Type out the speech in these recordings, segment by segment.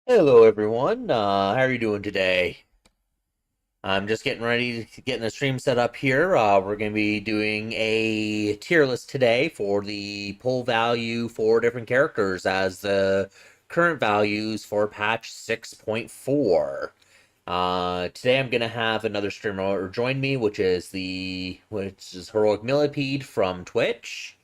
Hello, everyone. How are you doing today? I'm just getting ready to get the stream set up here. We're going to be doing a tier list today for the pull value for different characters as the current values for patch 6.4. Today I'm gonna have another streamer join me, which is Heroicmillipede from Twitch.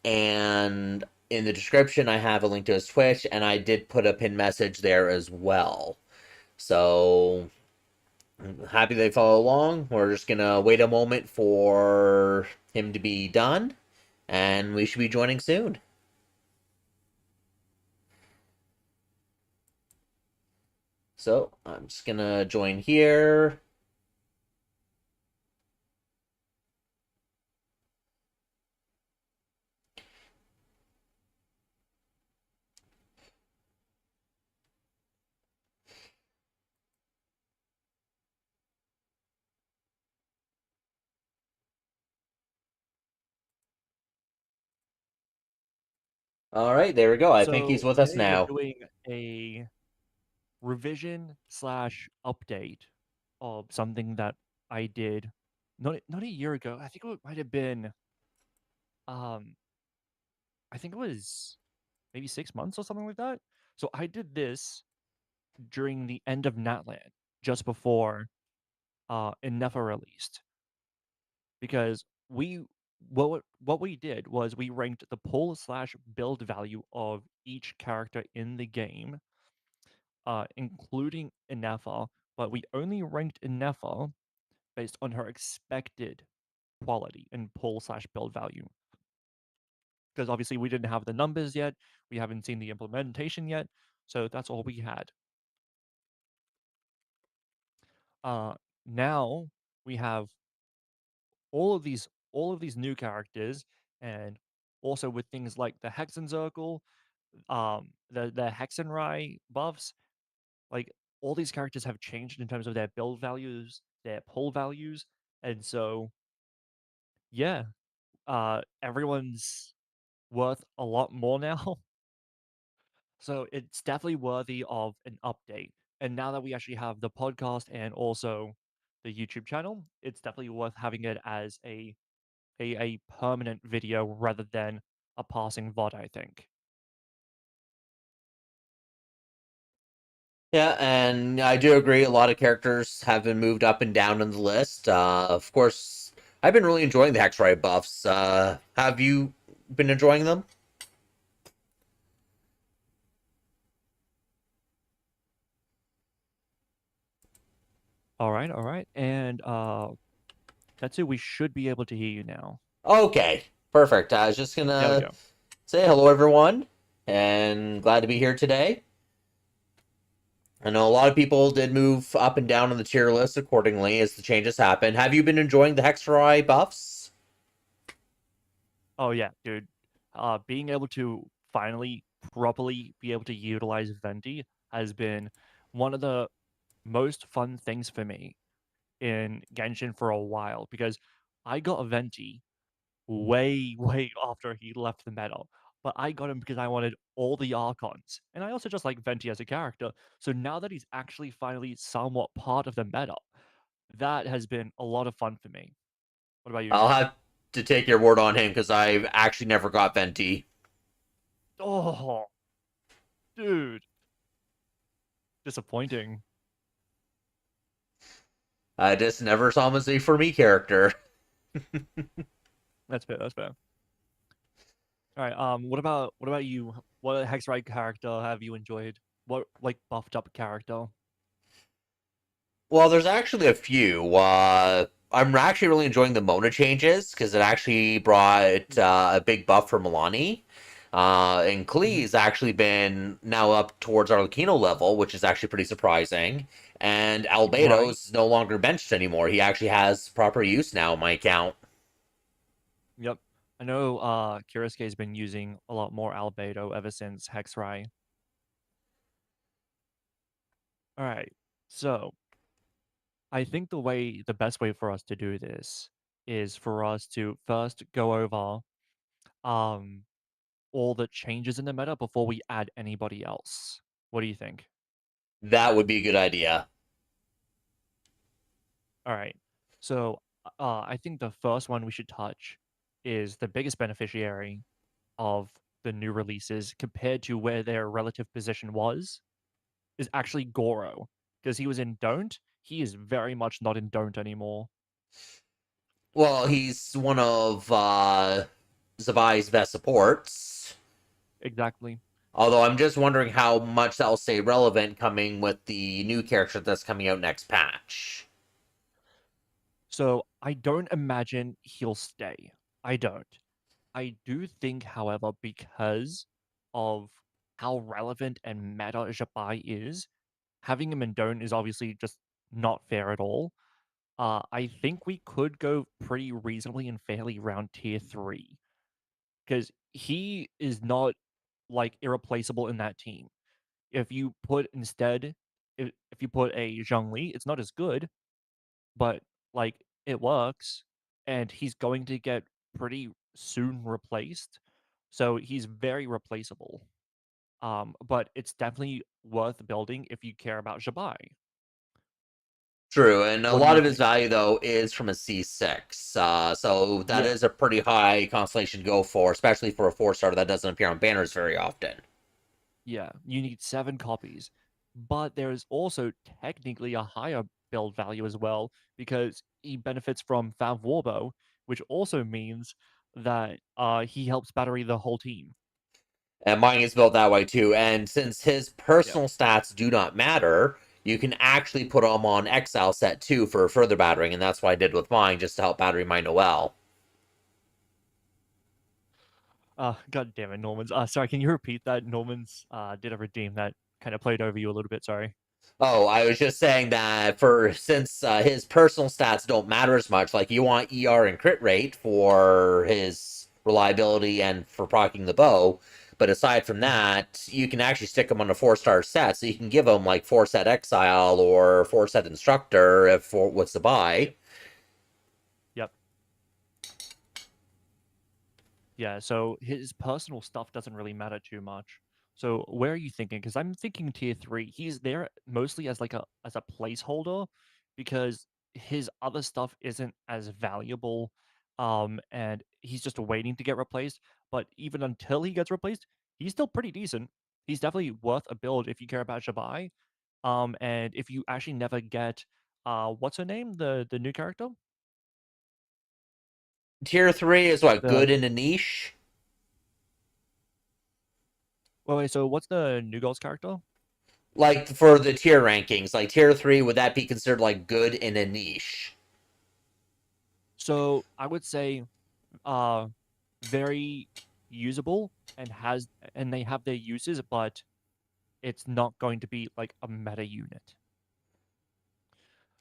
And in the description, I have a link to his Twitch, and I did put a pinned message there as well. So happy they follow along. We're just gonna wait a moment for him to be done, and we should be joining soon. So I'm just gonna join here. All right, there we go. I think he's So with us today we're now. doing a revision slash update of something that I did not a year ago. I think it might have been um I think it was maybe 6 months or something like that. So I did this during the end of Natland, just before Innefa released, because what we did was we ranked the pull slash build value of each character in the game, including Innefa, but we only ranked Innefa based on her expected quality and pull slash build value. Because obviously we didn't have the numbers yet, we haven't seen the implementation yet, so that's all we had. Uh, Now we have all of these new characters, and also with things like the Hexen Circle, the Hexenrai buffs. Like, all these characters have changed in terms of their build values, their pull values, and so yeah, everyone's worth a lot more now. So it's definitely worthy of an update. And now that we actually have the podcast and also the YouTube channel, it's definitely worth having it as a permanent video rather than a passing VOD, I think. Yeah, and I do agree. A lot of characters have been moved up and down in the list. Of course, I've been really enjoying the Hexray buffs. Have you been enjoying them? All right. And that's it. We should be able to hear you now. Okay, perfect. I was just There we gonna go. say hello, everyone, and glad to be here today. I know a lot of people did move up and down on the tier list accordingly as the changes happen. Have you been enjoying the Hexray buffs? Oh yeah, dude. Being able to finally properly be able to utilize Venti has been one of the most fun things for me in Genshin for a while, because I got a Venti way, way after he left the meta. But I got him because I wanted all the Archons. And I also just like Venti as a character. So now that he's actually finally somewhat part of the meta, that has been a lot of fun for me. What about you? I'll have to take your word on him because I've actually never got Venti. Oh, dude. Disappointing. I just never saw him as a for me character. That's fair. That's fair. All right. What about you? What Hexrite character have you enjoyed? What, like, buffed up character? Well, there's actually a few. I'm actually really enjoying the Mona changes because it actually brought a big buff for Milani. And Mhm. Klee's actually been now up towards Arlecchino level, which is actually pretty surprising. And Right. Albedo's no longer benched anymore. He actually has proper use now, in my account. Yep. I know Kirisuke's been using a lot more Albedo ever since Hexrai. All right. So I think the best way for us to do this is for us to first go over um all the changes in the meta before we add anybody else. What do you think? That would be a good idea. All right. So I think the first one we should touch is the biggest beneficiary of the new releases compared to where their relative position was is actually Goro. Because he was in Don't, he is very much not in Don't anymore. Well, he's one of Zabai's best supports. Exactly. Although I'm just wondering how much that'll stay relevant coming with the new character that's coming out next patch. So I don't imagine he'll stay. I don't. I do think, however, because of how relevant and meta Jabai is, having him in Don't is obviously just not fair at all. I think we could go pretty reasonably and fairly around tier 3 because he is not like irreplaceable in that team. If you put instead, if you put a Zhongli, it's not as good, but like it works, and he's going to get pretty soon replaced, so he's very replaceable. But it's definitely worth building if you care about Jabai. True, and a What do lot you of his think? value though is from a C6, so that Yeah, is a pretty high constellation to go for, especially for a 4 star that doesn't appear on banners very often. yeah, you need 7 copies, but there's also technically a higher build value as well because he benefits from Fav Warbo, which also means that he helps battery the whole team. And mine is built that way too. And since his Yep. personal stats do not matter, you can actually put him on Exile set 2 for further battering, and that's what I did with mine, just to help battery my Noel. God damn it, Norman's. Sorry, can you repeat that? Norman's did a redeem that kind of played over you a little bit. Sorry. Oh, I was just saying that for since his personal stats don't matter as much, like you want ER and crit rate for his reliability and for proccing the bow, but aside from Mhm. that, you can actually stick him on a 4 star set, so you can give him like 4 set Exile or 4 set Instructor if for what's to buy. Yep. Yeah. So his personal stuff doesn't really matter too much. So where are you thinking? Because I'm thinking tier 3. He's there mostly as like a placeholder because his other stuff isn't as valuable. And he's just waiting to get replaced. But even until he gets replaced, he's still pretty decent. He's definitely worth a build if you care about Jabai. And if you actually never get what's her name? The new character? Tier 3 is what, The good in a niche? wait, so what's the new girl's character? Like for the tier rankings, like tier 3, would that be considered like good in a niche? So I would say uh very usable and they have their uses, but it's not going to be like a meta unit.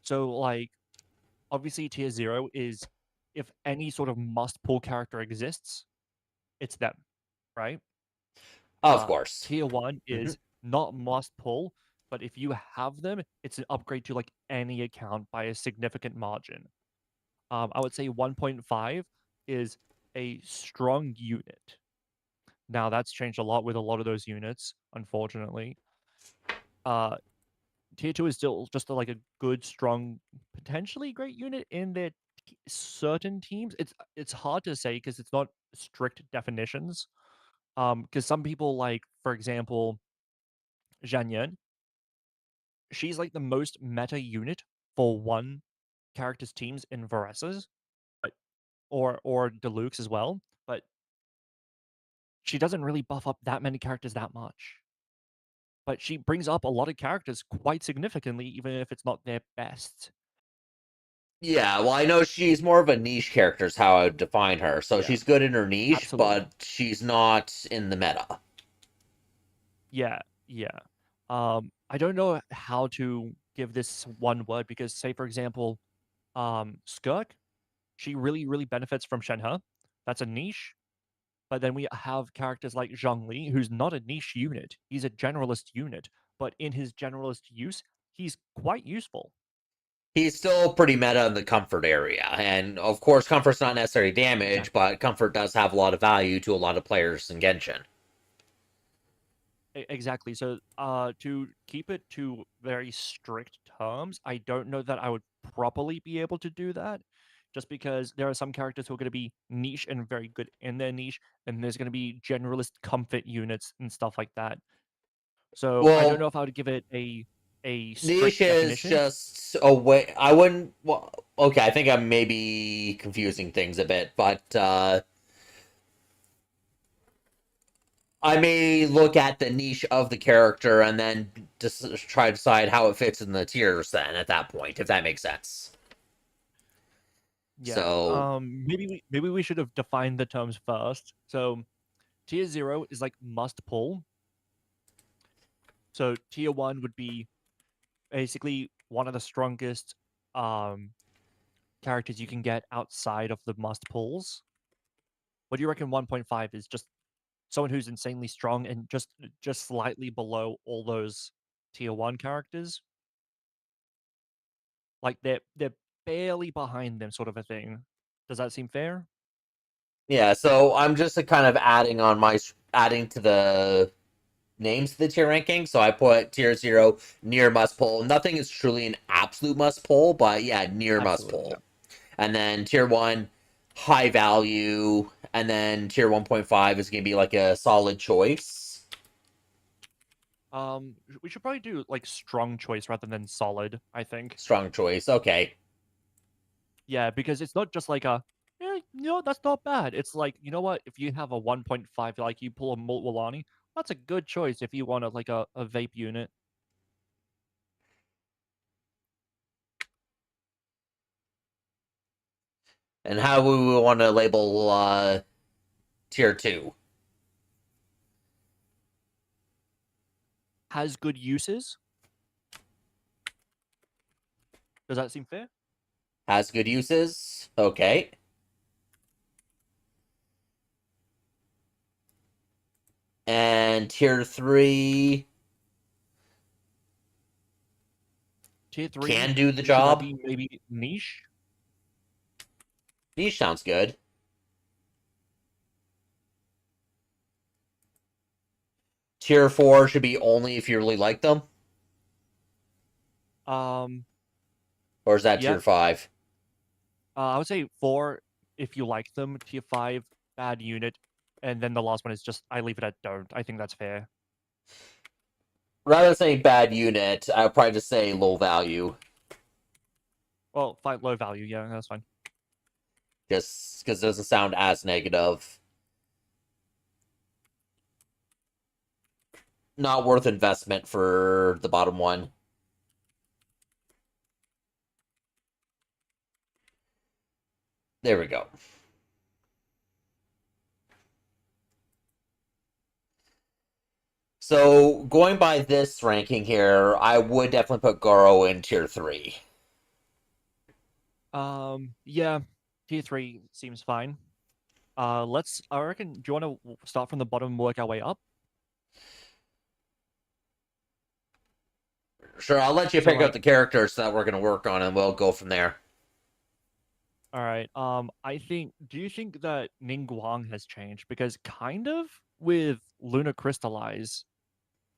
So like obviously tier 0 is if any sort of must pull character exists, it's them, right? Of course. Tier 1 Mm-hmm. is not must pull, but if you have them, it's an upgrade to like any account by a significant margin. I would say 1.5 is a strong unit. Now that's changed a lot with a lot of those units, unfortunately. Uh, Tier 2 is still just like a good, strong, potentially great unit in their certain teams. It's hard to say because it's not strict definitions. Because some people like, for example, Zhang, she's like the most meta unit for one character's teams in Varesses, but or Deluxe as well. But she doesn't really buff up that many characters that much. But she brings up a lot of characters quite significantly, even if it's not their best. Yeah, well, I know she's more of a niche character, is how I would define her. So Yeah, she's good in her niche, absolutely. but she's not in the meta. Yeah, yeah. I don't know how to give this one word because, say, for example, Skirk, she really, really benefits from Shenhe. That's a niche. But then we have characters like Zhongli, who's not a niche unit. He's a generalist unit, but in his generalist use, he's quite useful. He's still pretty meta in the comfort area. And of course, comfort's not necessarily damage, Exactly. but comfort does have a lot of value to a lot of players in Genshin. Exactly. So, to keep it to very strict terms, I don't know that I would properly be able to do that, just because there are some characters who are going to be niche and very good in their niche, and there's going to be generalist comfort units and stuff like that. So, I don't know Well, if I would give it a niche strict is definition. just a way. I wouldn't. Well, okay, I think I'm maybe confusing things a bit, but I may look at the niche of the character and then just try to decide how it fits in the tiers. Then at that point, if that makes sense. Yeah. So Maybe we should have defined the terms first. So, tier 0 is like must pull. So, tier 1 would be basically one of the strongest um characters you can get outside of the must pulls. What do you reckon 1.5 is? Just someone who's insanely strong and just slightly below all those tier 1 characters? Like they're barely behind them sort of a thing. Does that seem fair? yeah, so I'm just kind of adding to the names of the tier ranking. So I put tier 0 near must pull. Nothing is truly an absolute must pull, but yeah, near must Absolutely, yeah. pull. And then tier 1 high value, and then tier 1.5 is going to be like a solid choice. We should probably do like strong choice rather than solid, I think. Strong choice. Okay. Yeah, because it's not just like that's not bad. It's like, you know what? If you have a 1.5, like you pull a Mulwalani, that's a good choice if you want a vape unit. And how would we want to label tier 2? Has good uses. Does that seem fair? Has good uses. Okay. And tier 3 Tier 3 can do the should that job. be maybe niche? Niche sounds good. Tier 4 should be only if you really like them. Um, Or is that tier yep. 5? I would say 4 if you like them. Tier 5 bad unit, and then the last one is just I leave it at don't. I think that's fair. Rather than saying bad unit, I would probably just say low value. Well, fine, low value. Yeah, that's fine. Just because it doesn't sound as negative. Not worth investment for the bottom one. There we go. So going by this ranking here, I would definitely put Goro in tier 3. Yeah, tier 3 seems fine. I reckon. Do you want to start from the bottom and work our way up? Sure, I'll let you So pick out like, the characters that we're going to work on, and we'll go from there. all right. I think. Do you think that Ningguang has changed? Because kind of with Luna Crystallize,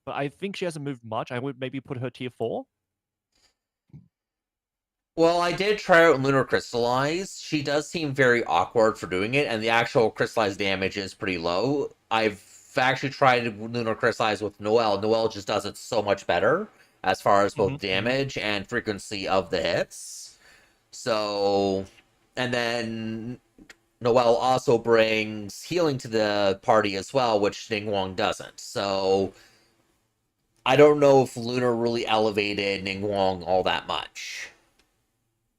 but I think she hasn't moved much. I would maybe put her tier 4. Well, I did try out Lunar Crystallize. She does seem very awkward for doing it, and the actual crystallized damage is pretty low. I've actually tried Lunar Crystallize with Noelle. Noelle just does it so much better as far as both Mm-hmm. damage and frequency of the hits. So, and then Noelle also brings healing to the party as well, which Ningguang doesn't. So, I don't know if Lunar really elevated Ningguang all that much.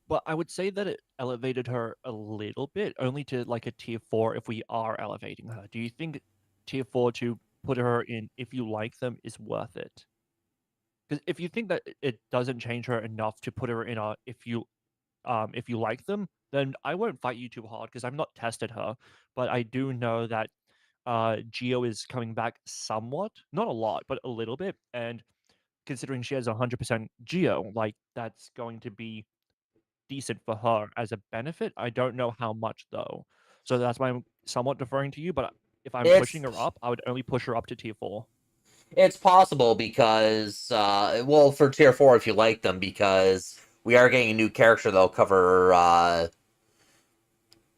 But I would say that it elevated her a little bit, only to like a tier 4 if we are elevating her. Do you think tier 4 to put her in if you like them is worth it? Because if you think that it doesn't change her enough to put her in a if you like them, then I won't fight you too hard because I've not tested her, but I do know that Geo is coming back somewhat, not a lot, but a little bit, and considering she has 100% Geo, like that's going to be decent for her as a benefit. I don't know how much though. So that's why I'm somewhat deferring to you, but if I'm pushing It's her up, I would only push her up to tier 4. It's possible because, well, for tier 4, if you like them, because we are getting a new character that'll cover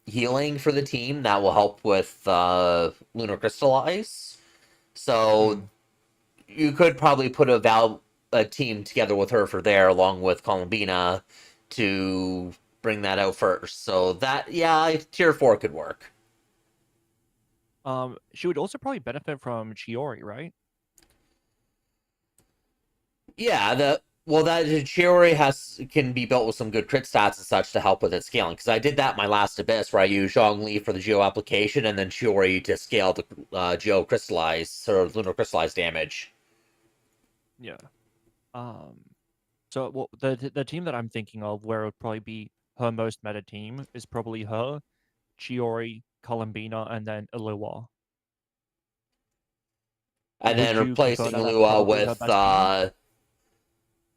healing for the team that will help with Lunar Crystallize. So Mm. you could probably put a team together with her for there, along with Columbina, to bring that out first. So that, yeah, tier 4 could work. She would also probably benefit from Chiori, right? Yeah, that Chiori can be built with some good crit stats and such to help with its scaling. Because I did that in my last Abyss, where I used Zhongli for the Geo application and then Chiori to scale the Geo Crystallize or Lunar Crystallize damage. Yeah. Um, so well, the team that I'm thinking of, where it would probably be her most meta team, is probably her, Chiori, Columbina, and then Ilua. And Would then you concur replacing that that's Lua probably her with best team?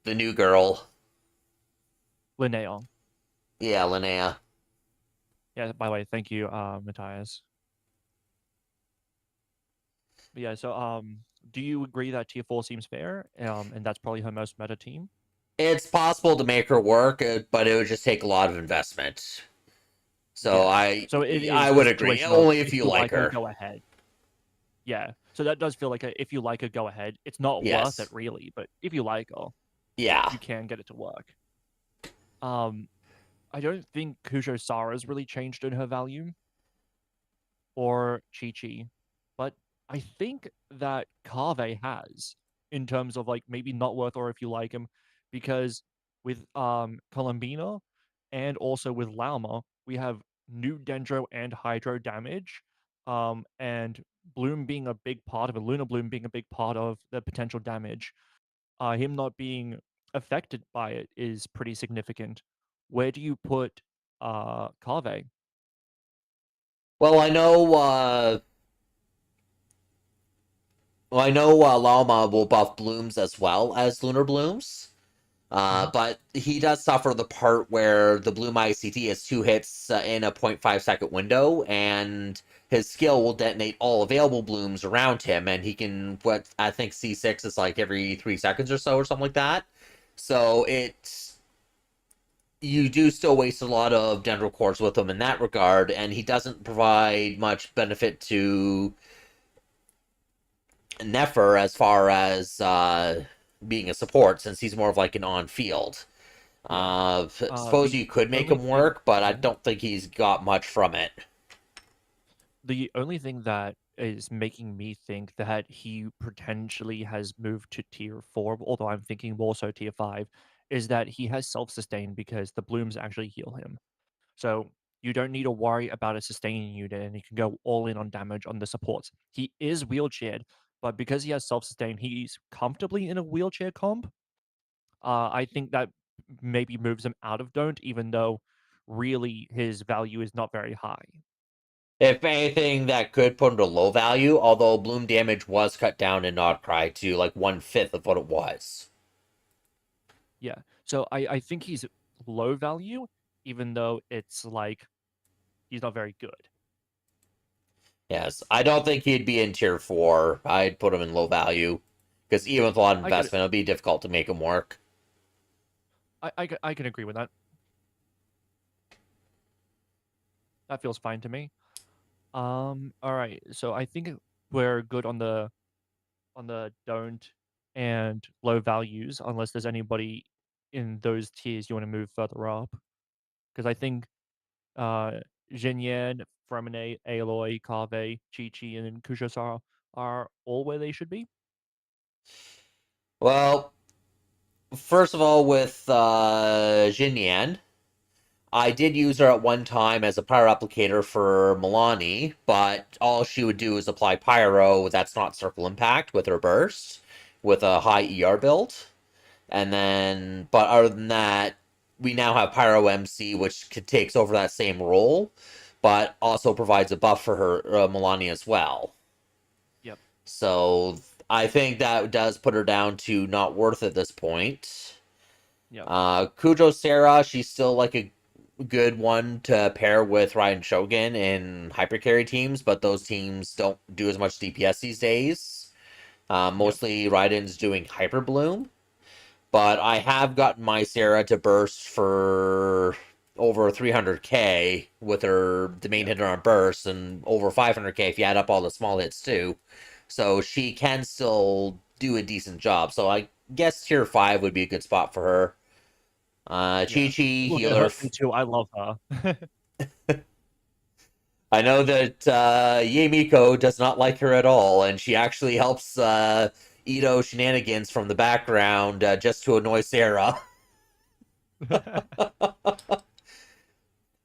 the new girl. Linnea. Yeah, Linnea. Yeah, by the way, thank you, Matthias. But yeah, so do you agree that tier 4 seems fair? And that's probably her most meta team? It's possible to make her work, but it would just take a lot of investment. So Yeah. I So it I is a would agree, situation of only if if you you like like her, her. go ahead. Yeah. So that does feel like if you like her, go ahead. It's not worth it Yes. really, but if you like her, Yeah. you can get it to work. Um, I don't think Kujo Sara's really changed in her value or Chi Chi, but I think that Kave has in terms of like maybe not worth or if you like him, because with Columbina and also with Lauma, we have new Dendro and Hydro damage, and Bloom being a big part of it, Lunar Bloom being a big part of the potential damage. Him not being affected by it is pretty significant. Where do you put Kave? Well, I know Laoma will buff blooms as well as lunar blooms. Mhm. But he does suffer the part where the Bloom ICT has two hits in a 0.5 second window, and his skill will detonate all available blooms around him, and he can, what I think C6 is like every 3 seconds or so, or something like that. So you do still waste a lot of dendro cores with him in that regard, and he doesn't provide much benefit to Nefer as far as being a support, since he's more of like an on field. Yeah. Suppose The you could make only him thing, work, but I mhm. don't think he's got much from it. The only thing that is making me think that he potentially has moved to tier 4, although I'm thinking more so tier 5, is that he has self-sustain because the blooms actually heal him. So you don't need to worry about a sustaining unit and you can go all in on damage on the supports. He is wheelchaired, but because he has self-sustain, he's comfortably in a wheelchair comp. I think that maybe moves him out of don't, even though really his value is not very high. If anything, that could put him to low value, although bloom damage was cut down in Nodcry to like 1/5 of what it was. Yeah. So I think he's low value, even though it's like he's not very good. Yes, I don't think he'd be in tier 4. I'd put him in low value, because even with a lot of I could investment, it'll be difficult to make him work. I can agree with that. That feels fine to me. All right. So I think we're good on the don't and low values, unless there's anybody in those tiers you want to move further up. Because I think uh Jinyan, Fremine, Aloy, Kave, Chi Chi, and Kushasara are all where they should be. Well, first of all, with Jinyan, I did use her at one time as a pyro applicator for Milani, but all she would do is apply pyro that's not circle impact with her burst with a high ER build. And then, but other than that, we now have Pyro MC, which takes over that same role, but also provides a buff for her Milani as well. Yep. So I think that does put her down to not worth at this point. Yep. Kujo Sarah, she's still like a good one to pair with Ryan Shogun in hypercarry teams, but those teams don't do as much DPS these days. Yep. Mostly Raiden's doing Hyper Bloom, but I have gotten my Sarah to burst for over 300k with her the main Yeah. hitter on burst, and over 500k if you add up all the small hits too. So she can still do a decent job. So I guess tier 5 would be a good spot for her. Chi Yeah. Chi Look at healer. her too. I love her. I know that Yemiko does not like her at all, and she actually helps Ito shenanigans from the background just to annoy Sarah.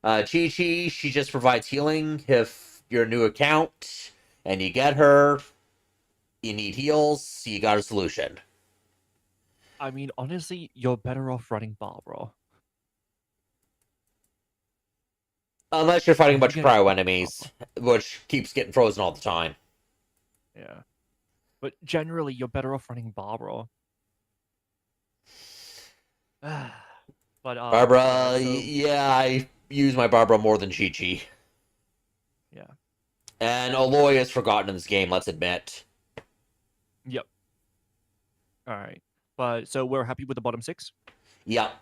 Chi Chi, she just provides healing if you're a new account and you get her, you need heals, you got a solution. I mean, honestly, you're better off running Barbara. Unless you're fighting a If you're bunch of gonna cryo get enemies, Barbara. which keeps getting frozen all the time. Yeah. But generally, you're better off running Barbara. But yeah. Barbara, So yeah, I use my Barbara more than Chi Chi. yeah. And Aloy is forgotten in this game, let's admit. Yep. All right. But so we're happy with the bottom six. Yep.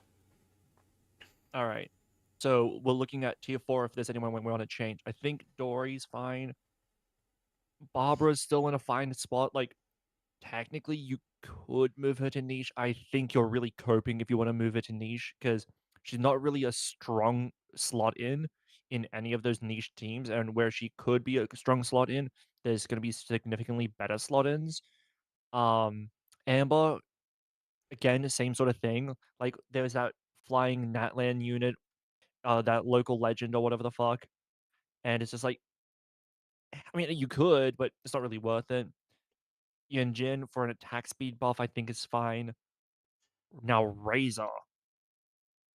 All right. So we're looking at tier 4 if there's anyone we want to change. I think Dory's fine. Barbara's still in a fine spot. Like, technically, you could move her to niche. I think you're really coping if you want to move her to niche because she's not really a strong slot in any of those niche teams. And where she could be a strong slot in, there's going to be significantly better slot ins. Amber, again, same sort of thing. Like, there's that flying Natlan unit, that local legend or whatever the fuck. And it's just like, I mean, you could, but it's not really worth it. Jin for an attack speed buff, I think is fine. Now Razor,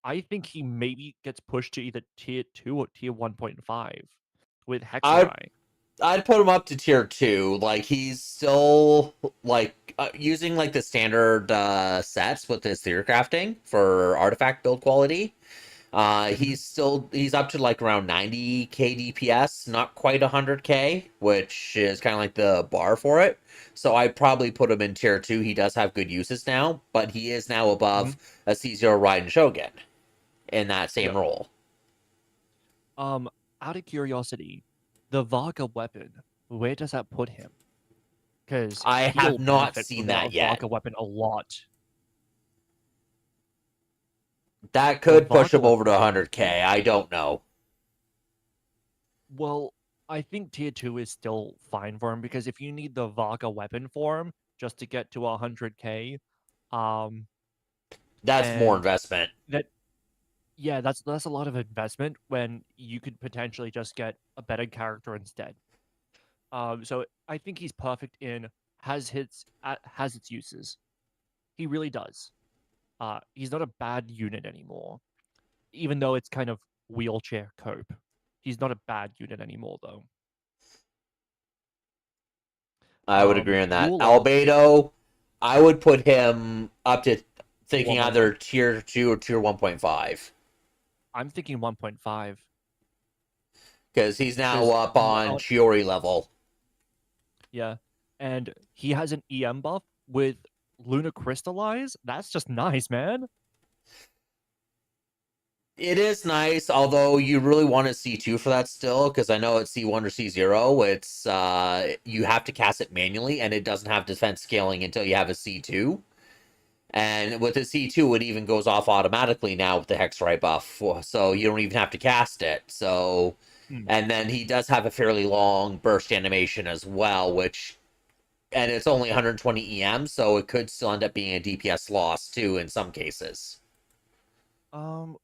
I think he maybe gets pushed to either tier 2 or tier 1.5 with I'd Hexarai. I'd put him up to tier 2. Like he's still like using like the standard sets with his theory crafting for artifact build quality. Mhm. He's up to like around 90k DPS, not quite 100k, which is kind of like the bar for it. So I'd probably put him in tier 2. He does have good uses now, but he is now Mhm. above a C0 Raiden Shogun in that same Yep. role. Um, Out of curiosity, the Vaga weapon, where does that put him? Because I have he'll not benefit seen from that that yet. Vaga weapon a lot. That The could push Vaga him over weapon to is pretty 100k. cool. I don't know. Well, I think tier 2 is still fine for him because if you need the Vaga weapon for him just to get to 100k, um, That's more and investment. that yeah, that's a lot of investment when you could potentially just get a better character instead. So I think he's perfect in has its uses. He really does. He's not a bad unit anymore, even though it's kind of wheelchair cope. He's not a bad unit anymore though. I would agree on that. Ruler Albedo, I would put him up to tier thinking either 1.5. tier 2 or tier 1.5 I'm thinking 1.5 because he's now because up on Chiori level. yeah, and he has an EM buff with Luna Crystallize. That's just nice, man. It is nice, although you really want a C2 for that still, because I know it's C1 or C0. It's you have to cast it manually, and it doesn't have defense scaling until you have a C2. And with the C2, it even goes off automatically now with the Hexray buff, so you don't even have to cast it. So, Mm. and then he does have a fairly long burst animation as well, which, and it's only 120 EM, so it could still end up being a DPS loss too in some cases. Um,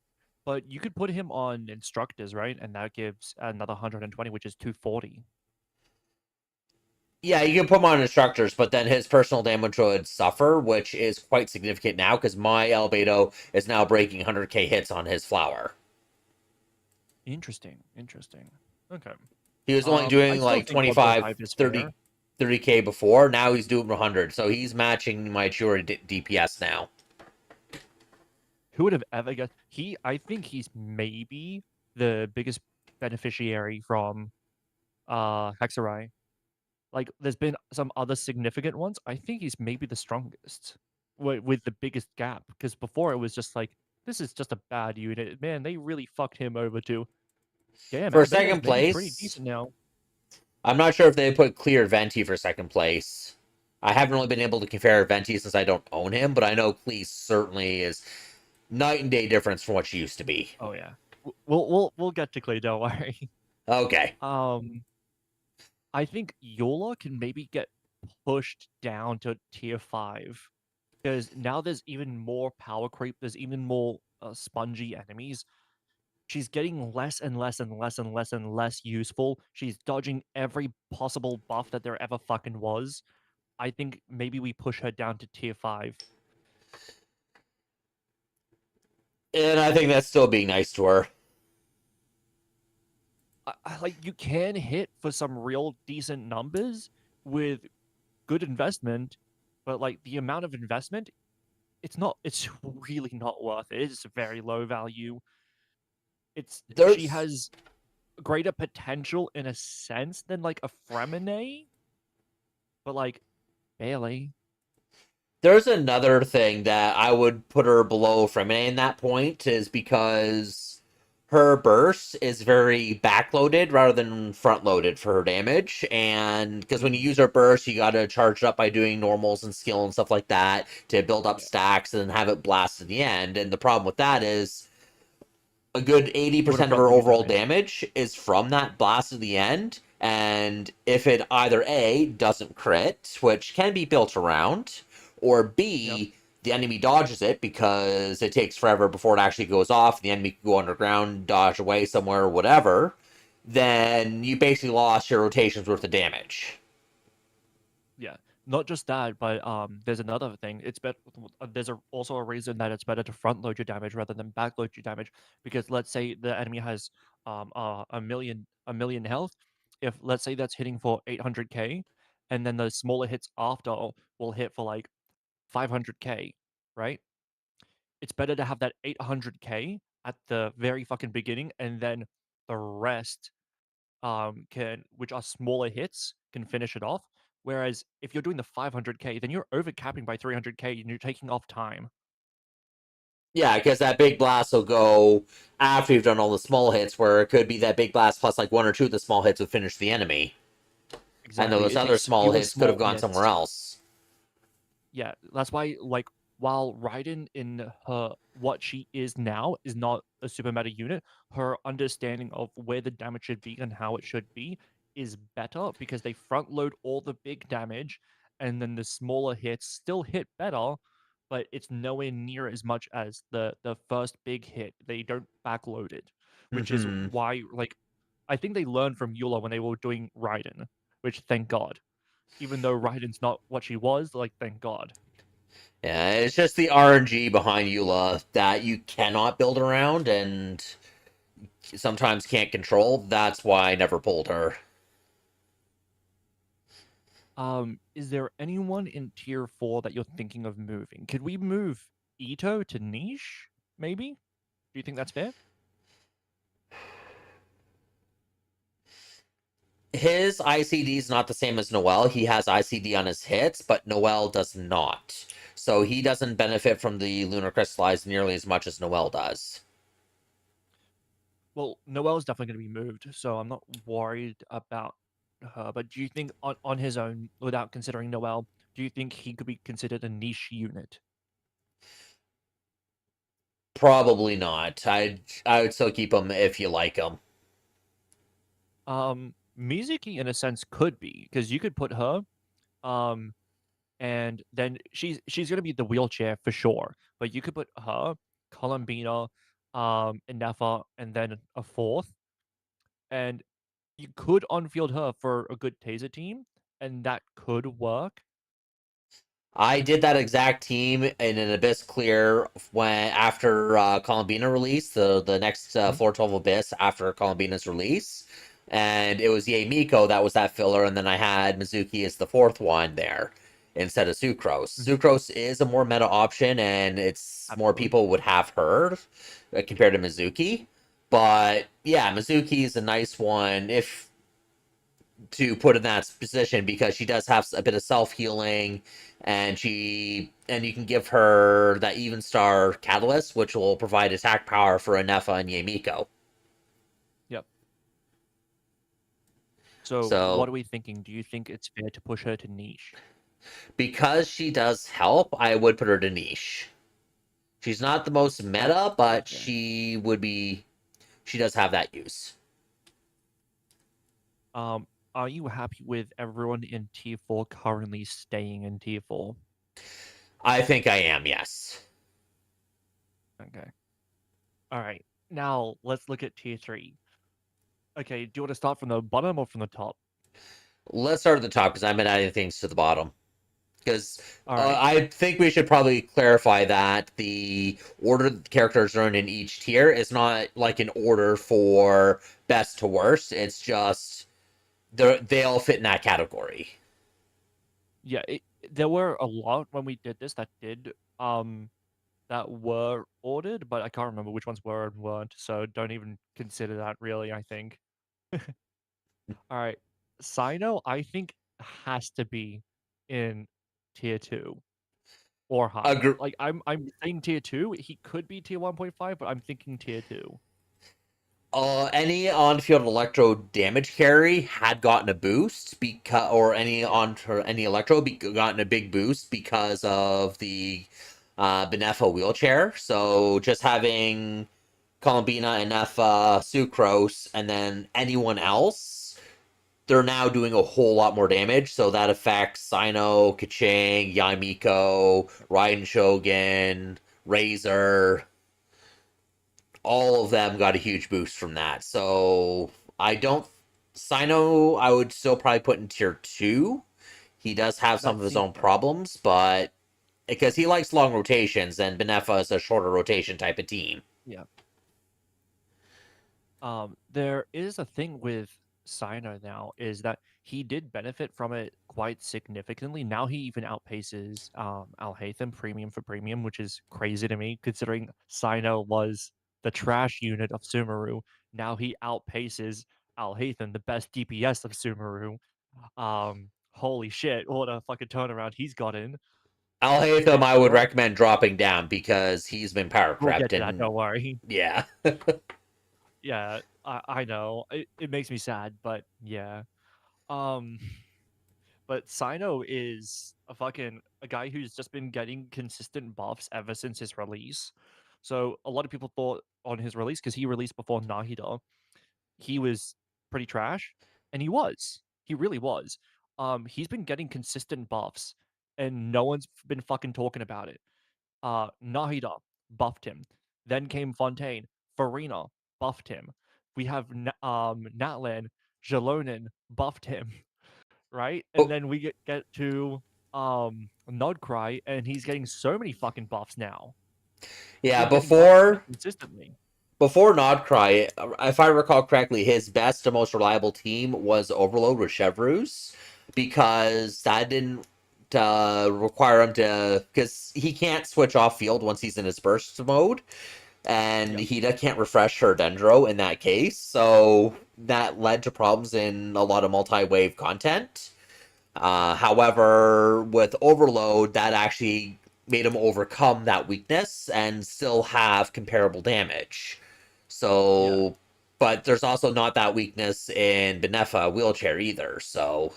but you could put him on instructors, right? And that gives another 120, which is 240. Yeah, you can put him on instructors, but then his personal damage would suffer, which is quite significant now because my Albedo is now breaking 100k hits on his flower. Interesting. Interesting. Okay. He was only doing I still like think 25, 1.5 is 30, fair. 30k before. Now he's doing 100. So he's matching my Chiori DPS now. Who would have ever guessed? I think he's maybe the biggest beneficiary from Hexarai. Like, there's been some other significant ones. I think he's maybe the strongest with the biggest gap. Because before it was just like, this is just a bad unit. Man, they really fucked him over too. Damn, For Outbender's second maybe pretty place, decent now. I'm not sure if they put clear Venti for second place. I haven't really been able to compare Venti since I don't own him, but I know Cleese certainly is night and day difference from what she used to be. Oh yeah, we'll get to Clay. Don't worry. Okay. Um, I think Yola can maybe get pushed down to tier 5 because now there's even more power creep. There's even more spongy enemies. She's getting less and less and less and less and less useful. She's dodging every possible buff that there ever fucking was. I think maybe we push her down to tier 5. And I think that's still being nice to her. Like, you can hit for some real decent numbers with good investment, but like the amount of investment, it's really not worth it. It's very low value. She There's has greater potential in a sense than like a Fremine, but like barely. there's another thing that I would put her below Fremine in that point is because her burst is very backloaded rather than front loaded for her damage. And because when you use her burst, you got to charge it up by doing normals and skill and stuff like that to build up Yeah, stacks and then have it blast in the end. And the problem with that is a good you want to 80% of front her load your overall damage. damage is from that blast at the end. And if it either A, doesn't crit, which can be built around, or Yep. B, the enemy dodges it because it takes forever before it actually goes off, the enemy can go underground, dodge away somewhere, or whatever, then you basically lost your rotation's worth of damage. Yeah. Not just that, but there's another thing. It's better. There's also a reason that it's better to front load your damage rather than back load your damage. Because let's say the enemy has a million health. If let's say that's hitting for 800k, and then the smaller hits after will hit for like 500k, right? It's better to have that 800k at the very fucking beginning, and then the rest can which are smaller hits can finish it off. Whereas if you're doing the 500k, then you're overcapping by 300k and you're taking off time. Yeah, because that big blast will go after you've done all the small hits, where it could be that big blast plus like one or two of the small hits would finish the enemy. And Exactly. those It other takes small fewer hits could have small gone somewhere hits. else. Yeah, that's why, like, while Raiden in her what she is now is not a super meta unit, her understanding of where the damage should be and how it should be is better because they front load all the big damage, and then the smaller hits still hit better, but it's nowhere near as much as the first big hit. They don't backload it, which is Hmm. why, like, I think they learned from Eula when they were doing Raiden, which thank God. Even though Raiden's not what she was, like, thank God. Yeah, it's just the RNG behind Eula that you cannot build around and sometimes can't control. That's why I never pulled her. Is there anyone in tier 4 that you're thinking of moving? Could we move Ito to niche? Maybe? Do you think that's fair? His ICD is not the same as Noel. He has ICD on his hits, but Noel does not. So he doesn't benefit from the Lunar Crystallize nearly as much as Noel does. Well, Noel's definitely going to be moved, so I'm not worried about her. But do you think on his own, without considering Noel, do you think he could be considered a niche unit? Probably not. I would still keep him if you like him. Mizuki in a sense could be because you could put her, um, and then she's gonna be the wheelchair for sure. But you could put her, Columbina, Nefa, and then a fourth, and you could on-field her for a good taser team, and that could work. I did that exact team in an Abyss clear when after Columbina release, the next Mhm. floor 12 Abyss after Columbina's release, and it was Ye Miko that was that filler, and then I had Mizuki as the fourth one there instead of Sucrose. Mhm. Sucrose is a more meta option, and it's more Absolutely. people would have her compared to Mizuki. But yeah, Mizuki is a nice one if to put in that position because she does have a bit of self healing, and you can give her that even star catalyst, which will provide attack power for Anefa and Yamiko. Yep. So what So are we thinking? Do you think it's fair to push her to niche? because she does help, I would put her to niche. She's not the most meta, but Okay. she does have that use. Are you happy with everyone in Tier 4 currently staying in Tier 4? I think I am, yes. Okay. All right. Now let's look at Tier 3. Okay, do you want to start from the bottom or from the top? Let's start at the top because I've been adding things to the bottom. Because All right. I think we should probably clarify that the order the characters are in each tier is not like an order for best to worst. It's just they all fit in that category. Yeah, there were a lot when we did this that were ordered, but I can't remember which ones were and weren't, so don't even consider that really, I think. All right. Sino, I think, has to be in tier 2 or higher. Agre- Like I'm saying tier 2, he could be tier 1.5, but I'm thinking tier 2. any on-field electro damage carry had gotten a boost because, or Yeah. any electro gotten a big boost because of the Benefa wheelchair. So just having Columbina and Nepha, Sucrose, and then anyone else, they're now doing a whole lot more damage. So that affects Sino, Kaching, Yamiko, Raiden Shogun, Razor. All of them got a huge boost from that. So I don't. Sino, I would still probably put in tier 2. He does have some That of his seems own fair. problems, but because he likes long rotations, and Benefa is a shorter rotation type of team. Yeah. There is a thing with Sino now is that he did benefit from it quite significantly. Now he even outpaces Alhaitham premium for premium, which is crazy to me considering Sino was the trash unit of Sumeru. Now he outpaces Alhaitham, the best DPS of Sumeru. Holy shit, what a fucking turnaround he's got in. Alhaitham, And I would recommend dropping down because he's been power we'll crept, get to that, and don't worry. yeah. Yeah, I know. It makes me sad, but yeah. Um But Sino is a guy who's just been getting consistent buffs ever since his release. So a lot of people thought on his release, because he released before Nahida, he was pretty trash, and he was. He really was. He's been getting consistent buffs, and no one's been fucking talking about it. Nahida buffed him. Then came Fontaine. Farina buffed him. We have Natlan, Jalonin buffed him. Right? And Oh, then we get to Nodcry, and he's getting so many fucking buffs now. He's yeah. been getting buffs pretty consistently. Before Nodcry, if I recall correctly, his best and most reliable team was Overload with Chevreuse because that didn't require him to, because he can't switch off field once he's in his burst mode, and Yep. he can't refresh her Dendro in that case. So that led to problems in a lot of multi-wave content. However, with Overload, that actually made him overcome that weakness and still have comparable damage. Yeah. So, but there's also not that weakness in Benefa wheelchair either. So,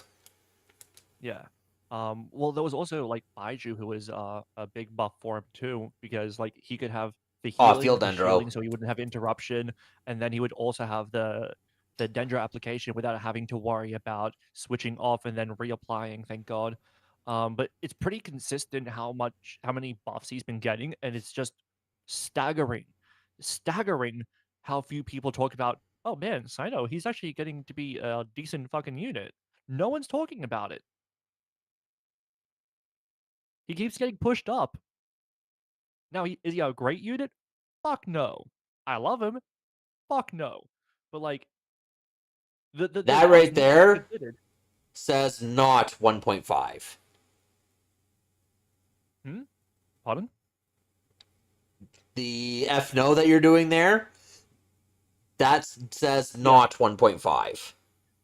Yeah. Well, there was also like Baiju, who was a big buff for him too, because like he could have Field the Dendro. shielding, so he wouldn't have interruption, and then he would also have the Dendro application without having to worry about switching off and then reapplying. Thank God. But it's pretty consistent how many buffs he's been getting, and it's just staggering, staggering how few people talk about. Oh man, Sino, he's actually getting to be a decent fucking unit. No one's talking about it. He keeps getting pushed up. Now, is he a great unit? Fuck no. I love him. Fuck no. But like the That buffs right need to be there considered. says not 1.5. Hmm? Pardon? The F no that you're doing there, that says Yeah. not 1.5.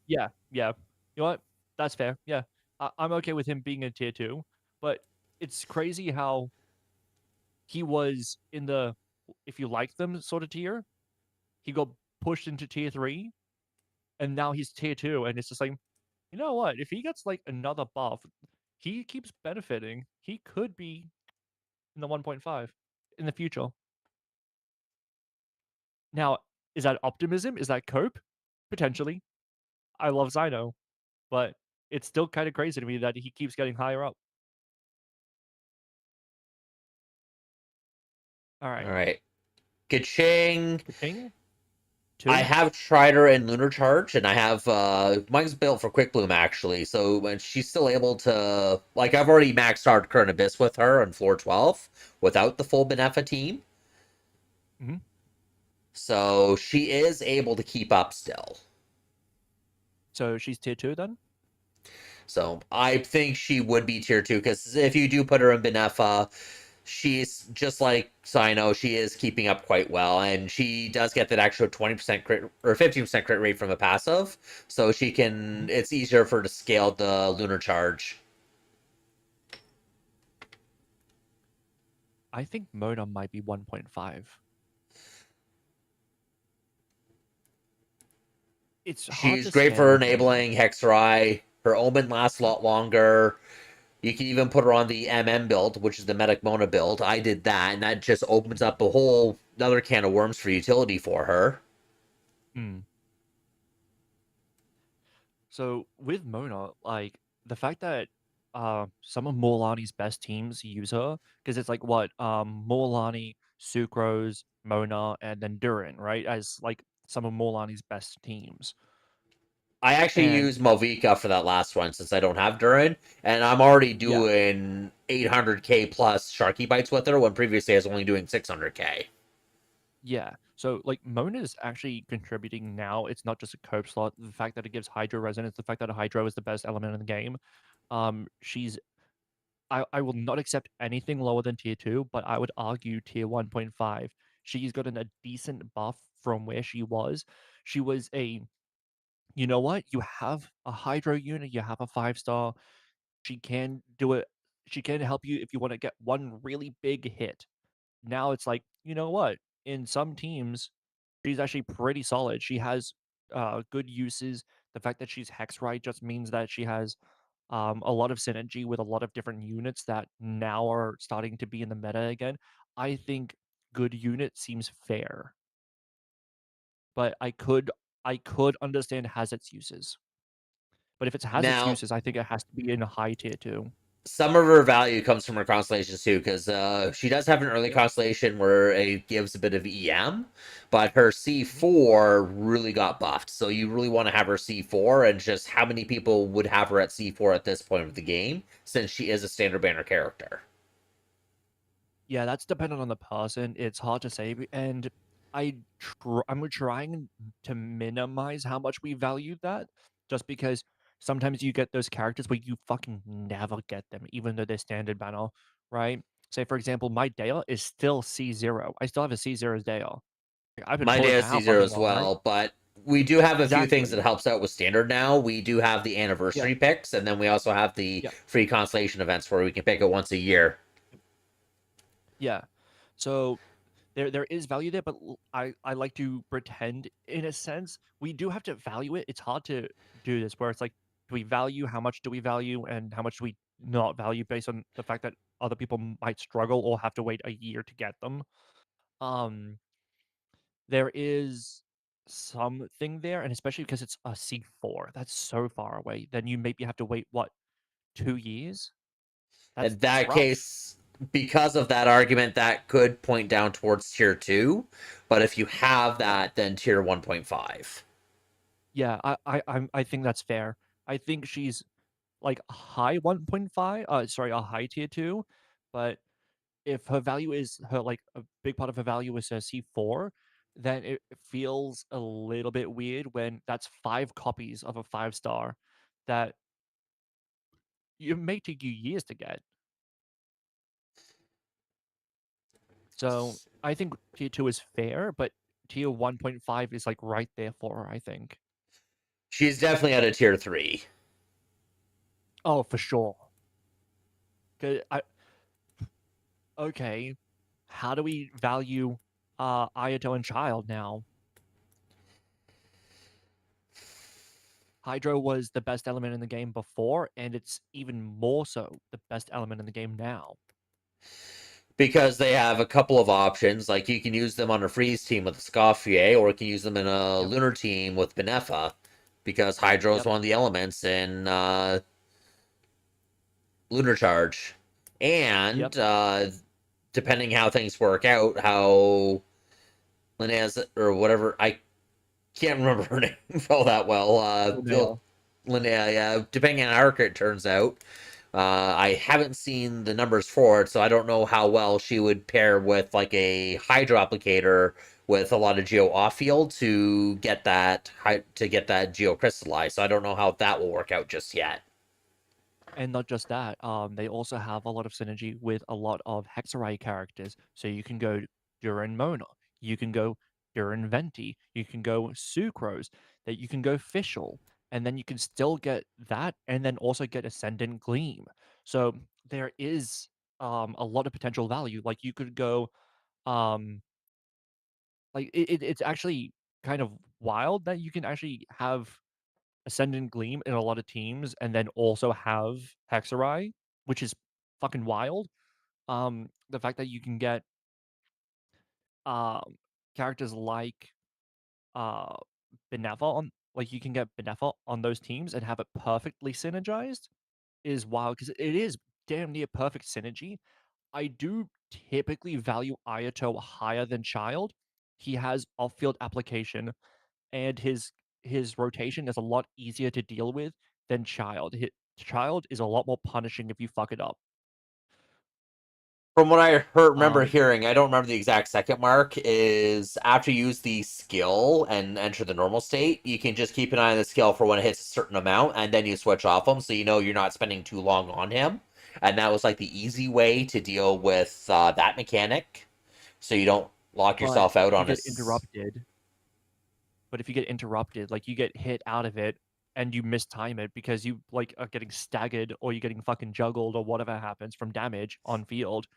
Yeah. Yeah. You know what? That's fair. Yeah, I'm okay with him being a tier 2, but it's crazy how he was in the if you like them sort of tier, he got pushed into tier 3, and now he's tier 2, and it's just like, you know what? If he gets like another buff, he keeps benefiting. He could be in the 1.5 in the future. Now, is that optimism? Is that cope? Potentially. I love Zyno, but it's still kind of crazy to me that he keeps getting higher up. All All right. right. Kaching. King I 2. have tried her in Lunar Charge, and I have mine's built for Quick Bloom actually. So when she's still able to, like, I've already maxed out Current Abyss with her on floor 12 without the full Benefa team. Mm-hmm. So she is able to keep up still. So she's tier 2 then? So I think she would be tier 2 because if you do put her in Benefa, she's just like Sino. She is keeping up quite well, and she does get that extra 20% crit or 15% crit rate from a passive. So she Mhm. can. It's easier for her to scale the Lunar Charge. I think Mona might be 1.5. It's hard She's to great say for with Mona. enabling Hexrai. Her Omen lasts a lot longer. You can even put her on the MM build, which is the Medic Mona build. I did that, and that just opens up a whole another can of worms for utility for her. Mm. So with Mona, like the fact that some of Morlani's best teams use her, because it's like what Morlani, Sucrose, Mona, and then Durin, right? As like some of Morlani's best teams. I actually And use Movica for that last one since I don't have Durin, and I'm already yeah, doing 800k plus Sharky bites with her when previously I was only doing 600k. yeah. So like Mona is actually contributing now. It's not just a cope slot. The fact that it gives Hydro resonance, the fact that a Hydro is the best element in the game. She's I will not accept anything lower than tier 2, but I would argue tier 1.5. She's gotten a decent buff from where she was. She was a, you know what? You have a Hydro unit, you have a 5-star. She can do it. She can help you if you want to get one really big hit. Now it's like, you know what? In some teams, she's actually pretty solid. She has good uses. The fact that she's Hexrite just means that she has a lot of synergy with a lot of different units that now are starting to be in the meta again. I think good unit seems fair, but I could understand has its uses. But if it has its Now, uses, I think it has to be in a high tier too. some of her value comes from her constellations too, because she does have an early Yep. constellation where it gives a bit of EM, but her Mhm. C4 really got buffed. So you really want to have her C4, and just how many people would have her at C4 at this point of the game, since she is a standard banner character. Yeah, that's dependent on the person. It's hard to say, and I'm trying to minimize how much we value that, just because sometimes you get those characters where you fucking never get them, even though they're standard banner, right? Say for example, my Dale is still C0. I still have a C0's Dale. I've been My pulling day her is out C0 fucking as well, right? well, but we do have a few things that Exactly. helps out with standard now. We do have the Yeah. anniversary picks, and then we also have the Yeah. free constellation events where we can pick it once a year. Yeah. So there is value there, but I like to pretend in a sense we do have to value it. It's hard to do this where it's like, do we value, how much do we value, and how much do we not value based on the fact that other people might struggle or have to wait a year to get them. Um, there is something there, and especially because it's a C4, that's so far away. Then you maybe have to wait what, 2 years? That's In that rough. case, because of that argument, that could point down towards tier 2. But if you have Yeah. that, then tier 1.5. Yeah, I think that's fair. I think she's like a high 1.5, sorry, a high tier 2, but if her value is her like a big part of her value is her C4, then it feels a little bit weird when that's 5 copies of a 5-star that you may take you years to get. So I think tier 2 is fair, but tier 1.5 is like right there for her, I think. She's definitely at a tier 3. Oh, for sure. 'Cause okay, how do we value Ayato and Child now? Hydro was the best element in the game before, and it's even more so the best element in the game now. Because they have a couple of options. Like you can use them on a freeze team with Escoffier, or you can use them in a Yep. lunar team with Benefa, because Hydro is Yep. one of the elements in Lunar Charge. Yep. And depending how things work out, how Linnea or whatever, I can't remember her name all that well. Linnea. Linnea, yeah. Depending on how it turns out, I haven't seen the numbers for it, so I don't know how well she would pair with like a hydro applicator with a lot of geo off field to get that geo crystallized. So I don't know how that will work out just yet. And not just that, they also have a lot of synergy with a lot of Hexarai characters. So you can go Durin Mona, you can go Durin Venti, you can go Sucrose, that you can go Fischl, and then you can still get that, and then also get Ascendant Gleam. So there is a lot of potential value. Like you could go, um, it's actually kind of wild that you can actually have Ascendant Gleam in a lot of teams and then also have Hexarai, which is fucking wild. The fact that you can get um characters like uh Benefa on like you can get Benefa on those teams and have it perfectly synergized is wild because it is damn near perfect synergy. I do typically value Ayato higher than Child. He has off-field application and his rotation is a lot easier to deal with than Child. Child is a lot more punishing if you fuck it up. From what I remember Um, hearing, I don't remember the exact second mark, is after you use the skill and enter the normal state, you can just keep an eye on the skill for when it hits a certain amount, and then you switch off him, so you know you're not spending too long on him. And that was like the easy way to deal with that mechanic, so you don't lock but yourself out if you on a. get interrupted, like you get hit out of it and you mistime it because you like are getting staggered or you're getting fucking juggled or whatever happens from damage on field,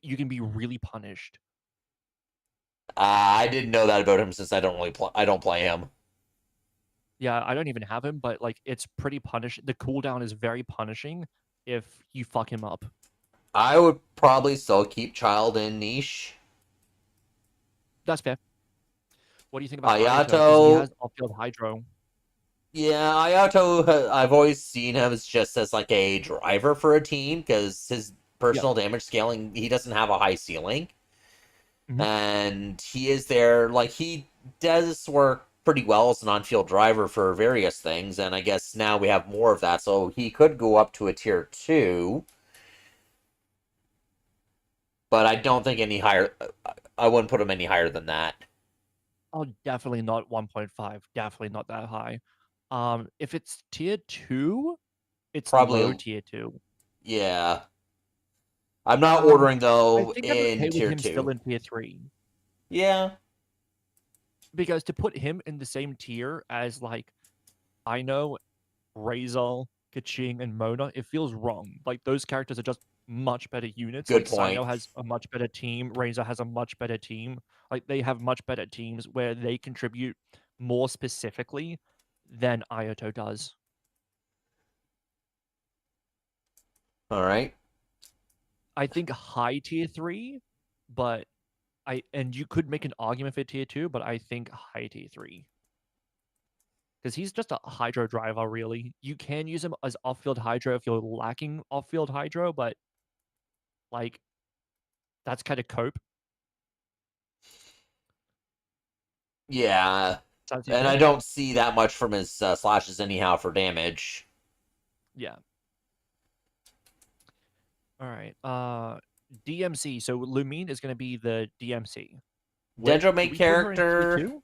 you can be really punished. I didn't know that about him since I don't play him. Yeah, I don't even have him, but like it's pretty punish. The cooldown is very punishing if you fuck him up. I would probably still keep Child in niche. That's fair. What do you think about Ayato? Because he Ayato, has off-field hydro. yeah, Ayato, I've always seen him as just as like a driver for a team because his Yep. personal damage scaling, he doesn't have a high ceiling. Mhm. And he is there, like, he does work pretty well as an on field driver for various things. And I guess now we have more of that. So he could go up to a tier 2, but I don't think any higher. I wouldn't put him any higher than that. Oh, definitely not 1.5. Definitely not that high. If it's tier 2, it's low Probably, tier 2. yeah. I'm not Um, ordering, I though, think I'm in okay with tier him still 2. in tier 3 Yeah. because to put him in the same tier as like I know Razor, Kaching, and Mona, it feels wrong. Like those characters are just much better units. Good Like point. Sino has a much better team, Razor has a much better team. Like they have much better teams where they contribute more specifically than Ayato does. All right. I think high tier 3, but you could make an argument for tier 2, but I think high tier 3. Because he's just a hydro driver, really. You can use him as off-field hydro if you're lacking off-field hydro, but like that's kind of cope. Yeah. Sounds And I fair? don't see that much from his slashes anyhow for damage. Yeah. All right. DMC. So Lumine is going to be the DMC. Where Dendro do main we put her in tier character. 2?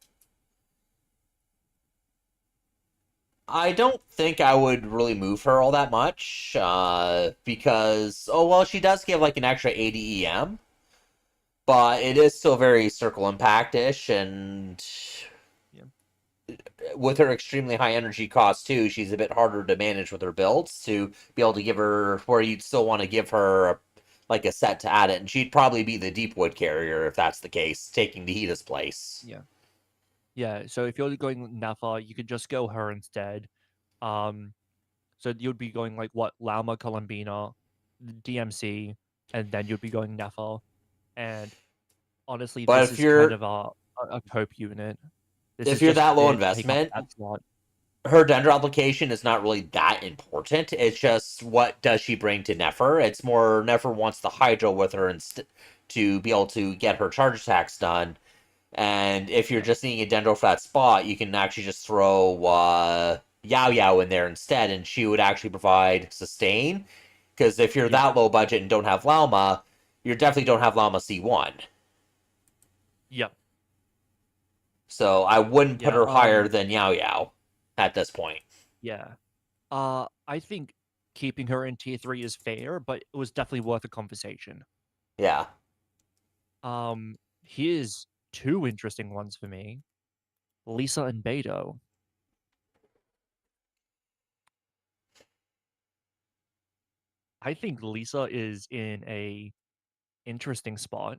I don't think I would really move her all that much, because, oh, well, she does give like an extra 80 EM, but it is still very circle impact-ish, and Yeah. with her extremely high energy cost too, she's a bit harder to manage with her builds to be able to give her where you'd still want to give her like a set to add it, and she'd probably be the deep wood carrier if that's the case, taking the Hita's place. Yeah. Yeah, so if you're going Nafa, you could just go her instead. Um, so you'd be going like what Lama Columbina, DMC, and then you'd be going Nafa. And honestly, But this is kind of a cope unit. This is if you're just that low there to take up investment, that slot. her Dendro application is not really that important. It's just what does she bring to Nefer? It's more Nefer wants the Hydro with her to be able to get her charge attacks done. And if you're Yeah, just needing a Dendro for that spot, you can actually just throw Yao Yao in there instead, and she would actually provide sustain. Because if you're yeah, that low budget and don't have Lauma, you definitely don't have Llama C1. yeah, So I wouldn't put yeah. her higher than Yao Yao at this point. Yeah. I think keeping her in tier 3 is fair, but it was definitely worth a conversation. Yeah. Here's two interesting ones for me. Lisa and Beto. I think Lisa is in a interesting spot.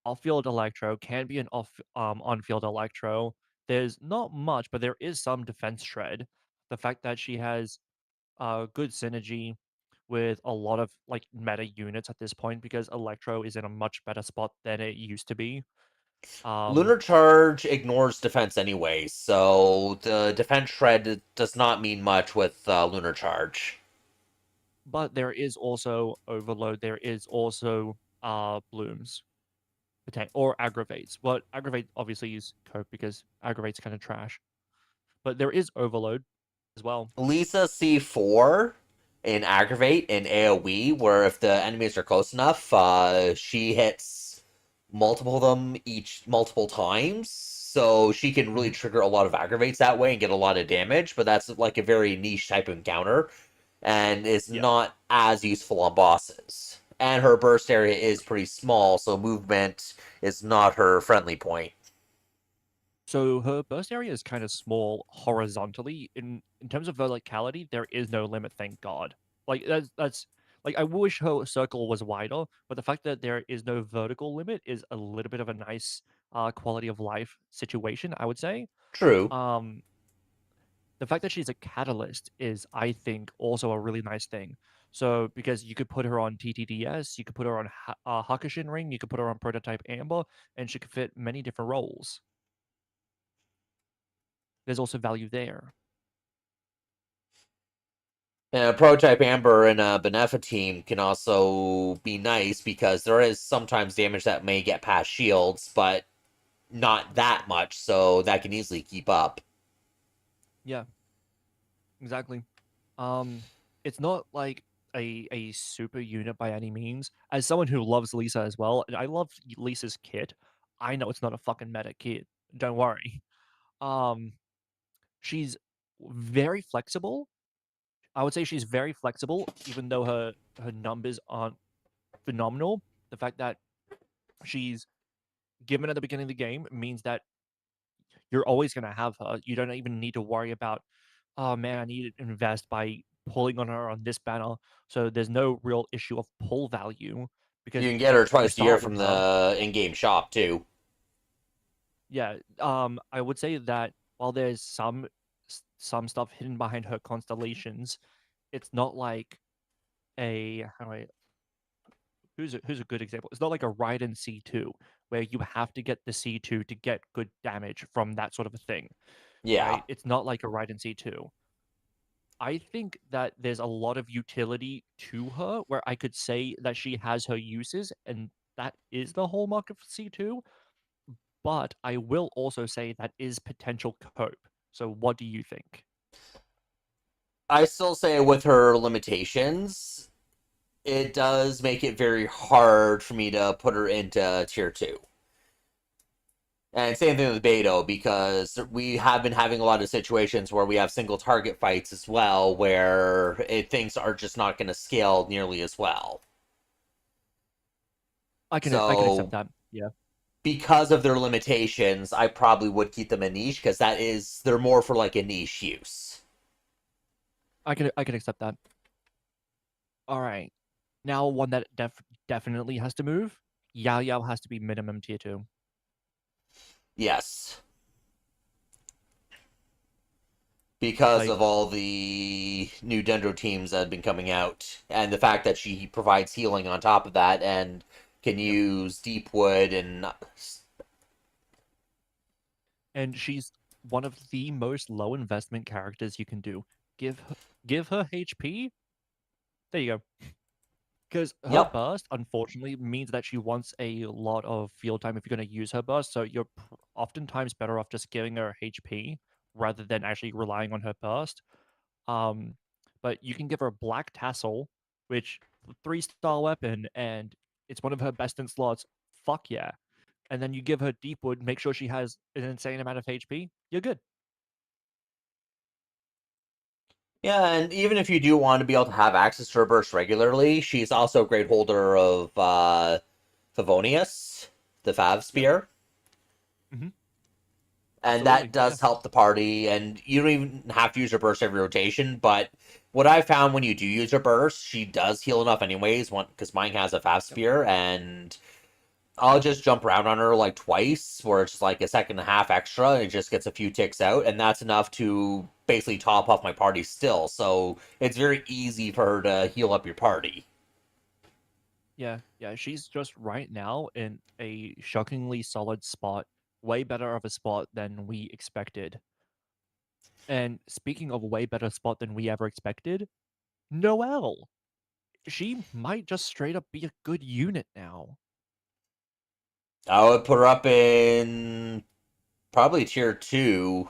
Off-field Electro can be an on-field Electro. There's not much, but there is some defense shred. The fact that she has good synergy with a lot of like meta units at this point because Electro is in a much better spot than it used to be. Um, Lunar Charge ignores defense anyway, so the defense shred does not mean much with Lunar Charge. but there is also Overload. There is also Blooms or Aggravates. But Aggravate obviously is cope because Aggravate's kind of trash. But there is Overload as well. Lisa C4 in Aggravate in AoE, where if the enemies are close enough, she hits multiple of them each multiple times. So she can really Mhm. trigger a lot of aggravates that way and get a lot of damage, but that's like a very niche type of encounter and is Yeah. not as useful on bosses. And her burst area is pretty small, so movement is not her friendly point. So her burst area is kind of small horizontally. In terms of verticality, there is no limit, thank God. Like that's like I wish her circle was wider, but the fact that there is no vertical limit is a little bit of a nice quality of life situation, I would say. True. Um the fact that she's a catalyst is, I think, also a really nice thing. So because you could put her on TTDS, you could put her on Hakushin Ring, you could put her on Prototype Amber, and she could fit many different roles. There's also value there. And a prototype Amber and a Benefa team can also be nice because there is sometimes damage that may get past shields, but not that much, so that can easily keep up. Yeah, exactly. Um, it's not like a super unit by any means. As someone who loves Lisa as well, and I love Lisa's kit. I know it's not a fucking meta kit. Don't worry. Um, she's very flexible. I would say she's very flexible, even though her numbers aren't phenomenal. The fact that she's given at the beginning of the game means that you're always going to have her. You don't even need to worry about, oh man, I need to invest by pulling on her on this banner. So there's no real issue of pull value You because can get her you twice a year start with from her. the in-game shop too. Yeah, I would say that while there's some stuff hidden behind her constellations, it's not like a how do I who's a good example? It's not like a Raiden C2 where you have to get the C2 to get good damage from that sort of a thing, Yeah. right? It's not like a Raiden C2. I think that there's a lot of utility to her where I could say that she has her uses, and that is the hallmark of C2. But I will also say that is potential cope. So, what do you think? I still say with her limitations, it does make it very hard for me to put her into tier 2. And same thing with Beto, because we have been having a lot of situations where we have single target fights as well, where things are just not going to scale nearly as well. I can accept So that. Yeah. because of their limitations, I probably would keep them in niche because they're more for like a niche use. I can accept that. All right. Now one that definitely has to move. Yao Yao has to be minimum tier 2. Yes. Because Like, of all the new Dendro teams that have been coming out, and the fact that she provides healing on top of that, and can yep. use deep wood and And she's one of the most low investment characters you can do. Give her HP. There you go. Because her yep. burst, unfortunately, means that she wants a lot of field time if you're going to use her burst. So you're oftentimes better off just giving her HP rather than actually relying on her burst. Um, but you can give her a Black Tassel, which 3-star weapon, and it's one of her best in slots. Fuck yeah. And then you give her Deepwood, make sure she has an insane amount of HP. You're good. Yeah, and even if you do want to be able to have access to her burst regularly, she's also a great holder of Favonius, the Fav Yep. Spear. Mm-hmm. And that Absolutely. Yeah. does help the party, and you don't even have to use her burst every rotation, but what I found when you do use her burst, she does heal enough anyways, because mine has a Fav Yep. Spear, and I'll just jump around on her like twice, where it's like a second and a half extra, and it just gets a few ticks out, and that's enough to basically top off my party still. So it's very easy for her to heal up your party. Yeah. Yeah. She's just right now in a shockingly solid spot, way better of a spot than we expected. And speaking of way better spot than we ever expected, Noelle. She might just straight up be a good unit now. I would put her up in probably tier 2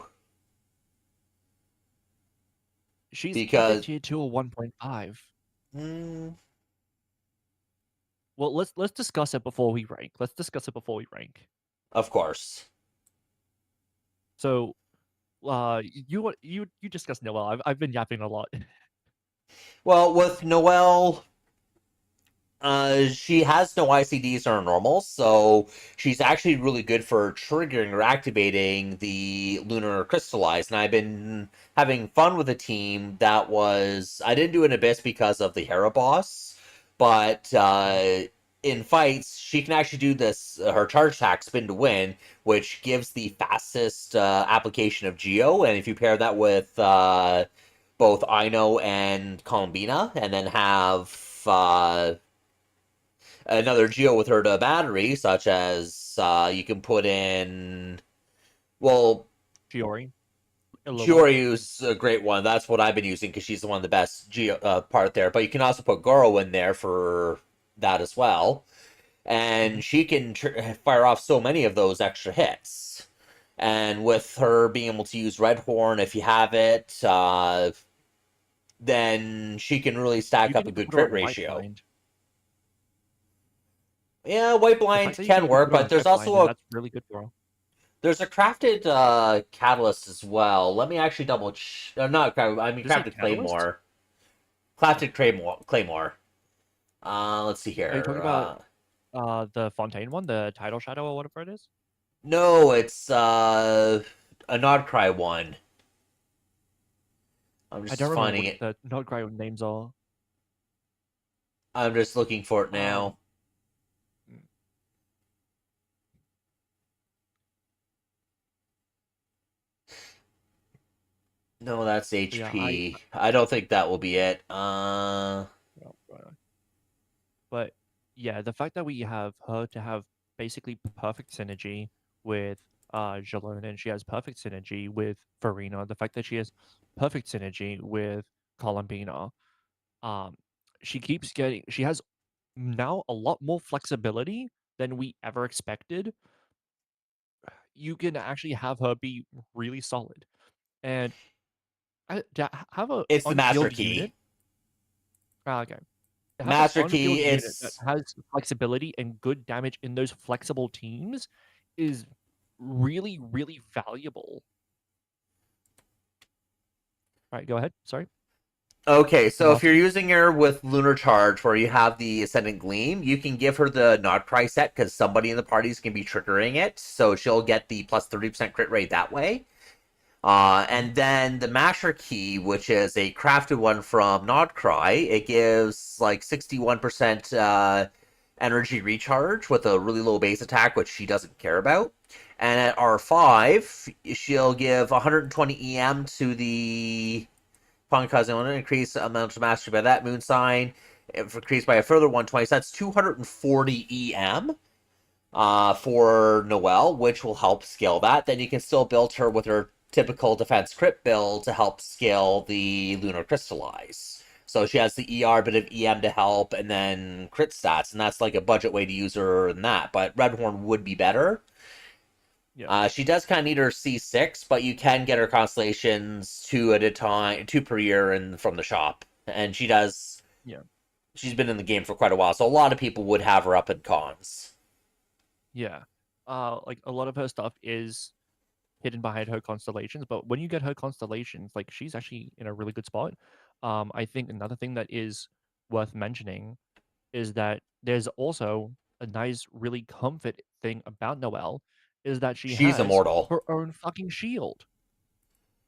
She's either because, tier 2 or 1.5. mm, Well, let's discuss it before we rank. Let's discuss it before we rank. of course. So, you discuss Noelle. I've been yapping a lot. Well, with Noelle, she has no ICDs or normals, so she's actually really good for triggering or activating the Lunar Crystallize. And I've been having fun with a team that was. I didn't do an Abyss because of the Hera boss, but Mhm. in fights, she can actually do this her charge attack spin to win, which gives the fastest application of Geo. And if you pair that with both Ino and Columbina, and then have another Geo with her to battery, such as you can put in. Well, Shiori, Illua. Chioriu's a great one. That's what I've been using because she's the one of the best Geo part there. But you can also put Goro in there for that as well, Mhm. and she can fire off so many of those extra hits. And with her being able to use Red Horn, if you have it, then she can really stack You up can a even good put her crit on White ratio. Blind. Yeah, White The fact Blind that you can can even work, put her but on Jet Blind, and that's really good for her. there's a crafted catalyst as well. Let me actually double. Not crafted. I mean Did you say crafted Catalyst? claymore. Crafted claymore. Let's see Are you talking here. about the Fontaine one, the Tidal Shadow or whatever it is? No, it's a Nodcry one. I'm I just don't remember finding what it. the not great names are. I'm just looking for it now. Um, mm, No, that's but yeah, I HP. I don't think that will be it. yeah, but yeah, the fact that we have her to have basically perfect synergy with Jalone, and she has perfect synergy with Farina, the fact that she has perfect synergy with Columbina, um, she has now a lot more flexibility than we ever expected. You can actually have her be really solid. And to have a it's the Master unfield unit, Key. okay, to have an Master unfield Key. unit that It's has flexibility and good damage in those flexible teams is really, valuable. All right, go ahead. Sorry. Okay, so if Enough? you're using her with Lunar Charge, where you have the Ascendant Gleam, you can give her the Not Cry set because somebody in the parties can be triggering it, so she'll get the plus 30% crit rate that way. Mhm. And then the Masher Key, which is a crafted one from Nodcry, it gives like 61% energy recharge with a really low base attack, which she doesn't care about. And at R5, she'll give 120 EM to the upon causing an increased amount of mastery by that moon sign. If increased by a further 120, so that's 240 EM for Noelle, which will help scale that. Then you can still build her with her typical defense crit build to help scale the Lunar Crystallize. So she has the ER, bit of EM to help, and then crit stats, and that's like a budget way to use her in that. But Redhorn would be better. Yeah. She does kind of need her C6, but you can get her constellations two at a time, two per year, and from the shop. And she does. Yeah. She's been in the game for quite a while, so a lot of people would have her up in cons. Yeah. Like a lot of her stuff is hidden behind her constellations, but when you get her constellations, like she's actually in a really good spot. I think another thing that is worth mentioning is that there's also a nice, really comfort thing about Noelle is that she She's has immortal. her own fucking shield.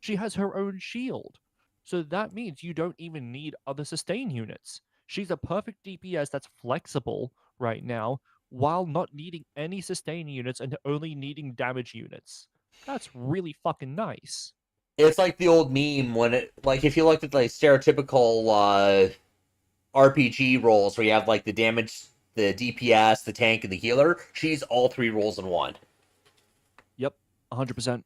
She has her own shield. So that means you don't even need other sustain units. She's a perfect DPS that's flexible right now while not needing any sustain units and only needing damage units. That's really fucking nice. It's like the old meme when it like if you looked at like stereotypical RPG roles where you have like the damage, the DPS, the tank, and the healer. She's all three roles in one. Yep, 100%.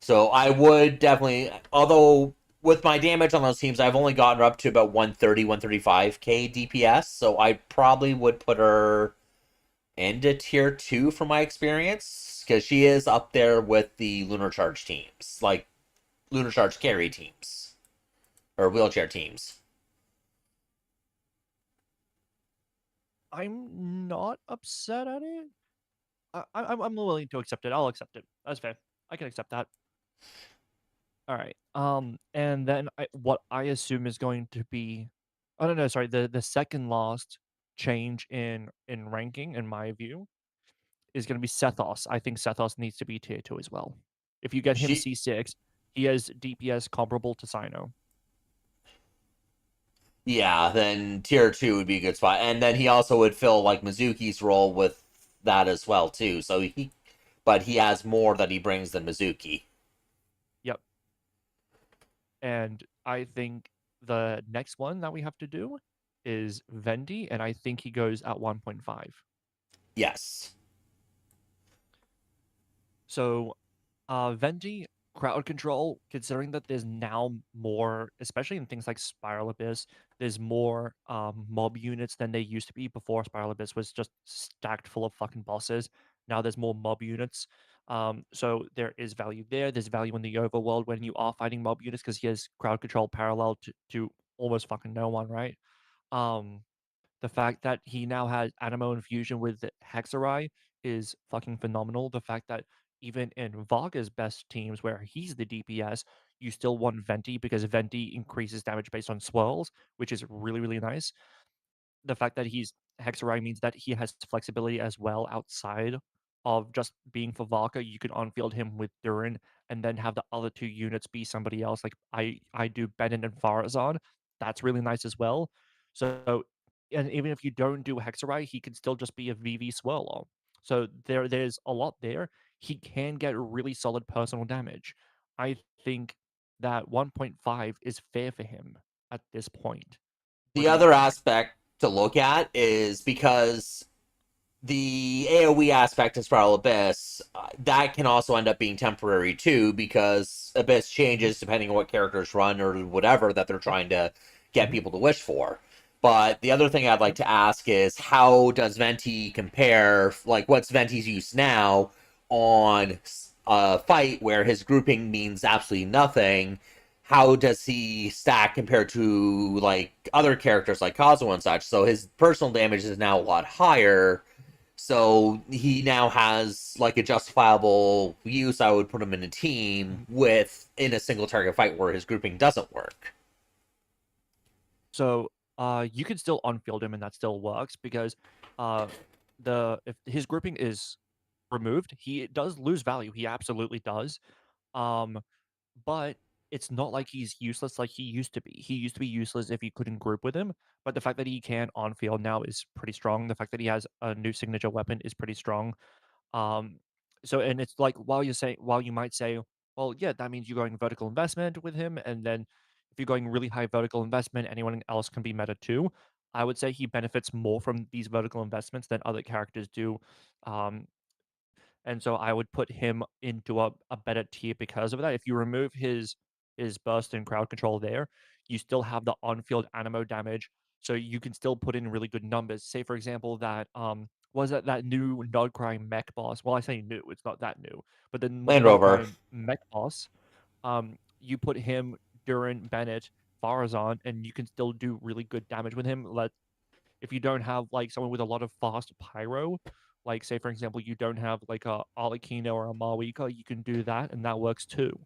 So I would definitely, although with my damage on those teams, I've only gotten her up to about 130, 135k DPS. So I probably would put her into tier 2 from my experience because she is up there with the Lunar Charge teams, like Lunar Charge carry teams or wheelchair teams. I'm not upset at it. I'm willing to accept it. I'll accept it. That's fair. I can accept that. All right. And then what I assume is going to be, I don't know. Sorry, the second last change in ranking, in my view, is going to be Sethos. I think Sethos needs to be tier 2 as well. If you get him She C6, he has DPS comparable to Sino. Yeah, then tier 2 would be a good spot. And then he also would fill like Mizuki's role with that as well too. So he but he has more that he brings than Mizuki. Yep. And I think the next one that we have to do is Vendi, and I think he goes at 1.5. Yes. So Vendi, crowd control, considering that there's now more, especially in things like Spiral Abyss, there's more mob units than there used to be before. Spiral Abyss was just stacked full of fucking bosses. Now there's more mob units. So there is value there. There's value in the overworld when you are fighting mob units because he has crowd control parallel to almost fucking no one, right? Um, the fact that he now has Animo Infusion with Hexarai is fucking phenomenal. The fact that even in Vaga's best teams where he's the DPS, you still want Venti because Venti increases damage based on swirls, which is really, really nice. The fact that he's Hexarai means that he has flexibility as well outside of just being for Vaga. You can on-field him with Durin and then have the other two units be somebody else. Like I do Bennett and Farazan. That's really nice as well. So and even if you don't do Hexarai, he can still just be a VV Swirler. So there's a lot there. He can get really solid personal damage. I think that 1.5 is fair for him at this point. What The do you other think? aspect to look at is because the AoE aspect of Spiral Abyss, that can also end up being temporary too, because Abyss Mhm. changes depending on what characters run or whatever that they're trying to get Mhm. people to wish for. But the other thing I'd like Yep. to ask is how does Venti compare, like, what's Venti's use now on a fight where his grouping means absolutely nothing? How does he stack compared to, like, other characters like Kazuo and such? So his personal damage is now a lot higher, so he now has like a justifiable use. I would put him in a team Mhm. with in a single target fight where his grouping doesn't work. So, you can still unfield him and that still works because uh if his grouping is removed, he does lose value. He absolutely does. Um, but it's not like he's useless like he used to be. He used to be useless if you couldn't group with him, but the fact that he can on field now is pretty strong. The fact that he has a new signature weapon is pretty strong. Um, so and it's like while you might say, well, yeah, that means you're going vertical investment with him, and then if you're going really high vertical investment, anyone else can be meta too. I would say he benefits more from these vertical investments than other characters do. Um, and so I would put him into a better tier because of that. If you remove his burst and crowd control there, you still have the on-field animo damage, so you can still put in really good numbers. Say for example that was that new Nodcry mech boss. Well, I say new, it's not that new, but the Land Rover. Nodcry mech boss, you put him during Bennett, Farazan, and you can still do really good damage with him. If you don't have like someone with a lot of fast pyro, like say for example you don't have like a Alikino or a Mawika, you can do that and that works too.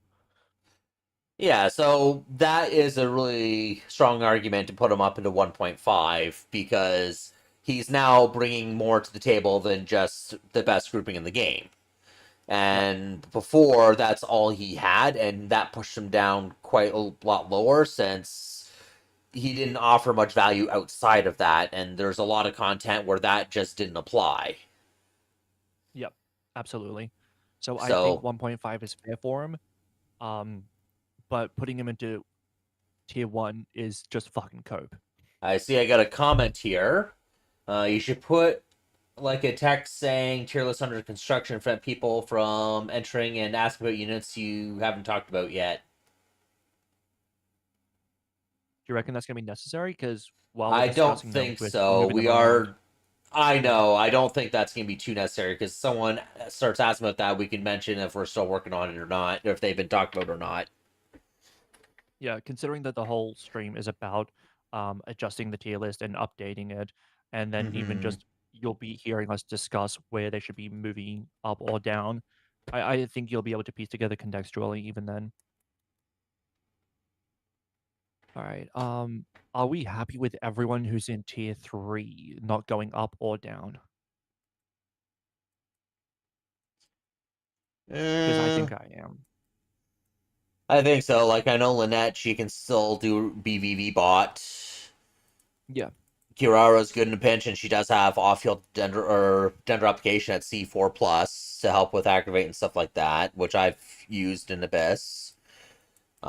Yeah, so that is a really strong argument to put him up into 1.5 because he's now bringing more to the table than just the best grouping in the game. Yep. And before, that's all he had, and that pushed him down quite a lot lower since he didn't offer much value outside of that, and there's a lot of content where that just didn't apply. Yep. Absolutely. So I think So 1.5 is fair for him. Um, but putting him into tier 1 is just fucking cope. I see I got a comment here. You should put like a text saying tier list under construction to prevent people from entering and asking about units you haven't talked about yet. Do you reckon that's gonna be necessary? Because while we're I don't discussing them, think we're so. moving We them around. are. I know. I don't think that's going to be too necessary because someone starts asking about that. We can mention if we're still working on it or not, or if they've been talked about or not. Yeah, considering that the whole stream is about adjusting the tier list and updating it, and then even Mm-hmm. just you'll be hearing us discuss where they should be moving up or down. I think you'll be able to piece together contextually even then. All right. Are we happy with everyone who's in tier 3 not going up or down? Because I Uh, think I am. I think so. Like I know Lynette, she can still do BVV bot. Yeah. Kirara's good in a pinch, and she does have off-field Dendro application at C4 plus to help with activate and stuff like that, which I've used in Abyss. So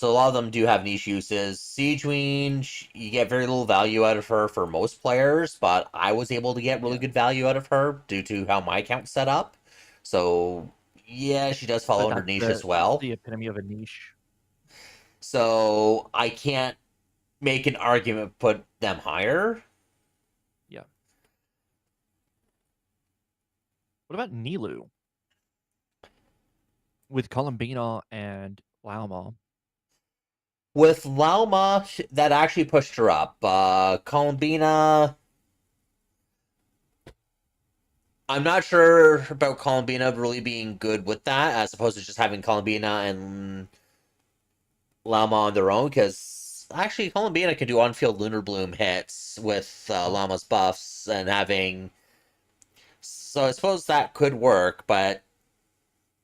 a lot of them do have niche uses. Siege Queen, you get very little value out of her for most players, but I was able to get really Yeah. good value out of her due to how my account's set up. So yeah, she does fall But under that's niche the as that's well. the epitome of a niche. So I can't make an argument put them higher. Yeah. What about Nilu with Columbina and Lauma? With Lauma, that actually pushed her up. Columbina, I'm not sure about Columbina really being good with that, as opposed to just having Columbina and Llama on their own, because actually Columbina can do on-field Lunar Bloom hits with Oh, Llama's buffs and having. So I suppose that could work, but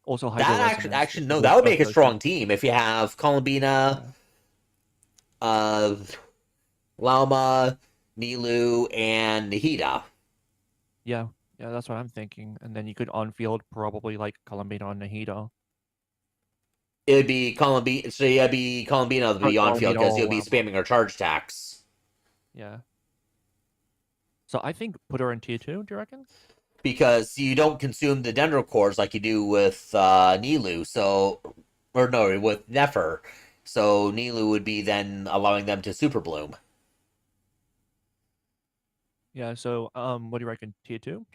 also Hydro that actually, Resonance actually no, that with would Earth make a Potion. strong team if you have Columbina, Yeah. uh, Llama, Nilu, and Nihida. Yeah. Yeah, that's what I'm thinking. And then you could on-field probably like Columbina and Nahida. It'd be Columbina, so yeah, it'd be Columbina to Or be on field Columbina because or you'll be Lauma. spamming her charge attacks. Yeah. So I think put her in tier 2, do you reckon? Because you don't consume the dendro cores like you do with Nilu. So, or no, with Nefer. So Nilu would be then allowing them to super bloom. Yeah, so what do you reckon? Tier 2?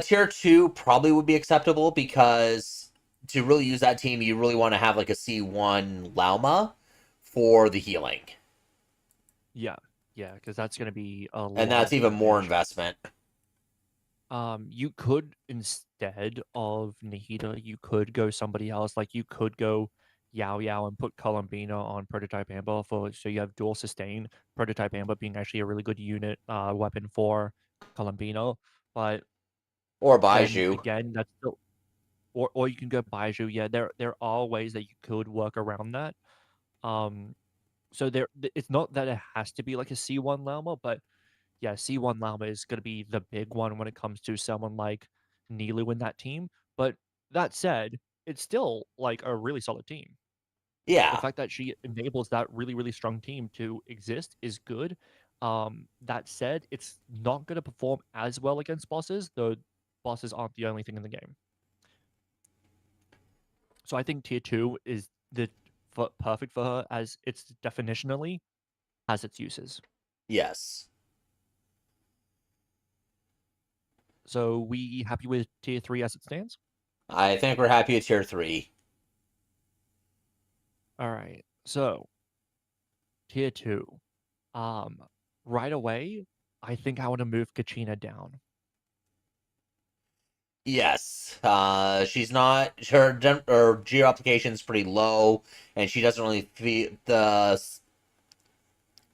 Tier two probably would be acceptable because to really use that team, you really want to have like a C1 Lauma for the healing, Yeah. Yeah, because that's gonna be a and lot that's of even more damage. investment. You could instead of Nahida, you could go somebody else. Like you could go Yao Yao and put Columbina on Prototype Amber for so you have dual sustain. Prototype Amber being actually a really good unit weapon for Columbina, but Or then Baiju. again, that's still or you can go Baiju. Yeah, there are ways that you could work around that. Um, so it's not that it has to be like a C1 Llama, but yeah, C1 Llama is going to be the big one when it comes to someone like Nilu in that team. But that said, it's still like a really solid team. The Yeah. fact that she enables that really, really strong team to exist is good. That said, it's not going to perform as well against bosses, though bosses aren't the only thing in the game. So I think tier two is perfect for her as it's definitionally has its uses. Yes. So we happy with tier three as it stands? I think we're happy at tier 3. All right. So tier two. Um, right away, I think I want to move Kachina down. Yes. She's not her geo application is pretty low, and she doesn't really feel the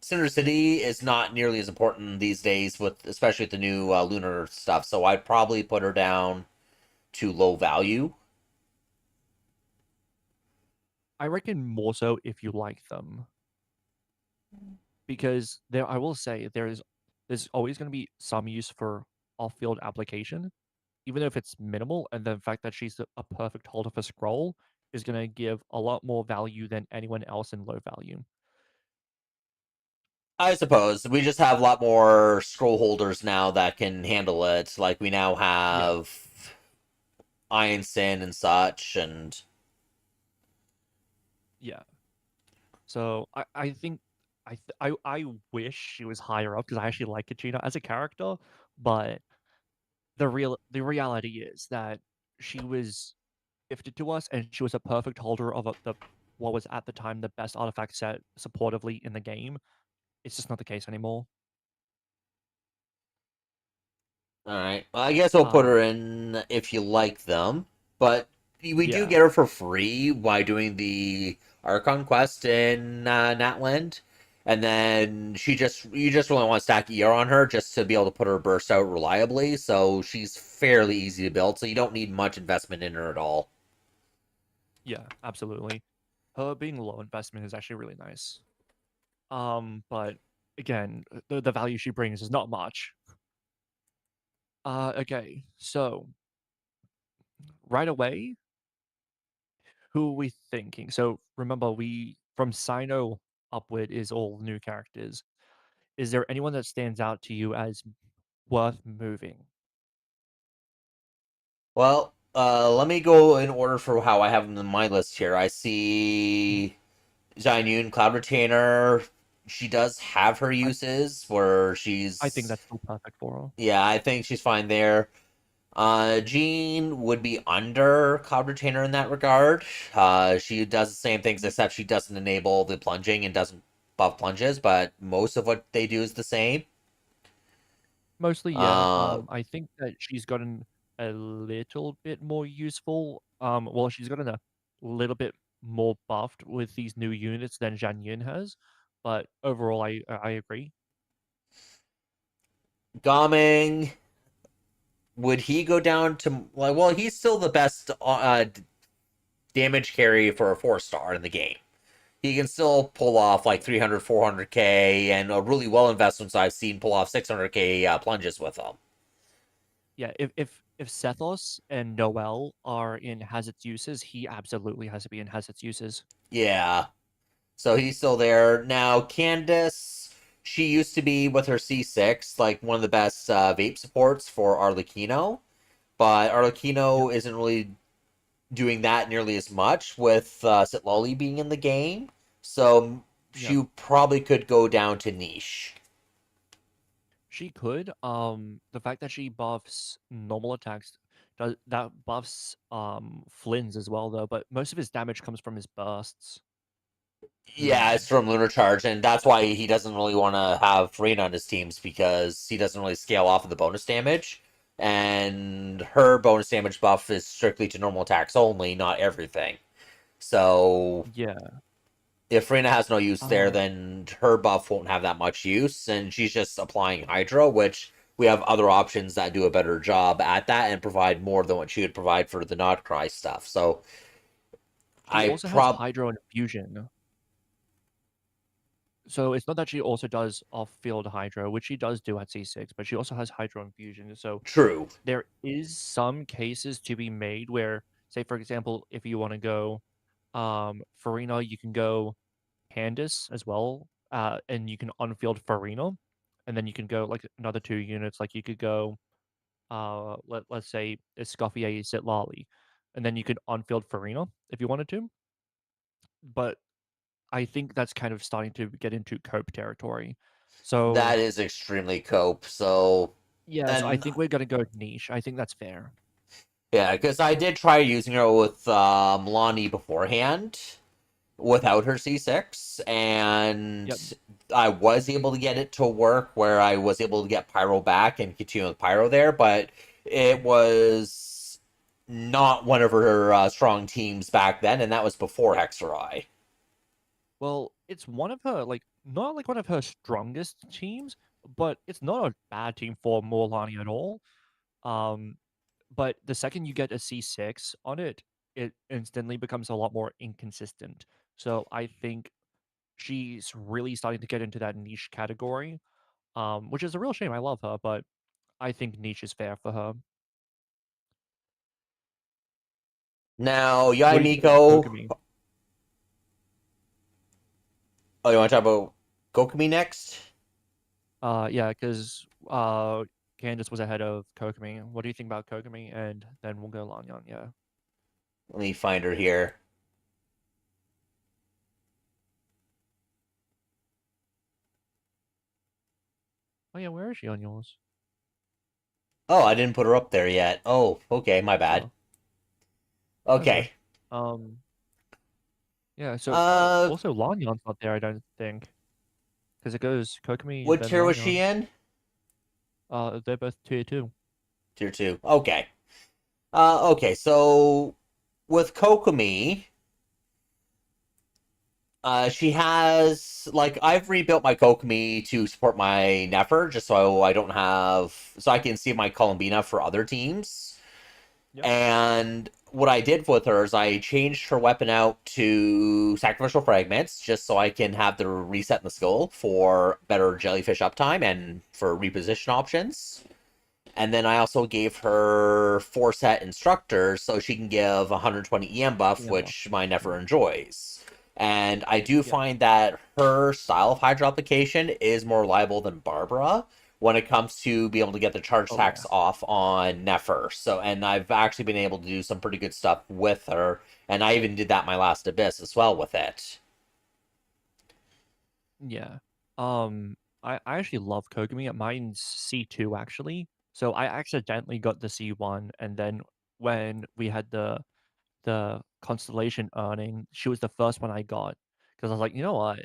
Cinder City is not nearly as important these days, with especially with the new lunar stuff. So I'd probably put her down to low value. I reckon more so if you like them, because there I will say there's always going to be some use for off-field application, even if it's minimal, and the fact that she's a perfect holder for scroll is going to give a lot more value than anyone else in low value. I suppose we just have a lot more scroll holders now that can handle it. Like we now Yeah, have Einstein and such, and yeah. So I think I wish she was higher up because I actually like Katrina as a character, but the reality is that she was gifted to us and she was a perfect holder of the what was at the time the best artifact set supportively in the game. It's just not the case anymore. all right. Well, I guess we'll put her Um, in if you like them, but we do yeah, get her for free by doing the Archon quest in Natland, and then you just really want to stack ER on her just to be able to put her burst out reliably. So she's fairly easy to build, so you don't need much investment in her at all. yeah, absolutely. Her being low investment is actually really nice. But again, the value she brings is not much. Okay, so right away, who are we thinking? So remember, we from Sino upward is all new characters. Is there anyone that stands out to you as worth moving? Well, let me go in order for how I have them in my list here. I Mhm. see Zhang Yun, Cloud Retainer. She does have her I uses where I think she's, that's still perfect for her. yeah, I think she's fine there. Jean would be under Cloud Retainer in that regard. She does the same things except she doesn't enable the plunging and doesn't buff plunges, but most of what they do is the same. Mostly, yeah. Uh, I think that she's gotten a little bit more useful. Well, she's gotten a little bit more buffed with these new units than Zhang Yun has, but overall, I agree. Gaming, would he go down to like? Well, he's still the best damage carry for a 4-star in the game. He can still pull off like 300, 400k, and really well investments I've seen pull off 600k plunges with them. Yeah, if Sethos and Noel are in has its uses, he absolutely has to be in has its uses. Yeah, so he's still there now. Candace, she used to be with her C6 like one of the best vape supports for Arlecchino, but Yeah, Arlecchino isn't really doing that nearly as much with Sitlali being in the game. So yeah. she probably could go down to niche. She could. The fact that she buffs normal attacks does that buffs Flynn's as well though, but most of his damage comes from his bursts. Yeah, Hmm. it's from Lunar Charge, and that's why he doesn't really want to have Rain on his teams because he doesn't really scale off of the bonus damage. And her bonus damage buff is strictly to normal attacks only, not everything. So Yeah. if Farina has no use there, Um, then her buff won't have that much use, and she's just applying Hydro, which we have other options that do a better job at that and provide more than what she would provide for the Notcry stuff. So she I also has prob Hydro and Fusion. So it's not that she also does off-field Hydro, which she does do at C6, but she also has Hydro and Fusion. So true. there is some cases to be made where, say, for example, if you want to go Farina, you can go Candace as well, and you can on-field Farina, and then you can go like another 2 units. Like you could go, let's say Escoffier Zitlali, and then you could on-field Farina if you wanted to. But I think that's kind of starting to get into cope territory. So That is extremely cope. So, yeah, so I and think we're gonna go niche. I think that's fair. yeah, because I did try using her with Lonnie beforehand without her C6, and Yep. I was able to get it to work where I was able to get Pyro back and continue with Pyro there, but it was not one of her strong teams back then, and that was before Hexerai. Well, it's one of her like not like one of her strongest teams, but it's not a bad team for Morlani at all. Um, but the second you get a C6 on it, it instantly becomes a lot more inconsistent. So I think she's really starting to get into that niche category, which is a real shame. I love her, but I think niche is fair for her. Now, What do you think about Yaimiko. Kokomi? Oh, you want to talk about Kokumi next? Yeah, because Candace was ahead of Kokomi. What do you think about Kokomi? And then we'll go Lanyan. Yeah. Let me find her here. Oh yeah, where is she on yours? Oh, I didn't put her up there yet. Oh, okay, my bad. Oh, okay. Okay. Um, yeah. So Uh, also Lanyan's not there. I don't think because it goes Kokomi what then tier was she Lanyan. in? They're both tier 2. Tier 2. Okay. Okay, so with Kokomi, she has like I've rebuilt my Kokomi to support my Nefer, just so I don't have so I can see my Columbina for other teams. Yep. And what I did with her is I changed her weapon out to sacrificial fragments, just so I can have the reset in the skill for better jellyfish uptime and for reposition options. And then I also gave her 4 set instructors so she can give 120 EM buff, EM buff. which my Nefer Mhm. enjoys. And I do Yeah. find that her style of Hydra application is more reliable than Barbara when it comes to be able to get the charge Oh yeah. tax off on Nefer. So, and I've actually been able to do some pretty good stuff with her, and I even did that my last Abyss as well with it. Yeah. I actually love Kokomi. Mine's C2 actually. So I accidentally got the C1, and then when we had the constellation earning, she was the first one I got because I was like, you know what,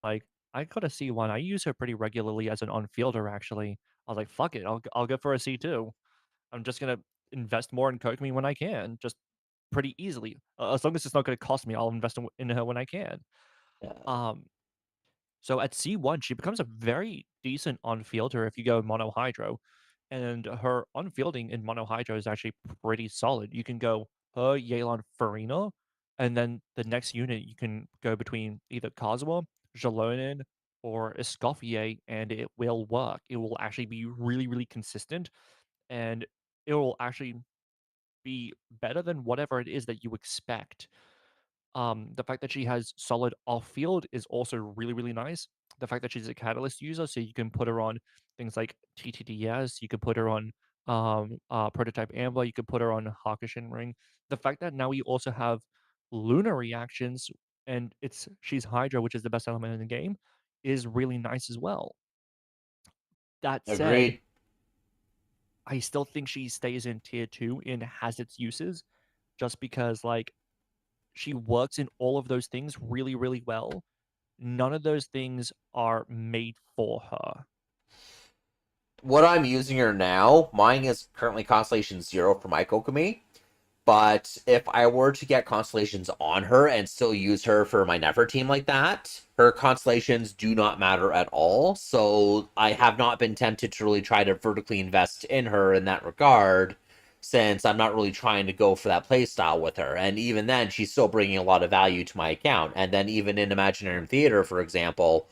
like I got a C1. I use her pretty regularly as an on-fielder. Actually, I was like, fuck it, I'll go for a C2. I'm just gonna invest more in Kokomi when I can, just pretty easily. As long as it's not gonna cost me, I'll invest in her when I can. Uh, Um, so at C1, she becomes a very decent on-fielder if you go mono hydro, and her on-fielding in mono hydro is actually pretty solid. You can go her Yelan Farina, and then the next unit you can go between either Kazuha, Jalonin, or Escoffier, and it will work. It will actually be really, really consistent, and it will actually be better than whatever it is that you expect. The fact that she has solid off field is also really, really nice. The fact that she's a catalyst user, so you can put her on things like TTDS, you could put her on prototype Amber, you could put her on Hakushin Ring. The fact that now we also have lunar reactions and she's Hydra, which is the best element in the game, is really nice as well. That said, agreed. I still think she stays in tier 2 and has its uses just because like she works in all of those things really, really well. None of those things are made for her. What I'm using her now, mine is currently Constellation 0 for my Kokomi. But if I were to get constellations on her and still use her for my Never team like that, her constellations do not matter at all. So I have not been tempted to really try to vertically invest in her in that regard, since I'm not really trying to go for that playstyle with her. And even then, she's still bringing a lot of value to my account. And then even in Imaginary Theater, for example,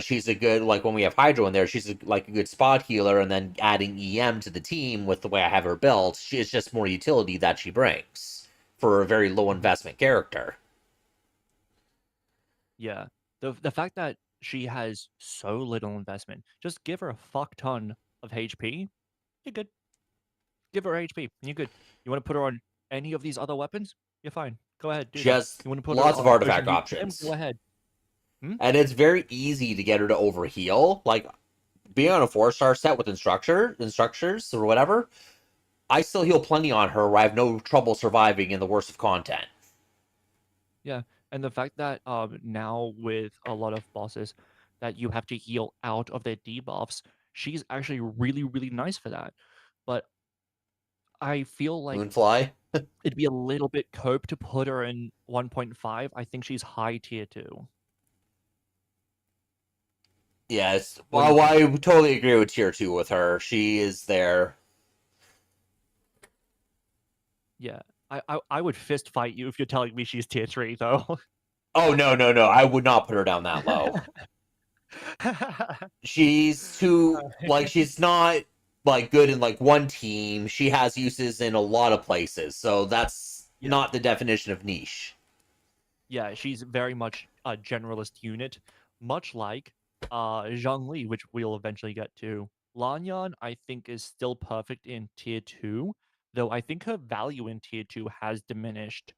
she's a good, like when we have Hydro in there, she's like a good spot healer, and then adding EM to the team with the way I have her built, it's just more utility that she brings for a very low Mhm. investment character. Yeah. The fact that she has so little investment, just give her a fuck ton of HP, you're good. Give her HP, and you're good. You want to put her on any of these other weapons? You're fine. Go ahead, do She that. has You want to put her lots of on Ocean artifact Reclaim? Go options, ahead. Hmm? and it's very easy to get her to overheal. Like being on a 4-star set with instructors or whatever, I still heal plenty on her where I have no trouble surviving in the worst of content. Yeah, and the fact that now with a lot of bosses that you have to heal out of their debuffs, she's actually really, really nice for that. But I feel like Moonfly. it'd be a little bit cope to put her in 1.5. I think she's high tier 2. Yes. What do you Well, think? I totally agree with tier 2 with her. She is there. Yeah. I would fist fight you if you're telling me she's tier 3 though. Oh, no, no, no. I would not put her down that low. She's too, like, she's not, like, good in, like, one team. She has uses in a lot of places. So that's Yeah. not the definition of niche. Yeah, she's very much a generalist unit, much like Zhongli, which we'll eventually get to. Lanyan, I think, is still perfect in tier 2, though I think her value in tier 2 has diminished.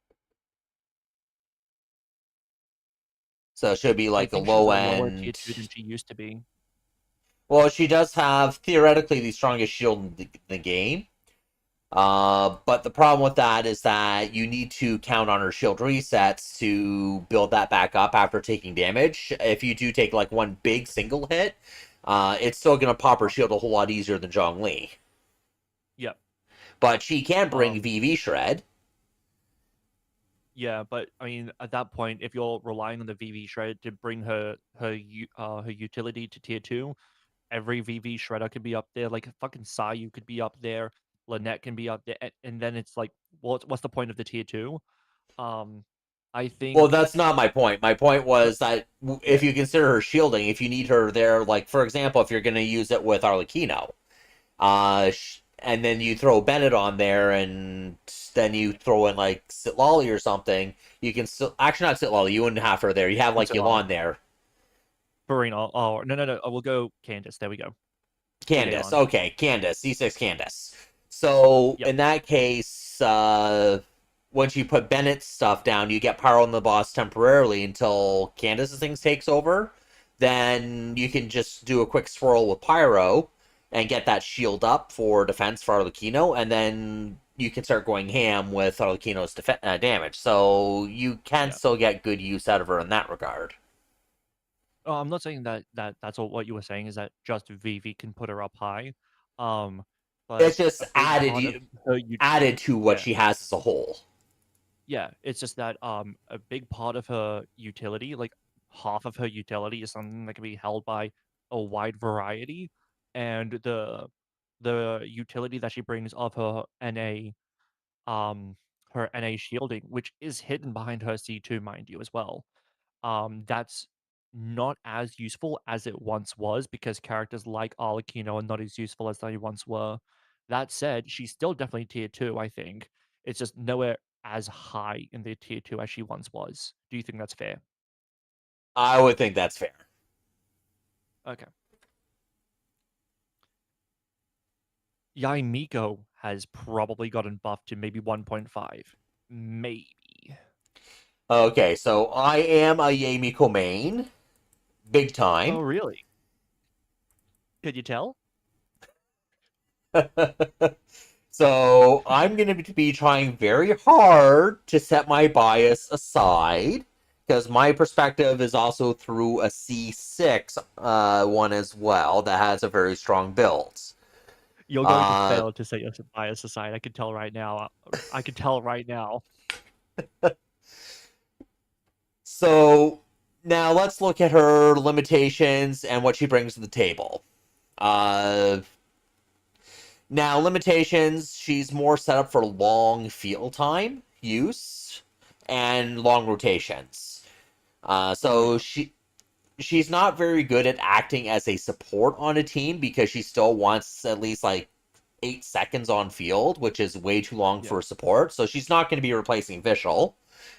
So she'll be, I like, a think she's low lower tier end. 2 than she used to be. Well, she does have, theoretically, the strongest shield in the game. But the problem with that is that you need to count on her shield resets to build that back up after taking damage. If you do take like one big single hit, it's still gonna pop her shield a whole lot easier than Zhongli. Yep. But she can bring Um, VV Shred. yeah, but I mean, at that point, if you're relying on the VV shred to bring her utility to tier 2, every VV shredder could be up there. Like fucking Sayu could be up there. Lynette can be up there, and then it's like, what's the point of the tier 2? Um, I Well, think, that's not my point. My point but was that yeah, if you consider her shielding, if you need her there, like for example, if you're gonna use it with Arlecchino, and then you throw Bennett on there, and then you throw in like Sitlali or something. You can still actually not Sitlali. You wouldn't have her there. You have like it's a lie. Yvonne there. Farina. Oh no no no. We'll go Candace. There we go. We'll get Candace, on. okay, Candace, C6 Candace. So Yep. in that case, once you put Bennett's stuff down, you get Pyro on the boss temporarily until Candace's things takes over. Then you can just do a quick swirl with Pyro and get that shield up for defense for Arlecchino, and then you can start going ham with Arlecchino's damage. So you can Yeah. still get good use out of her in that regard. Oh, I'm not saying that's all what you were saying is that just Vivi can put her up high. Um, but It's just a big part of her added to what yeah. she has as a whole. Yeah, it's just that a big part of her utility, like half of her utility is something that can be held by a wide variety, and the utility that she brings of um her NA shielding, which is hidden behind her C2, mind you, as well. That's not as useful as it once was because characters like Arlecchino are not as useful as they once were. That said, she's still definitely tier 2, I think. It's just nowhere as high in the tier 2 as she once was. Do you think that's fair? I would think that's fair. Okay. Yai Miko has probably gotten buffed to maybe 1.5. Maybe. Okay, so I am a Yamiko main, big Oh, time. really? Could you tell? So I'm going to be trying very hard to set my bias aside because my perspective is also through a C6 one as well that has a very strong build. You're going to Uh, fail to set your bias aside. I can tell right now. I can tell right now. so now let's look at her limitations and what she brings to the table. Uh, Now, limitations, she's more set up for long field time use and long rotations. Oh So yeah. she's not very good at acting as a support on a team because she still wants at least like 8 seconds on field, which is way too long Yeah. for support. So she's not going to be replacing Vishal,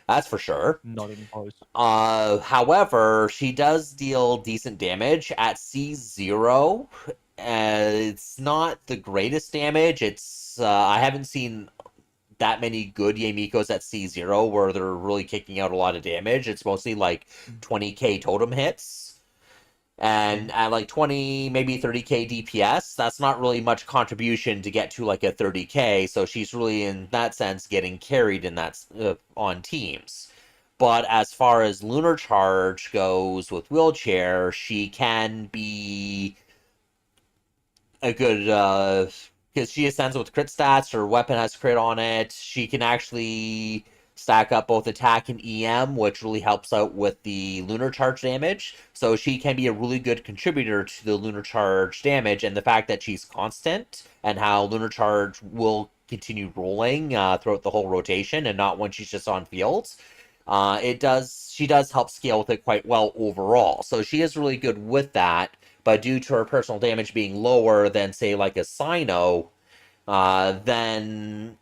that's for sure. Not even close. However, she does deal decent damage at C0. It's not the greatest damage. I haven't seen that many good Yamikos at C0 where they're really kicking out a lot of damage. It's mostly like Mm, 20k totem hits. And mm, at like 20, maybe 30k DPS, that's not really much contribution to get to like a 30k. So she's really, in that sense, getting carried in that on teams. But as far as Lunar Charge goes with Wheelchair, she can be a good because she ascends with crit stats. Her weapon has crit on it. She can actually stack up both attack and EM, which really helps out with the lunar charge damage. So she can be a really good contributor to the lunar charge damage, and the fact that she's constant and how lunar charge will continue rolling throughout the whole rotation and not when she's just on fields. She does help scale with it quite well overall. So she is really good with that, but due to her personal damage being lower than, say, like a Sino, then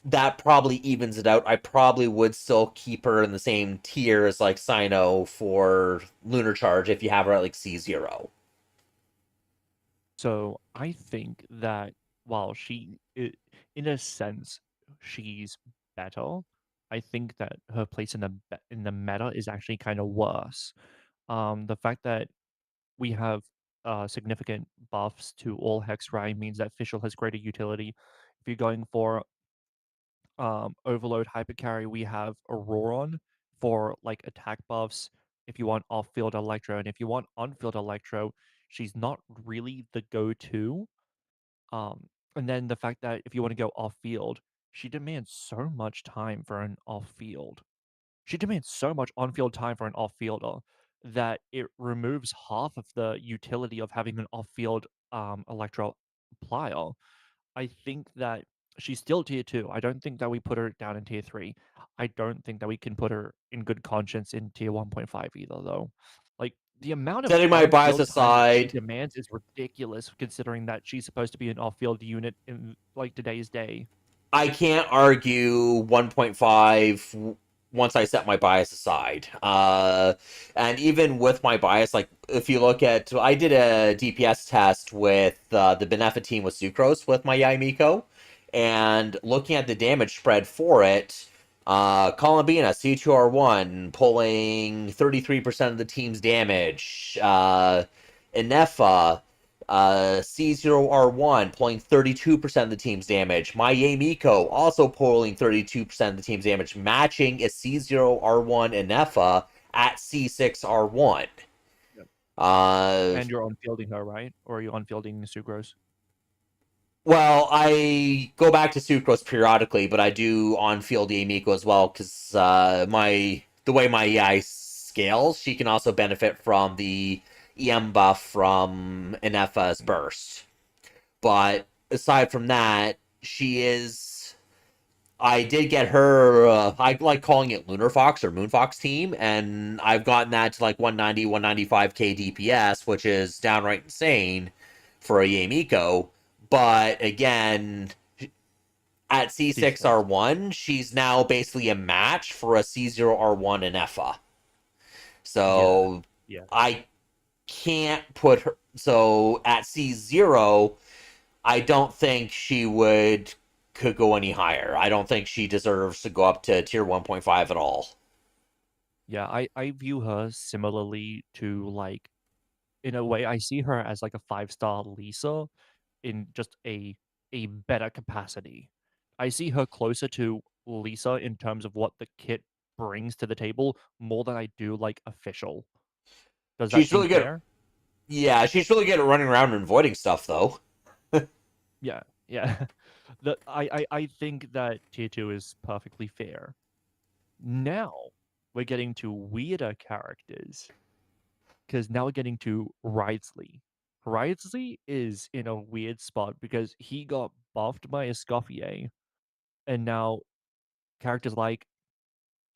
that probably evens it out. I probably would still keep her in the same tier as like Sino for Lunar Charge if you have her at like C0. So I think that while in a sense, she's better. I think that her place in in the meta is actually kind of worse. The fact that we have significant buffs to all Hexray means that Fischl has greater utility. If you're going for Overload Hypercarry, we have Auroron for like attack buffs. If you want off-field Electro, and if you want on-field Electro, she's not really the go-to. And then the fact that if you want to go off-field, she demands so much time for an off-field. She demands so much on-field time for an off-fielder that it removes half of the utility of having an off-field Electro applier. I think that she's still tier 2. I don't think that we put her down in tier 3. I don't think that we can put her in good conscience in tier 1.5 either, though. Like, the amount of Setting my bias on-field time that she aside, demands is ridiculous, considering that she's supposed to be an off-field unit in, like, today's day. I can't argue 1.5 once I set my bias aside. And even with my bias, like if you look at, I did a DPS test with the Benefa team with Sucrose with my Yaimiko, and looking at the damage spread for it, Columbina C2R1 pulling 33% of the team's damage. Inefa C0R1 pulling 32% of the team's damage. My Yamiko also pulling 32% of the team's damage, matching a C0R1 Inefa at C6R1. Yep. Uh, And you're on-fielding her, right? Or are you on-fielding Sucrose? well, I go back to Sucrose periodically, but I do on-field Yamiko as well because the way my EI scales, she can also benefit from the EM buff from Inefa's burst. But aside from that, she is. I did get her. I like calling it Lunar Fox or Moon Fox team, and I've gotten that to like 190, 195k DPS, which is downright insane for a Yamiko. But again, at C6. C6R1, she's now basically a match for a C0R1 and EFA. Yeah. So Yeah. I can't put her. So at C0, I don't think she could go any higher. I don't think she deserves to go up to tier 1.5 at all. Yeah, I view her similarly to, like, in a way, I see her as like a 5-star Lisa in just a better capacity. I see her closer to Lisa in terms of what the kit brings to the table more than I do like official. Does that She's seem really good. fair? Yeah, she's really good at running around and avoiding stuff, though. Yeah, yeah. I think that tier two is perfectly fair. Now we're getting to weirder characters because now we're getting to Wriothesley. Wriothesley is in a weird spot because he got buffed by Escoffier, and now characters like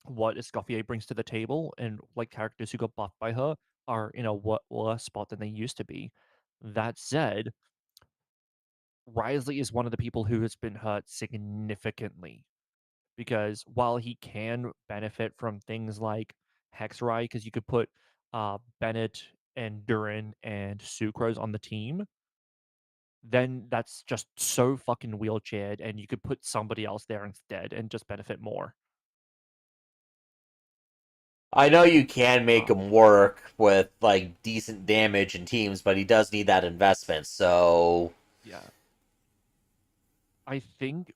what Escoffier brings to the table and like characters who got buffed by her are in a worse spot than they used to be. That said, Wriothesley is one of the people who has been hurt significantly because while he can benefit from things like Hexrai, because you could put Bennett and Durin and Sucrose on the team, then that's just so fucking wheelchaired, and you could put somebody else there instead and just benefit more. I know you can make Um, him work with like decent damage in teams, but he does need that investment. So yeah, I think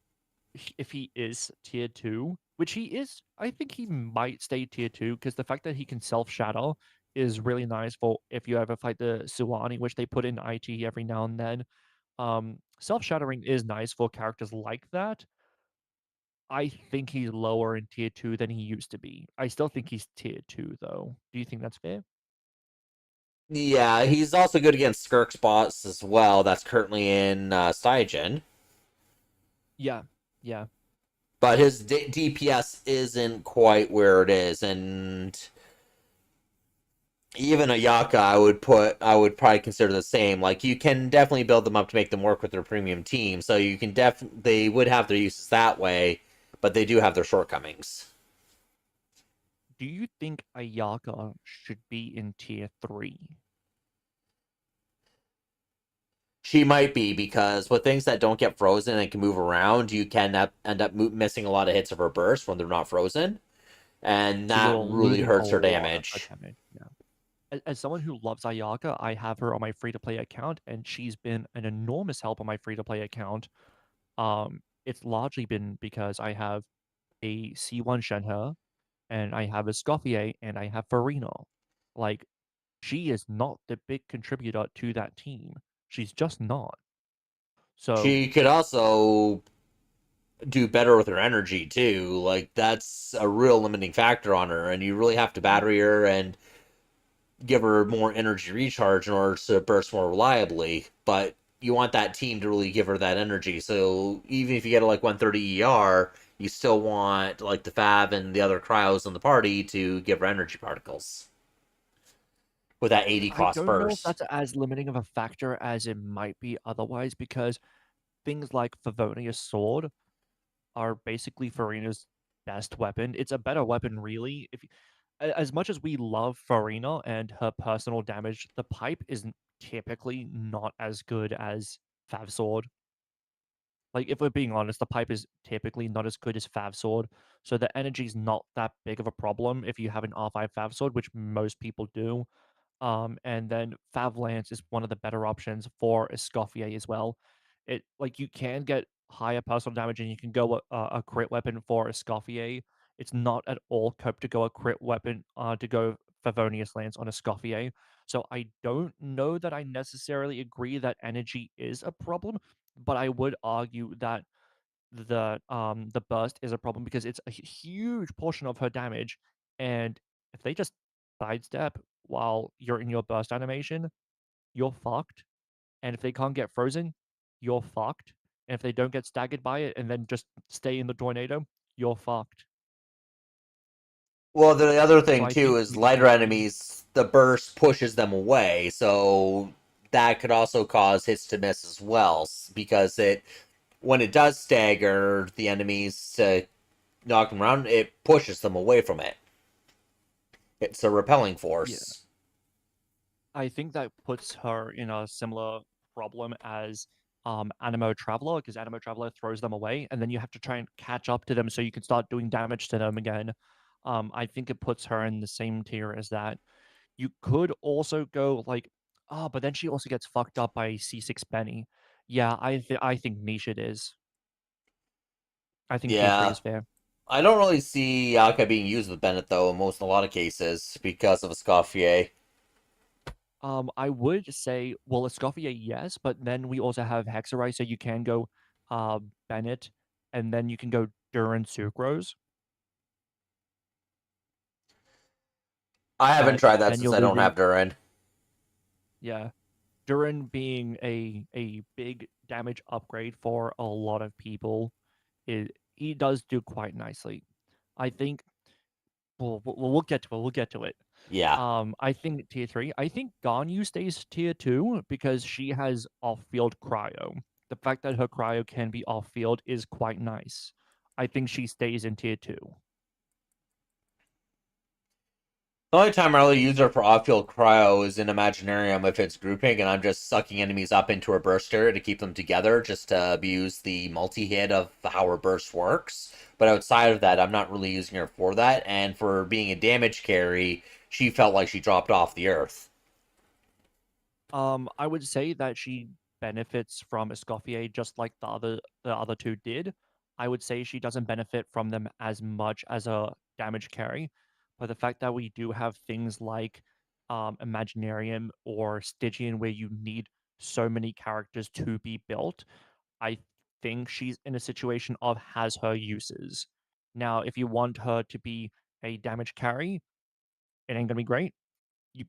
if he is tier two, which he is, I think he might stay tier two because the fact that he can self shadow is really nice for if you ever fight the Suwani, which they put in IT every now and then. Self shadowing is nice for characters like that. I think he's lower in tier two than he used to be. I still think he's tier two though. Do you think that's fair? yeah, he's also good against Skirk spots as well. That's currently in Stygen. Yeah, yeah. But his DPS isn't quite where it is, and even Ayaka, I would probably consider the same. Like you can definitely build them up to make them work with their premium team, so you can they would have their uses that way, but they do have their shortcomings. Do you think Ayaka should be in tier three? She might be because with things that don't get frozen and can move around, you can end up missing a lot of hits of her burst when they're not frozen, and So that you're really losing a hurts her lot of her damage. damage. Yeah. As someone who loves Ayaka, I have her on my free to play account, and she's been an enormous help on my free to play account. It's largely been because I have a C1 Shenhe, and I have a Scoffier, and I have Farina. Like, she is not the big contributor to that team. She's just not. So, She could also do better with her energy too. Like that's a real limiting factor on her, and you really have to yeah, battery her and give her more energy recharge in order to burst more reliably. But you want that team to really give her that energy. So even if you get a like 130 ER, you still want like the Fab and the other cryos in the party to give her energy particles with that 80 I cost don't know if burst. that's as limiting of a factor as it might be otherwise, because things like Favonia's sword are basically Farina's best weapon. It's a better weapon, really. If as much as we love Farina and her personal damage, the pipe is typically not as good as Fav Sword. Like, if we're being honest, the pipe is typically not as good as Fav Sword, so the energy's not that big of a problem if you have an R5 Fav Sword, which most people do. And then Fav Lance is one of the better options for Escoffier as well. It like you can get higher personal damage and you can go a crit weapon for Escoffier. It's not at all cope to go a crit weapon to go Favonius Lance on Escoffier. So I don't know that I necessarily agree that energy is a problem, but I would argue that the burst is a problem because it's a huge portion of her damage, and if they just sidestep while you're in your burst animation, you're fucked. And if they can't get frozen, you're fucked. And if they don't get staggered by it and then just stay in the tornado, you're fucked. Well, the other So thing I too think is maybe lighter tier three. enemies, the burst pushes them away, so that could also cause hits to miss as well, because it when it does stagger the enemies to knock them around, it pushes them away from it. It's a repelling Yeah, force. I think that puts her in a similar problem as Animo Traveler, because Animo Traveler throws them away, and then you have to try and catch up to them so you can start doing damage to them again. I think it puts her in the same tier as that. You could also go like, oh, but then she also gets fucked up by C6 Benny. Yeah, I think niche it is. I think tier three Yeah, is fair. I don't really see Yaka being used with Bennett though in a lot of cases because of Escoffier. I would say, well, Escoffier, yes, but then we also have Hexerite, so you can go Bennett, and then you can go Duran Sucrose, I haven't but tried that then since you're I don't losing, have Durin. yeah, Duran being a big damage upgrade for a lot of people. He does do quite nicely. I think we'll get to it. We'll get to it. Yeah. I think tier three. I think Ganyu stays tier two because she has off-field cryo. The fact that her cryo can be off-field is quite nice. I think she stays in tier two. The only time I really use her for off-field cryo is in Imaginarium if it's grouping and I'm just sucking enemies up into her burst area to keep them together, just to abuse the multi-hit of how her burst works. But outside of that, I'm not really using her for that. And for being a damage carry, she felt like she dropped off the earth. I would say that she benefits from Escoffier just like the other two did. I would say she doesn't benefit from them as much as a damage carry, but the fact that we do have things like Imaginarium or Stygian where you need so many characters to be built, I think she's in a situation of has her uses. Now, if you want her to be a damage carry, it ain't gonna be great,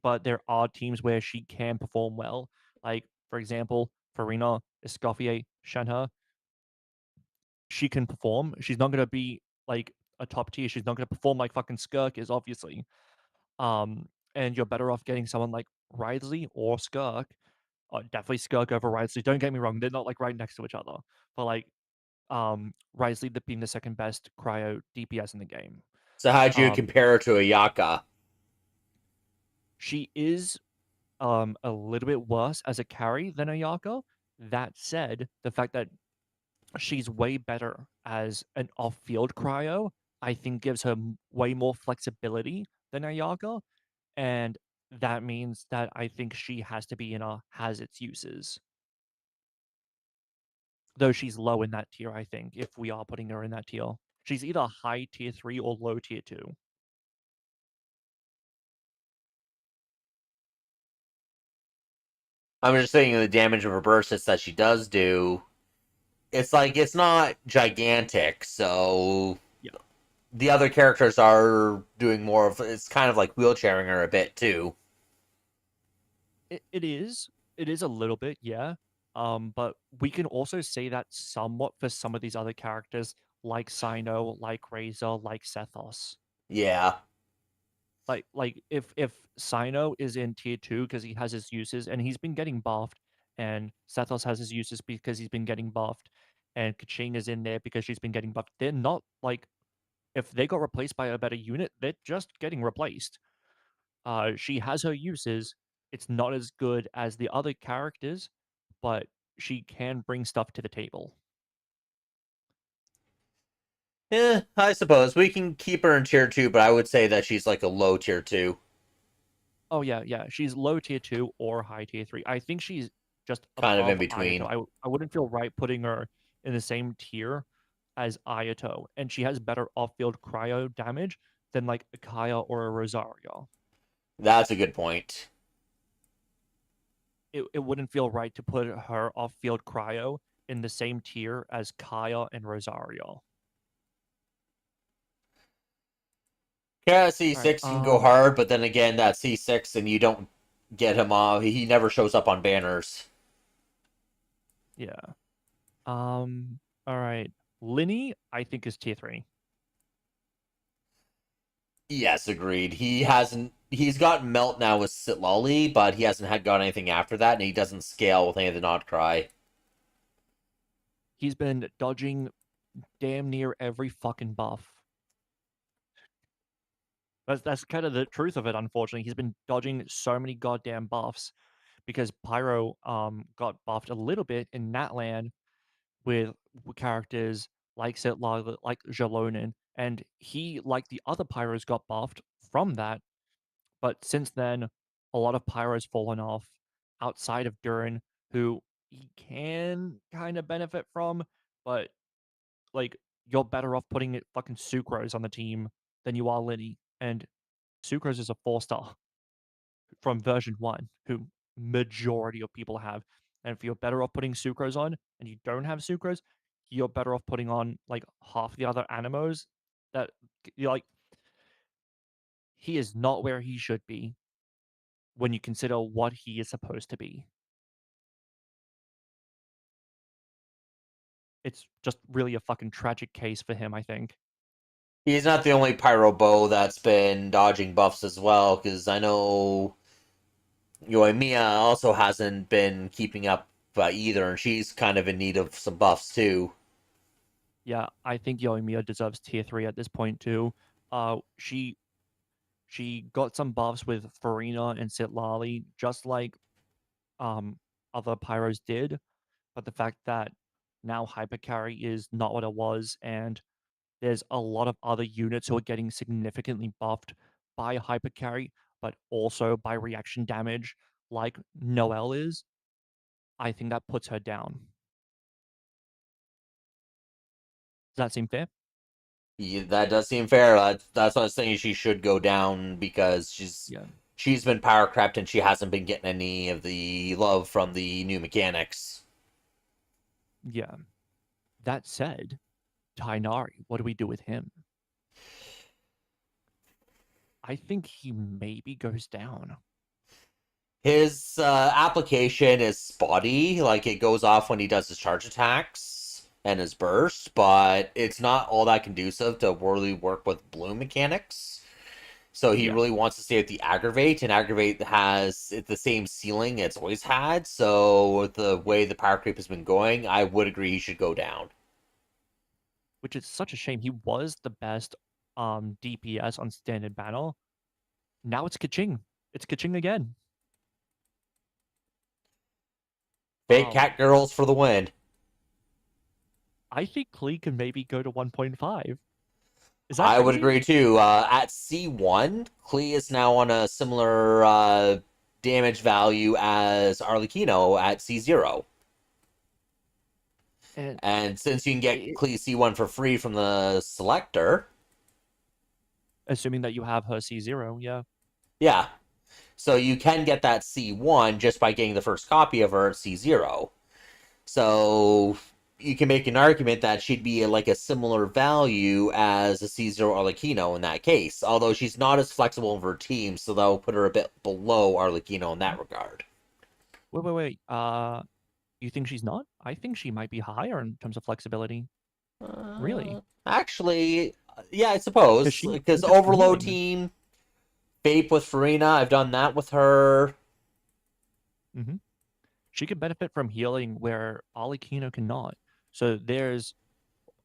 but there are teams where she can perform well. Like, for example, Farina, Escoffier, Shenhe, she can perform. She's not going to be like a top tier. She's not going to perform like fucking Skirk is, obviously. And you're better off getting someone like Wriothesley or Skirk. Definitely Skirk over Wriothesley. Don't get me wrong, they're not like right next to each other. But like Wriothesley being the second best cryo DPS in the game. So how'd you Um, compare her to Ayaka? she is a little bit worse as a carry than Ayaka. That said, the fact that she's way better as an off-field cryo, I think gives her way more flexibility than Ayaka, and that means that I think she has to be in a has its uses. Though she's low in that tier, I think, if we are putting her in that tier. She's either high tier 3 or low tier 2. I'm just saying the damage of her burst hits that she does do. It's like it's not gigantic, so Yeah. the other characters are doing more of it's kind of like wheelchairing her a bit too. It is. It is a little bit, yeah. But we can also say that somewhat for some of these other characters, like Sino, like Razor, like Sethos. Yeah. Like if Sino is in tier two because he has his uses and he's been getting buffed, and Sethos has his uses because he's been getting buffed, and Kaching is in there because she's been getting buffed. They're not like if they got replaced by a better unit, they're just getting replaced. She has her uses. It's not as good as the other characters, but she can bring stuff to the table. I suppose we can keep her in tier two, but I would say that she's like a low tier two, Oh yeah, yeah. She's low tier two or high tier three. I think she's just kind of in above Ayato. between. I wouldn't feel right putting her in the same tier as Ayato, and she has better off-field cryo damage than like a Kaya or a Rosario. That's a good point. It wouldn't feel right to put her off-field cryo in the same tier as Kaya and Rosario. Yeah, All right. C6 can go hard, but then again, that C6 and you don't get him off. He never shows up on banners. Yeah. All right. Linny, I think is tier three. Yes, agreed. He hasn't. He's got melt now with Sitlali, but he hasn't had got anything after that, and he doesn't scale with any of the Nod Cry. He's been dodging damn near every fucking buff. That's kind of the truth of it. Unfortunately, he's been dodging so many goddamn buffs because Pyro got buffed a little bit in Natlan with characters like Setlar, like Jalonin, and he, like the other Pyros, got buffed from that. But since then, a lot of Pyros fallen off outside of Durin, who he can kind of benefit from, but like you're better off putting it fucking Sucrose on the team than you are Liddy, and Sucrose is a 4-star. from version 1, who majority of people have. And if you're better off putting sucrose on and you don't have sucrose, you're better off putting on like half the other animos that you're like, he is not where he should be when you consider what he is supposed to be. It's just really a fucking tragic case for him, I think. He's not the only Pyro Bow that's been dodging buffs as well, because I know Yoimiya also hasn't been keeping up either, and she's kind of in need of some buffs too. Yeah, I think Yoimiya deserves tier 3 at this point too. She got some buffs with Farina and Sitlali, just like other Pyros did, but the fact that now Hypercarry is not what it was, and there's a lot of other units who are getting significantly buffed by Hypercarry, but also by reaction damage, like Noelle is, I think that puts her down. Does that seem fair? Yeah, that does seem fair. That's what I was saying. She should go down because Yeah. she's been power crept and she hasn't been getting any of the love from the new mechanics. Yeah. That said, Tainari, what do we do with him? I think he maybe goes down. His application is spotty. Like, it goes off when he does his charge attacks and his burst, but it's not all that conducive to really work with bloom mechanics. So he Yeah, really wants to stay with the aggravate, and aggravate has the same ceiling it's always had. So with the yeah. way the power creep has been going, I would agree he should go down. Which is such a shame. He was the best DPS on standard banner. Now it's Kaching. It's Kaching again. Fake Um, cat girls for the win. I think Klee can maybe go to 1.5. Is that I would crazy? agree too. At C1, Klee is now on a similar damage value as Arlecchino at C0. And And since you can get it, Klee C1 for free from the selector, assuming that you have her C0, yeah. yeah. So you can get that C1 just by getting the first copy of her at C0. So you can make an argument that she'd be like a similar value as a C0 Arlecchino in that case, although she's not as flexible in her team, so that will put her a bit below Arlecchino in that regard. Wait. You think she's not? I think she might be higher in terms of flexibility. Really? Actually, yeah, I Because suppose. she Because benefits from Overload healing. team, Vape with Farina, I've done that with her. Hmm. She could benefit from healing where Alikino cannot. So there's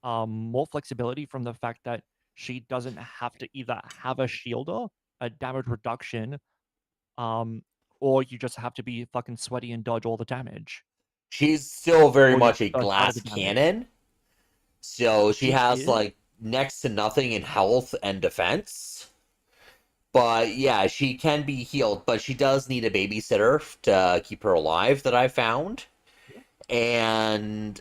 more flexibility from the fact that she doesn't have to either have a shielder, a damage reduction, um, or you just have to be fucking sweaty and dodge all the damage, She's still very or you much a burst out of glass the damage. cannon, so she She has is. like next to nothing in health and defense. But yeah, she can be healed, but she does need a babysitter to keep her alive that I found. And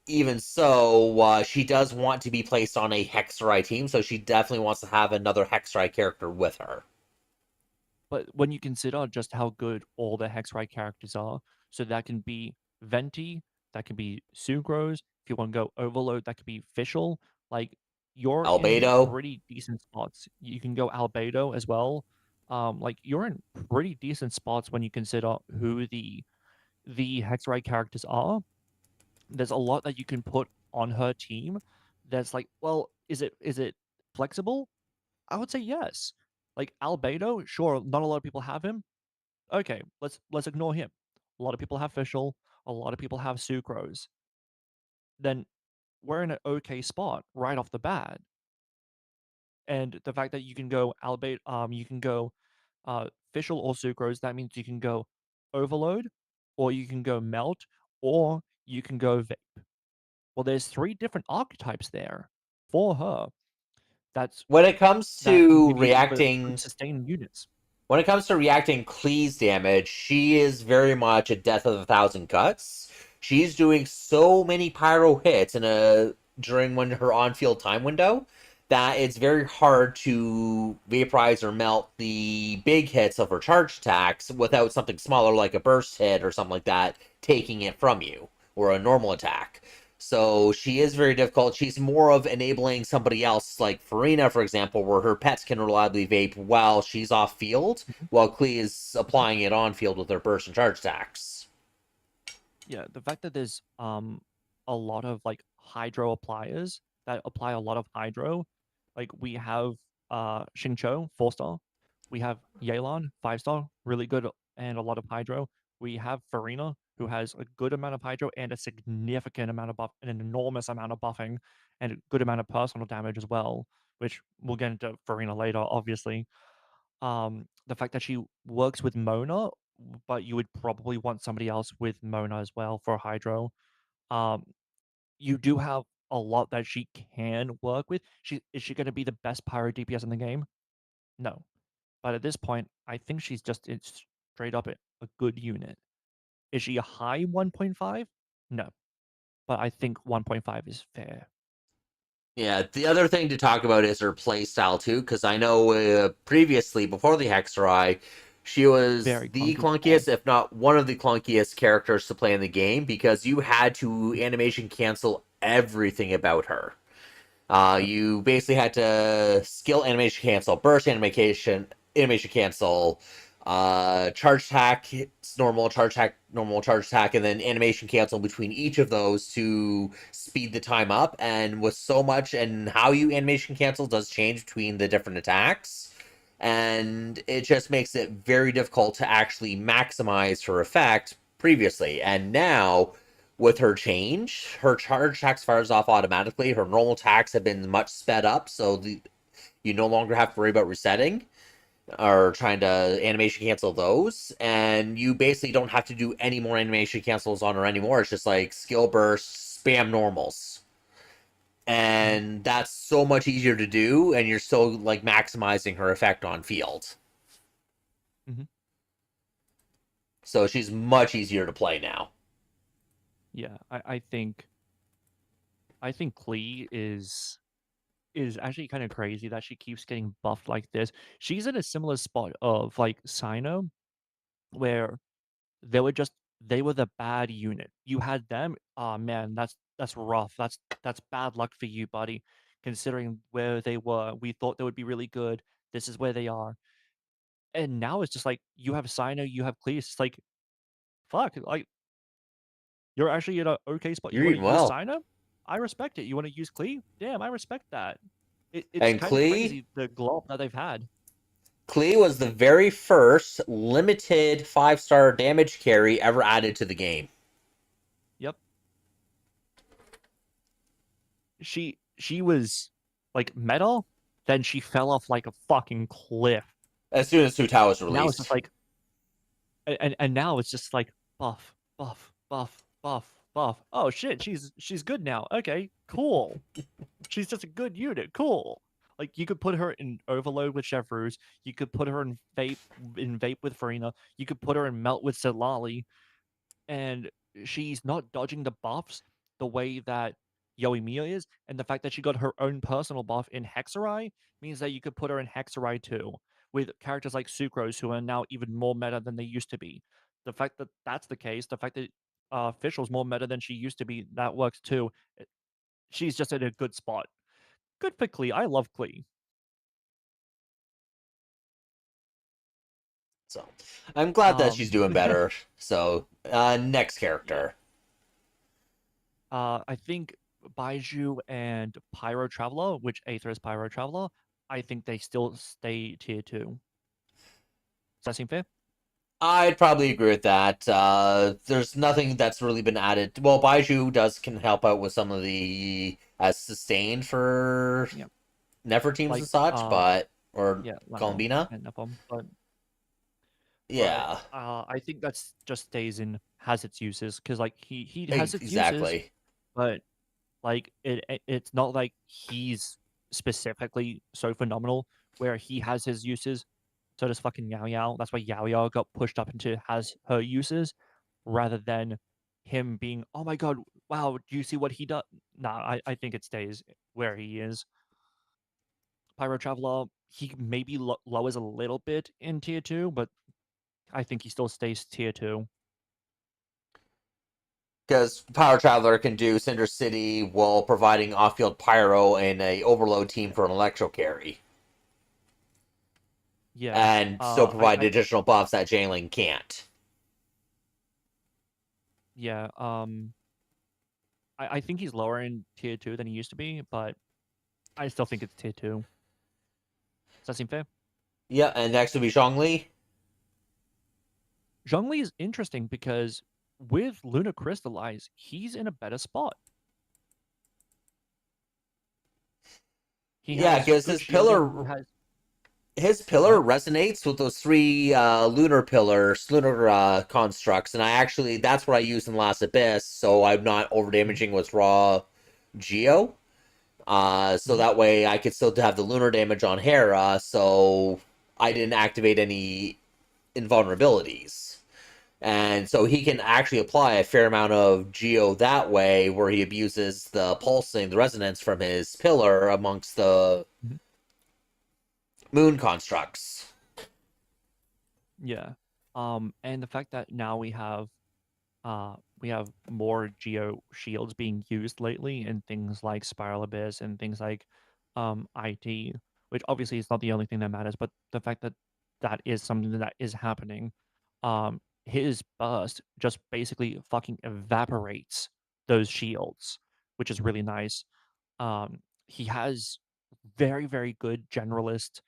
even so, she does want to be placed on a Hexerai team, so she definitely wants to have another Hexerai character with her. But when you consider just how good all the Hexrite characters are, so that can be Venti, that can be Sucrose. If you want to go Overload, that could be Fischl. Like, you're in Albedo, pretty decent spots. You can go Albedo as well. Like, you're in pretty decent spots when you consider who the Hexrite characters are. There's a lot that you can put on her team. That's like, well, is it flexible? I would say yes. Like Albedo, sure, not a lot of people have him. Okay, let's ignore him. A lot of people have Fischl, a lot of people have Sucrose. Then we're in an okay spot right off the bat. And the fact that you can go you can go Fischl or Sucrose, that means you can go Overload, or you can go Melt, or you can go Vape. Well, there's three different archetypes there for her. That's when it comes that can to give you good reacting sustained units. when it comes to reacting Klee's damage, she is very much a death of a thousand cuts. She's doing so many pyro hits in a during when her on-field time window that it's very hard to vaporize or melt the big hits of her charge attacks without something smaller like a burst hit or something like that taking it from you, or a normal attack. So she is very difficult. She's more of enabling somebody else, like Farina, for example, where her pets can reliably vape while she's off field, Mhm, while Klee is mhm. applying it on field with her burst and charge attacks. Yeah, the fact that there's a lot of like hydro appliers that apply a lot of hydro, like we have Xingqiu 4-star, we have Yelan 5-star, really good and a lot of hydro. We have Farina who has a good amount of hydro and a significant amount of buff, an enormous amount of buffing, and a good amount of personal damage as well, which we'll get into Farina later, obviously. The fact that she works with Mona, but you would probably want somebody else with Mona as well for Hydro. Um, you do have a lot that she can work with. Is she gonna be the best pyro DPS in the game? No. But at this point, I think she's just it's straight up a good unit. Is she a high 1.5? No. But I think 1.5 is fair. Yeah, the other thing to talk about is her play style too, because I know previously, before the Hexerai, she was Very the clunky before. clunkiest, if not one of the clunkiest characters to play in the game, because you had to animation cancel everything about her. Yep. You basically had to skill animation cancel, burst animation cancel, charge attack, normal, charge attack, normal, charge attack, and then animation cancel between each of those to speed the time up. And with so much, and how you animation cancel does change between the different attacks. And it just makes it very difficult to actually maximize her effect previously. And now, with her change, her charge attacks fires off automatically. Her normal attacks have been much sped up, so you no longer have to worry about resetting or trying to animation cancel those. And you basically don't have to do any more animation cancels on her anymore. It's just like skill burst, spam normals. Mhm, And that's so much easier to do, and you're still like maximizing her effect on field. mhm. So she's much easier to play now. Yeah, I think Klee is actually kind of crazy that she keeps getting buffed like this. She's in a similar spot of like Sino, where they were just they were the bad unit. You had them. Oh man, that's rough. That's bad luck for you, buddy. Considering where they were, we thought they would be really good. This is where they are, and now it's just like you have Sino, you have Cleese. It's like fuck, like you're actually in a okay spot. You You're want to eating use well. Sino? I respect it. You want to use Clee? Damn, I respect that. It's And kind of Klee, crazy the glow up that they've had. Klee was the very first limited 5-star damage carry ever added to the game. Yep. She was like meta, then she fell off like a fucking cliff. As soon as Hu was Now it's just released. like and now it's just like buff, buff, buff, buff, buff. Oh shit, she's good now. Okay, cool. She's just a good unit. Cool. Like you could put her in overload with Chevreuse. You could put her in vape with Farina. You could put her in melt with Silali, and she's not dodging the buffs the way that Yoimiya is, and the fact that she got her own personal buff in Hexerai means that you could put her in Hexerai too, with characters like Sucrose who are now even more meta than they used to be. The fact that that's the case, the fact that Fischl's more meta than she used to be, that works too. She's just in a good spot. Good for Klee. I love Klee. So I'm glad that she's Um, doing better. So next yeah. character. I think Baiju and Pyro Traveler, which Aether is Pyro Traveler, I think they still stay tier 2. Does that seem fair? I'd probably agree with that. There's nothing that's really been added. Well, Baiju does can help out with some of the sustained for Yeah. Nefer teams Like, and such, but or yeah, Lamel Columbina. and Nepom. But Yeah, I think that's just stays in has its uses because like he has its uses, exactly. but like it's not like he's specifically so phenomenal where he has his uses. So does fucking Yao Yao. That's why Yao Yao got pushed up into has her uses rather than him being, oh my god, wow, do you see what he does? Nah, I think it stays where he is. Pyro Traveler, he maybe lowers a little bit in tier 2, but I think he still stays tier 2. Because Power Traveler can do Cinder City while providing off-field pyro and a overload team for an electro carry, Yeah. and still provide I additional buffs that Jailing can't. yeah. I think he's lower in tier 2 than he used to be, but I still think it's tier 2. Does that seem fair? Yeah, and next will be Zhongli. Zhongli is interesting because with Luna Crystallize, he's in a better spot. He Yeah, has because good shielding. He has his go pillar ahead. resonates with those three lunar constructs, and I actually that's what I used in Last Abyss, so I'm not over Mhm, damaging with raw Geo. So mhm. that way I could still have the lunar damage on Hera, so I didn't activate any invulnerabilities. And so he can actually apply a fair amount of Geo that way, where he abuses the pulsing, the resonance from his pillar amongst the Mhm. moon constructs. Yeah. And the fact that now we have more geo shields being used lately in things like Spiral Abyss and things like IT, which obviously is not the only thing that matters, but the fact that that is something that is happening. His burst just basically fucking evaporates those shields, which is really nice. He has very, very good generalist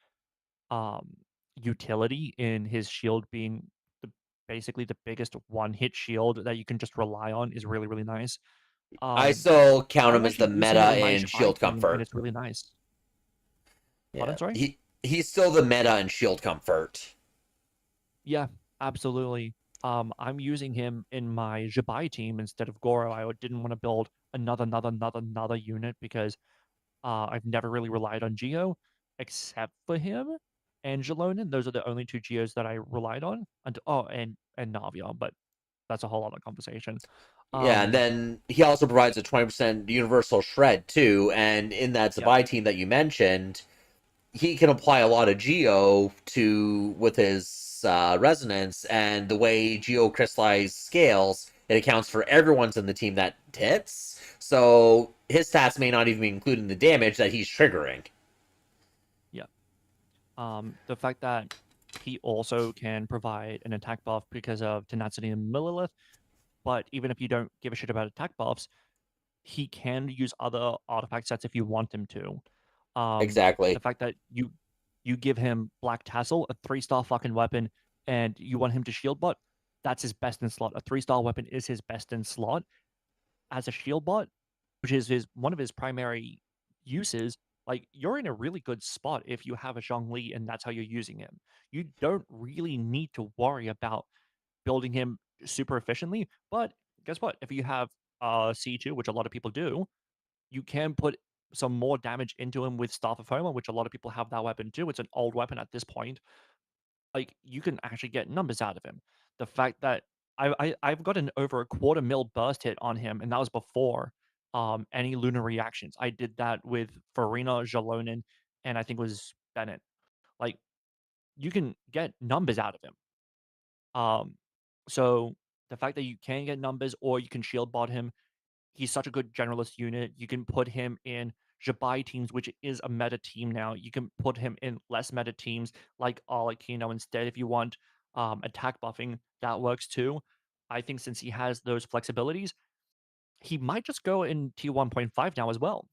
um, utility in his shield being the, basically the biggest one-hit shield that you can just rely on is really, really nice. I Um, still count I'm him as the actually using him meta in my in Shbai Shield team, and Comfort. it's really nice. Yeah, Pardon, sorry? he's still the meta in Shield Comfort. Yeah, absolutely. I'm using him in my Shbai team instead of Goro. I didn't want to build another unit because I've never really relied on Geo except for him and Jalonen. Those are the only two Geos that I relied on. And and Navia, but that's a whole other conversation. Yeah, and Um, then he also provides a 20% universal shred too. And in that yep, Zabai team that you mentioned, he can apply a lot of Geo to with his resonance, and the way Geo crystallized scales, it accounts for everyone's in the team that hits. So his stats may not even be including the damage that he's triggering. yep. The fact that he also can provide an attack buff because of tenacity and Millilith, but even if you don't give a shit about attack buffs, he can use other artifact sets if you want him to. The Exactly. fact that you give him Black Tassel, a 3-star fucking weapon, and you want him to shield bot, that's his best in slot. A 3-star weapon is his best in slot as a shield bot, which is his one of his primary uses. Like you're in a really good spot if you have a Zhongli and that's how you're using him. You don't really need to worry about building him super efficiently. But guess what? If you have C2, which a lot of people do, you can put some more damage into him with Staff of Homer, which a lot of people have that weapon too. It's an old weapon at this point. Like you can actually get numbers out of him. The fact that I've gotten over a quarter mil burst hit on him, and that was before any lunar reactions. I did that with Farina, Jalonen, and I think it was Bennett. Like you can get numbers out of him. Um, so the fact that you can get numbers or you can shield bot him, he's such a good generalist unit. You can put him in Jabai teams, which is a meta team now. You can put him in less meta teams like Alakino instead if you want attack buffing. That works too. I think since he has those flexibilities, he might just go in T1.5 now as well.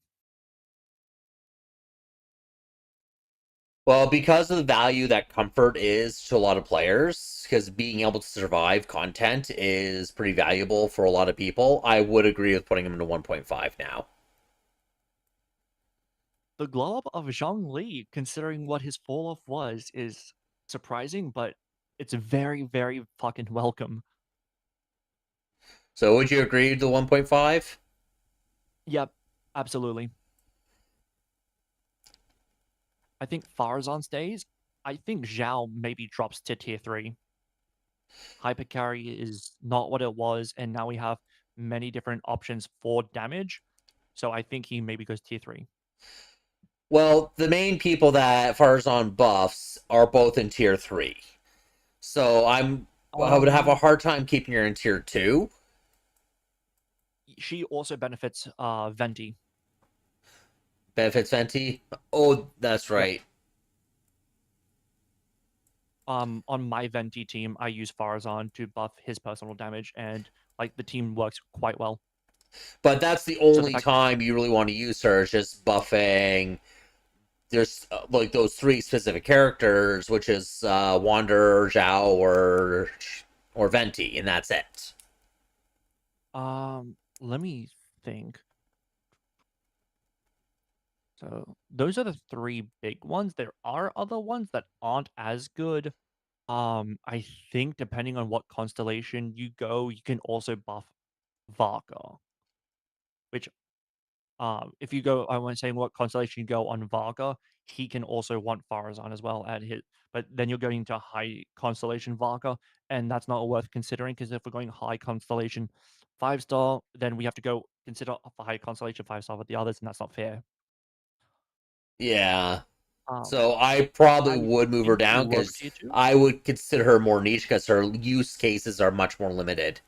Well, because of the value that comfort is to a lot of players, because being able to survive content is pretty valuable for a lot of people, I would agree with putting him into 1.5 now. The glow up of Zhang Li, considering what his fall off was, is surprising, but it's very, very fucking welcome. So would you agree to the 1.5? Yep, absolutely. I think Farazan stays. I think Zhao maybe drops to tier 3. Hypercarry is not what it was, and now we have many different options for damage. So I think he maybe goes tier 3. Well, the main people that Farzan buffs are both in tier 3. So I would have a Um, hard time keeping her in tier 2. she also benefits Venti. Benefits Venti. Oh, that's Yep. right. On my Venti team, I use Farazan to buff his personal damage, and like the team works quite well. But that's the So the only fact that time you really want to use her is just buffing. There's like those three specific characters, which is Wanderer, Zhao, or Venti, and that's it. let me think. So those are the three big ones. There are other ones that aren't as good. I think depending on what constellation you go, you can also buff Varga, which if you go, I want to say what constellation you go on Varga, he can also want Farazan as well at his. But then you're going to high constellation Varga, and that's not worth considering because if we're going high constellation 5-star, then we have to go consider a high constellation 5-star with the others, and that's not fair. Yeah. Um, So I probably I would move her think down low because tier two. I would consider her more niche because her use cases are much more limited.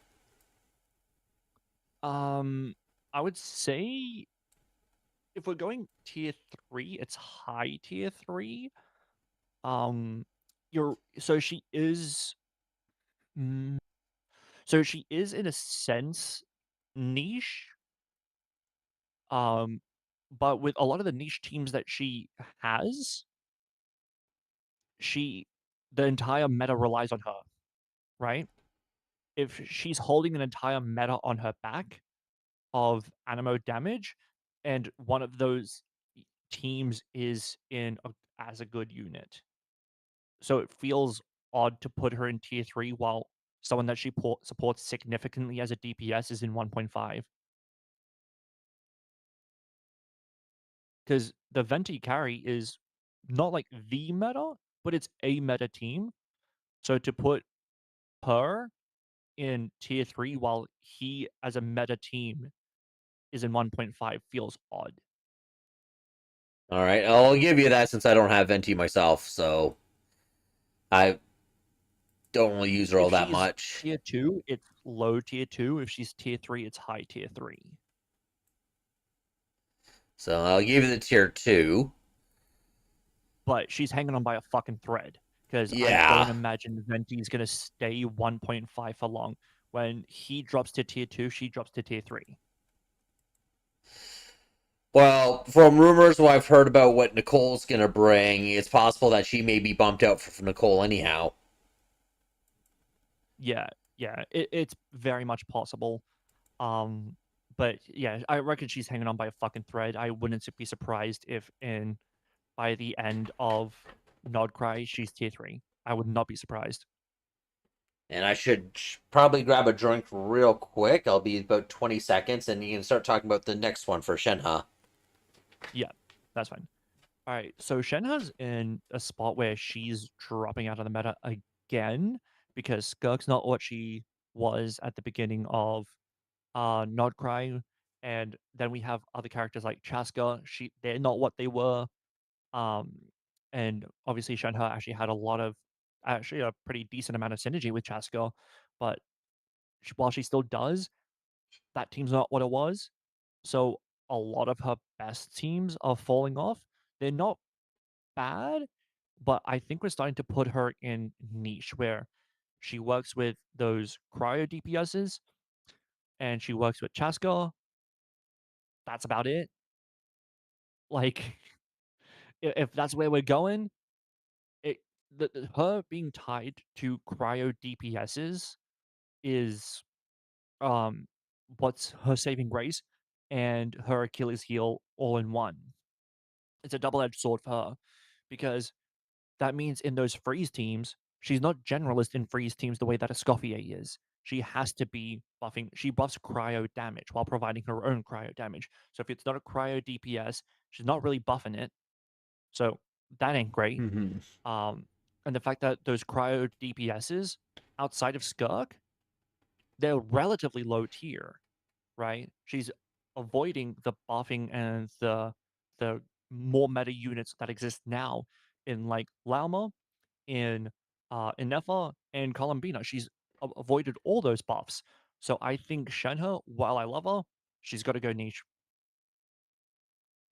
Um, I would say if we're going tier three, it's high tier three. Um, you're so she is. mm, So she is in a sense niche, um, but with a lot of the niche teams that she has, she the entire meta relies on her, right? If she's holding an entire meta on her back of animo damage, and one of those teams is as a good unit, so it feels odd to put her in tier three while someone that she supports significantly as a DPS is in 1.5. Because the Venti carry is not like the meta, but it's a meta team. So to put her in tier three while he as a meta team is in 1.5 feels odd. All right, I'll give you that since I don't have Venti myself, so I don't really use her all If that she's much. tier two, it's low tier two. If she's tier three, it's high tier three. So I'll give you the tier 2. But she's hanging on by a fucking thread because I don't Yeah. imagine Venti's gonna stay 1.5 for long. When he drops to tier two, she drops to tier three. Well, from rumors what I've heard about what Nicole's gonna bring, it's possible that she may be bumped out for Nicole anyhow. Yeah, yeah, it's very much possible. Um, but yeah, I reckon she's hanging on by a fucking thread. I wouldn't be surprised if in by the end of Nodcry she's tier three. I would not be surprised. And I should probably grab a drink real quick. I'll be about 20 seconds, and you can start talking about the next one for Shenhe. Yeah, that's fine. All right, so Shenhe's in a spot where she's dropping out of the meta again because Skirk's not what she was at the beginning of Nodcry, and then we have other characters like Chaska. They're not what they were. Um, and obviously Shenhe actually had actually a pretty decent amount of synergy with Chaska, but while she still does, that team's not what it was. So a lot of her best teams are falling off. They're not bad, but I think we're starting to put her in niche where she works with those cryo DPSs and she works with Chaska. That's about it. Like, if that's where we're going, it her being tied to cryo DPSs is um what's her saving grace and her Achilles heel all in one. It's a double-edged sword for her because that means in those freeze teams, she's not generalist in freeze teams the way that a Escoffier is. She has to be buffing. She buffs cryo damage while providing her own cryo damage. So if it's not a cryo DPS, she's not really buffing it. So that ain't great. Mm-hmm. Um, and the fact that those cryo DPSs outside of Skirk, they're relatively low tier, right? She's avoiding the buffing and the more meta units that exist now in like Lauma, in Nefa, and Columbina. She's avoided all those buffs. So I think Shenhe, while I love her, she's got to go niche.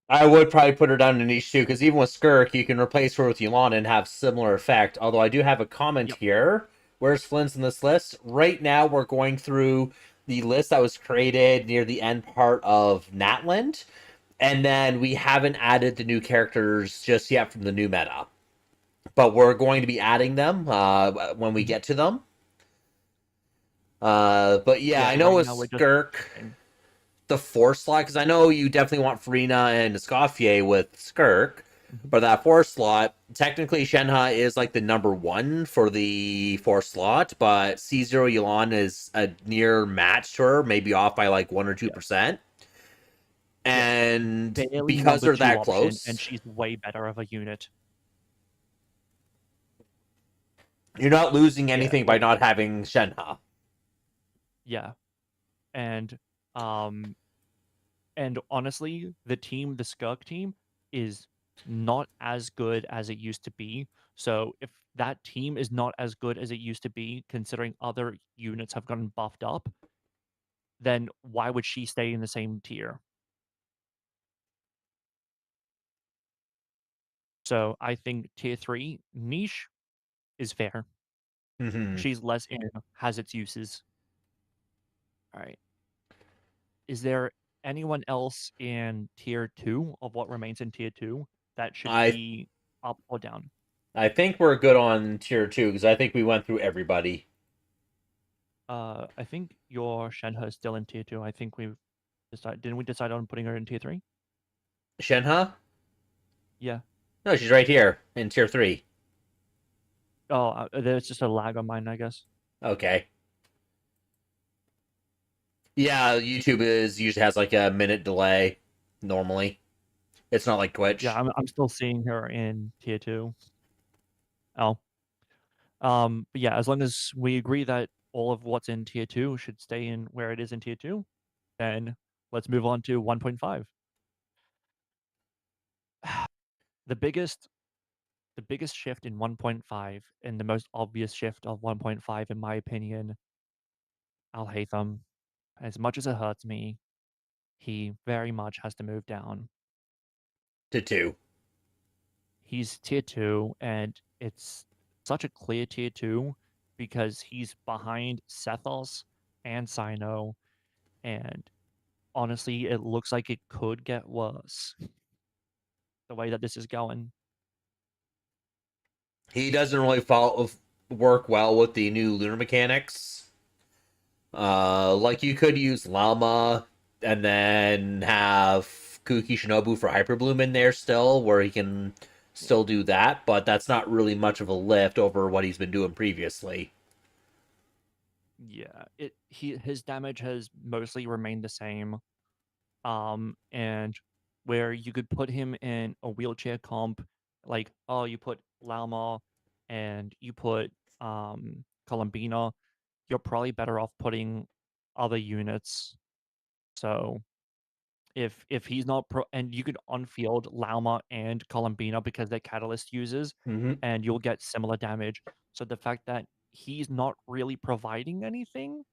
I would probably put her down to niche too, because even with Skirk, you can replace her with Yulana and have similar effect. Although I do have a comment Yep. here. Where's Flynn's in this list? Right now, we're going through the list that was created near the end part of Natland, and then we haven't added the new characters just yet from the new meta. But we're going to be adding them when we Mhm. get to them. But yeah, Yeah. I know Right with now we're just Skirk, the 4 slot, because I know you definitely want Farina and Escoffier with Skirk, Mhm. but that 4 slot, technically Shenhe is like the number 1 for the 4 slot, but C0 Yulan is a near match to her, maybe off by like 1 or Yeah. 2%. Yeah. And Barely because number they're two that option, and close, she's way better of a unit. you're not losing Yeah. anything by Like, not having Shenhe. yeah. And um and honestly, the Skirk team is not as good as it used to be. So if that team is not as good as it used to be, considering other units have gotten buffed up, then why would she stay in the same tier? So I think tier 3 niche is fair. Mm-hmm. She's less in, has its uses. All right. Is there anyone else in tier 2 of what remains in tier 2 that should I be up or down? I think we're good on tier 2 because I think we went through everybody. I think your Shenhe is still in tier 2. I think we've decided. Didn't we decide on putting her in tier 3? Shenhe? Yeah. No, she's right here in tier 3. Oh, there's just a lag on mine, I guess. Okay. Yeah, YouTube is usually has like a minute delay normally. It's not like Yeah, Twitch. I'm still seeing her in tier 2. Oh. But yeah, as long as we agree that all of what's in tier 2 should stay in where it is in tier 2, then let's move on to 1.5. The biggest the biggest shift in 1.5 and the most obvious shift of 1.5 in my opinion, Al-Haytham, as much as it hurts me, he very much has to move down. To 2. He's tier 2 and it's such a clear tier 2 because he's behind Sethos and Sino, and honestly, it looks like it could get worse the way that this is going. He doesn't really follow work well with the new lunar mechanics. Like you could use Llama and then have Kuki Shinobu for Hyperbloom in there still, where he can still do that, but that's not really much of a lift over what he's been doing previously. Yeah, his damage has mostly remained the same. And where you could put him in a wheelchair comp, like oh, you put Llama and you put Columbina, you're probably better off putting other units. So if he's not pro, and you could on-field Lauma and Columbina because they're catalyst users, Mm-hmm. and you'll get similar damage. So the fact that he's not really providing anything,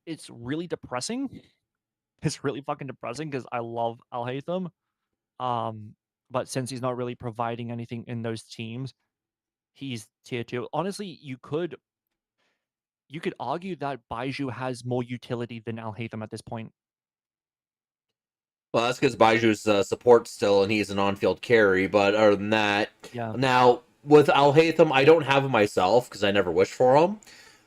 it's really depressing. It's really fucking depressing because I love Al-Haytham. But since he's not really providing anything in those teams, he's tier 2. Honestly, you could argue that Baiju has more utility than Al-Haytham at this point. Well, that's because Baiju's support still, and he's an on-field carry. But other than that, Yeah. now with Al Haytham, I don't have him myself because I never wished for him.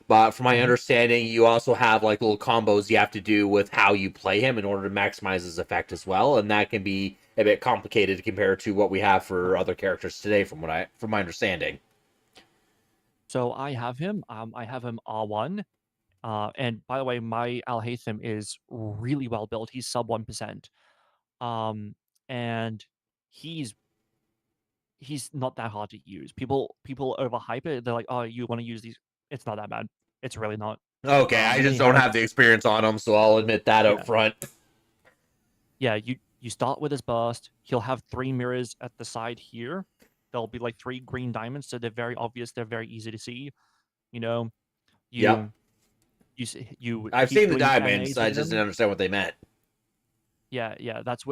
But from my Mhm. understanding, you also have like little combos you have to do with how you play him in order to maximize his effect as well, and that can be a bit complicated compared to what we have for other characters today. From my understanding. So I have him. I have him R1. And by the way, my Al-Haytham is really well built. He's sub 1%. Um, and he's he's not that hard to use. People overhype it. They're like, "Oh, you want to use these?" It's not that bad. It's really not. Okay, I When just he don't has have the experience on him, so I'll admit that out yeah front. yeah you you start with his burst. He'll have 3 mirrors at the side here. There'll be like 3 green diamonds, so they're very obvious. They're very easy to see. You know, Yep. you you I've keep seen the doing diamonds. NAs I on just didn't them. understand what they meant. Yeah, yeah, that's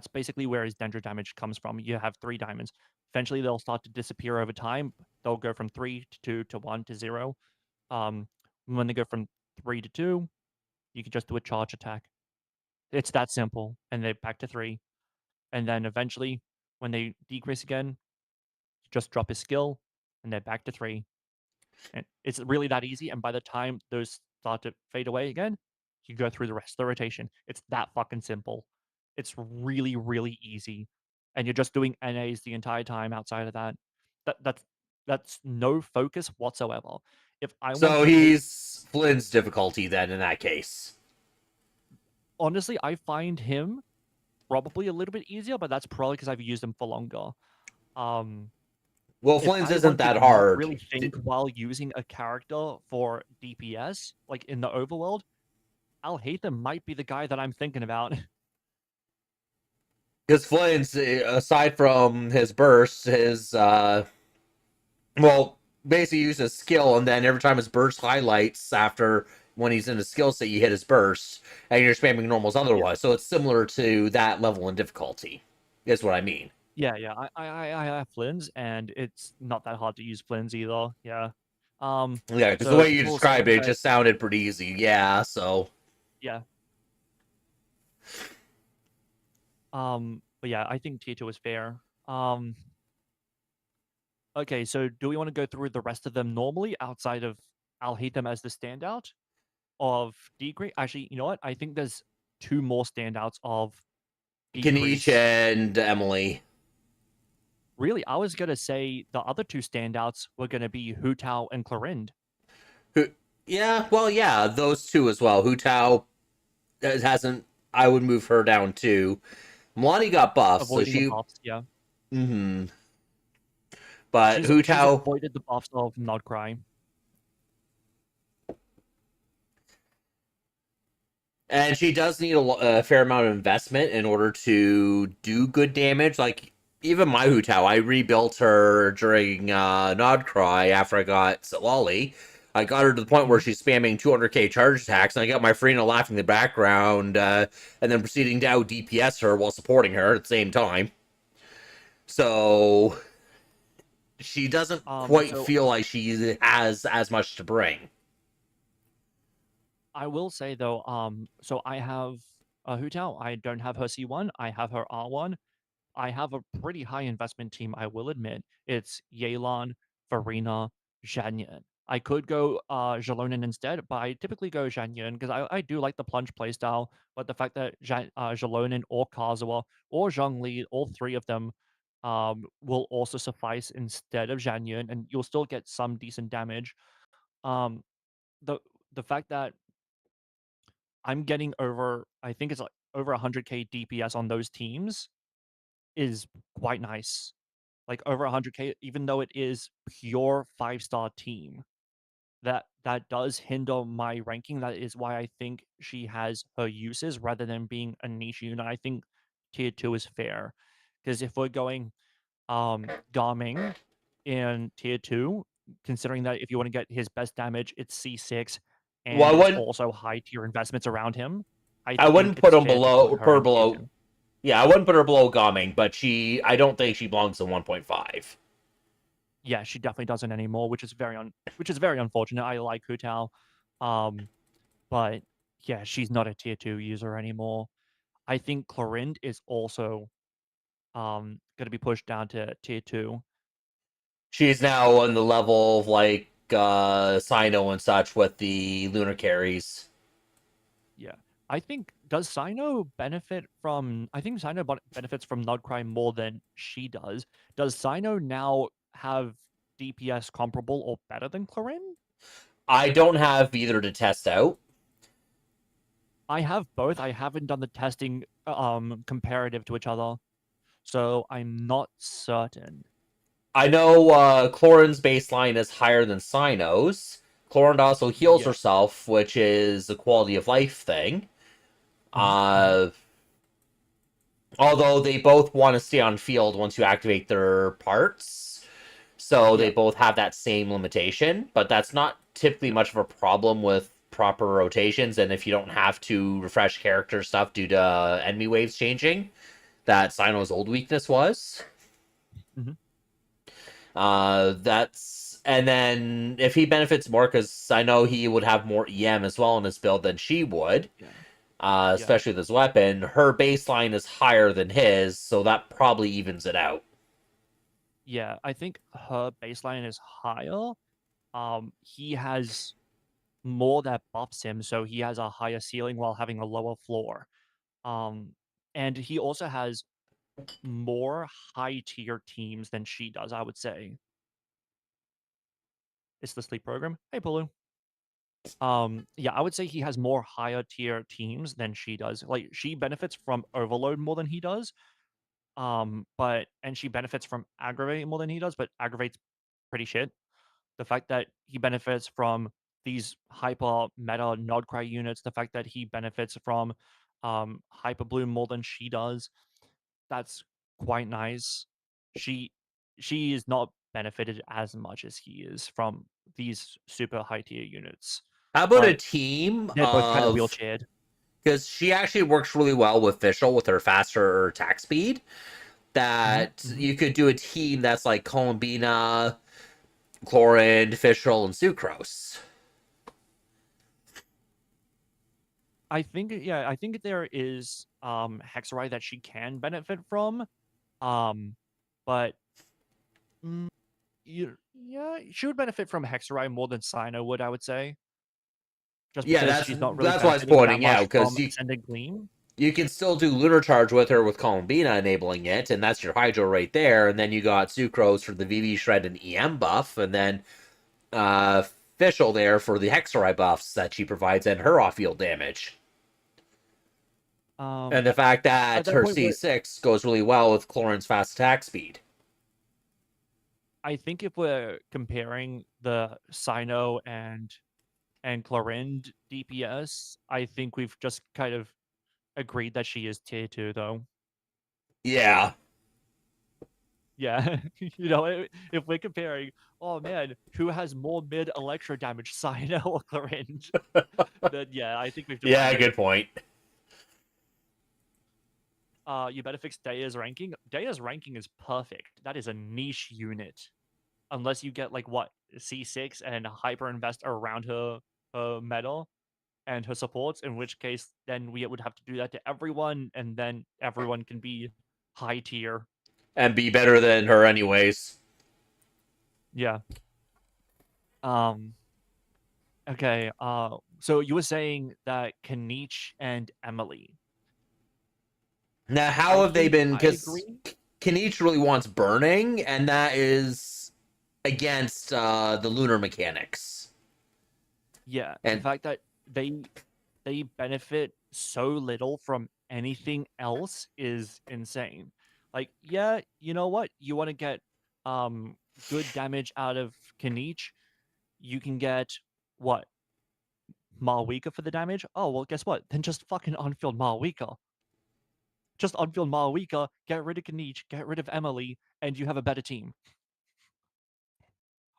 basically where his dendro damage comes from. You have 3 diamonds. Eventually, they'll start to disappear over time. They'll go from 3 to 2 to 1 to 0. Um, when they go from 3 to 2, you can just do a charge attack. It's that simple, and they're back to 3. And then eventually, when they decrease again, just drop his skill, and they're back to 3. And it's really that easy. And by the time those start to fade away again, you go through the rest of the rotation. It's that fucking simple. It's really, really easy. And you're just doing NAs the entire time outside of that. That that's that's no focus whatsoever. If I want So to take he's Flynn's difficulty then in that case. honestly, I find him probably a little bit easier, but that's probably because I've used him for longer. Um Well, if Flynn's I isn't want to that not hard. really think while using a character for DPS, like in the overworld, Al-Haytham might be the guy that I'm thinking about. Because Flynn's, aside from his burst, his, well, basically uses skill, and then every time his burst highlights after when he's in a skill set, you hit his burst, and you're spamming normals Yeah, otherwise. So it's similar to that level in difficulty, is what I mean. yeah, yeah. I have Flynn's, and it's not that hard to use Flynn's either. Yeah. Um. Yeah, because the So way you people were described saying it, it that, just sounded pretty easy. Yeah, so. yeah. But yeah, I think tier 2 is fair. Um. Okay, so do we want to go through the rest of them normally outside of Al-Haytham as the standout of Decrease? Actually, you know what? I think there's 2 more standouts of Kaniche Decrease. and Emily. Really, I was gonna say the other 2 standouts were gonna be Hu Tao and Clorind. Who, yeah, well, yeah, those two as well. Hu Tao hasn't. I would move her down too. Milani got buffed, so Avoiding the she. buffs, yeah. Mm-hmm. But Hu She's Tao, avoided the buffs of Nodcry. and she does need a fair amount of investment in order to do good damage. Like, even my Hu Tao, I rebuilt her during Nodcry after I got Sitlali. I got her to the point where Mhm. she's spamming 200k charge attacks, and I got my Farina laughing in the background, and then proceeding to out DPS her while supporting her at the same time. So she doesn't quite So feel like she has as much to bring. I will say though, so I have Hu Tao. I don't have her C1. I have her R1. I have a pretty high investment team, I will admit. It's Yelan, Farina, Zhanyan. I could go Jalonen instead, but I typically go Zhanyan because I do like the plunge playstyle. But the fact that Jalonen or Kazuha or Zhongli, all 3 of them, will also suffice instead of Zhanyan, and you'll still get some decent damage. Um, the the fact that I'm getting over, I think it's like over 100k DPS on those teams is quite nice. Like over 100k, even though it is pure 5-star team. That does hinder my ranking. That is why I think she has her uses rather than being a niche unit. I think tier 2 is fair. Because if we're going Garming in tier 2, considering that if you want to get his best damage, it's C6 Well, and it's also high tier investments around him, I I think wouldn't put it's him fair to put below her per in tier below. 2. Yeah, I wouldn't put her below Gaming, but I don't think she belongs in 1.5. Yeah, she definitely doesn't anymore, which is very unfortunate. I like Hu Tao. Um, but yeah, she's not a tier 2 user anymore. I think Clorind is also going to be pushed down to tier 2. She's now on the level of like Sino and such with the lunar carries. Yeah. I think does Sino benefit from I think Sino benefits from Nodcry more than she does. Does Sino now have DPS comparable or better than Clorind? I don't have either to test out. I have both. I haven't done the testing comparative to each other, so I'm not certain. I know Clorin's baseline is higher than Sino's. Clorin also heals Yeah. herself, which is a quality of life thing. Mhm, mhm. Uh, Although they both want to stay on field once you activate their parts. So they Yeah. both have that same limitation, but that's not typically Yeah. much of a problem with proper rotations. And if you don't have to refresh character stuff due to enemy waves changing, that Sino's old weakness was. Hmm. That's and then if he benefits more, because I know he would have more EM as well in his build than she would, Yeah. Yeah. especially with this weapon. Her baseline is higher than his, so that probably evens it out. Yeah. I think her baseline is higher. He has more that buffs him, so he has a higher ceiling while having a lower floor. Um, and he also has more high tier teams than she does, I would say. It's the sleep program. Hey, Baloo. Yeah, I would say he has more higher tier teams than she does. Like she benefits from overload more than he does. But and she benefits from aggravate more than he does, but aggravate's pretty shit. The fact that he benefits from these hyper meta Nodcry units, the fact that he benefits from hyper bloom more than she does, that's quite nice. She she is not benefited as much as he is from these super high tier units. How about a But team they're both kind of of wheelchaired. because she actually works really well with Fischl with her faster attack speed. Hmm. That Hmm. you could do a team that's like Columbina, Chlorine, Fischl, and Sucrose. I think yeah, I think there is Hexarai that she can benefit from. Um, but mm, yeah, she would benefit from Hexarai more than Sino would, I would say, just Yeah, because that's she's not really that's why I was benefiting that pointing much out from because Ascended Gleam. you can still do Lunar Charge with her with Columbina enabling it, and that's your Hydro right there. And then you got Sucrose for the VV Shred and EM buff, and then uh, Fischl there for the Hexarai buffs that she provides and her off field damage. And Um, the fact at that that her point where C6 goes really well with Chlorine's fast attack speed. I think if we're comparing the Sino and Clorind DPS, I think we've just kind of agreed that she is tier two, though. Yeah. Yeah, if we're comparing, oh man, who has more mid electro damage, Sino or Clorind? Then yeah, I think we've Yeah, defined it. good point. You better fix Daya's ranking. Daya's ranking is perfect. That is a niche unit. Unless you get like what C6 and hyper invest around her medal and her supports, in which case then we would have to do that to everyone, and then everyone can be high tier. And be better than her, anyways. Yeah. Um. Okay. So you were saying that Kanich and Emily. Now, how I have they think been? I Because agree. Kanich really wants burning, and that is against the lunar mechanics. Yeah, the And fact that they benefit so little from anything else is insane. Like, yeah, you know what? You want to get good damage out of Kanich, you can get what? Malwika for the damage? Oh, well, guess what? Then just fucking unfield Malwika. Just unfield Malwika, get rid of Kanich, get rid of Emily, and you have a better team.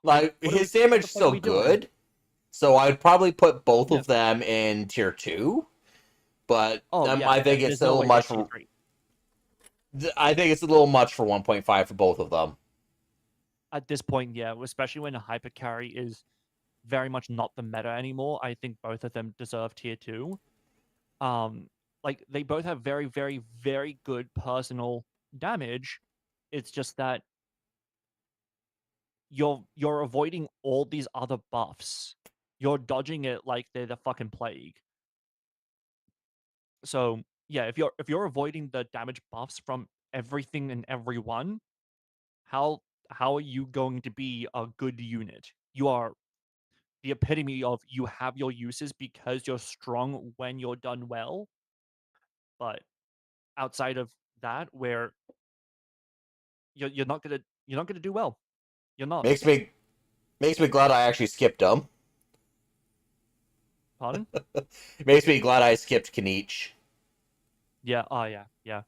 Like, like his what damage the is fuck are still we doing? good, so I'd probably put both Yeah. of them in tier two. But Oh yeah, I think it's there's a no little way they're much tier for. three. I think it's a little much for 1.5 for both of them. At this point, yeah, especially when a hyper carry is very much not the meta anymore. I think both of them deserve tier two. Um, like they both have very, very, very good personal damage. It's just that you're avoiding all these other buffs. You're dodging it like they're the fucking plague. So yeah, if you're avoiding the damage buffs from everything and everyone, how how are you going to be a good unit? You are the epitome of you have your uses because you're strong when you're done well, but outside of that, where you're not gonna do well. You're not. Makes me makes me glad I actually skipped them. Pardon? Makes me glad I skipped Kanich. Yeah. Oh yeah. Yeah.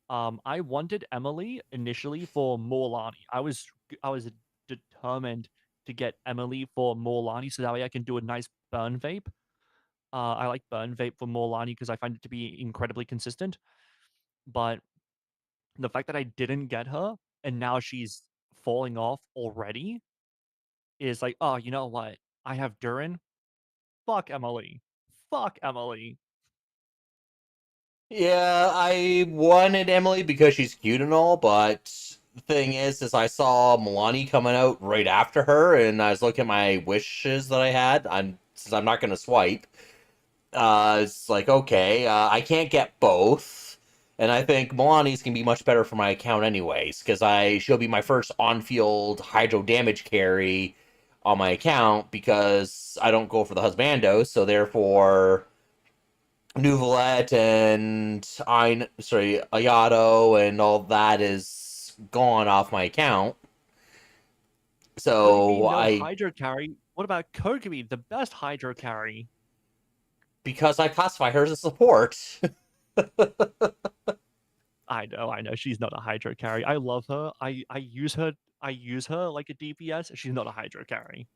I wanted Emily initially for Morlani. I was determined to get Emily for Morlani so that way I can do a nice burn vape. I like burn vape for Morlani because I find it to be incredibly consistent. But the fact that I didn't get her and now she's falling off already is like, oh, you know what? I have Durin. Fuck Emily. Fuck Emily. Yeah, I wanted Emily because she's cute and all, but the thing is I saw Milani coming out right after her, and I was looking at my wishes that I had. Since I'm not gonna swipe. It's like okay, I can't get both, and I think Milani's can be much better for my account anyways, because she'll be my first on-field hydro damage carry on my account because I don't go for the husbando, so therefore Nuvolette and Ayato and all that is gone off my account. What do you So mean no I Hydro carry? What about Kokomi, the best Hydro carry? because I classify her as a support. I know. She's not a Hydro carry. I love her. I use her. I use her like a DPS. She's not a Hydro carry.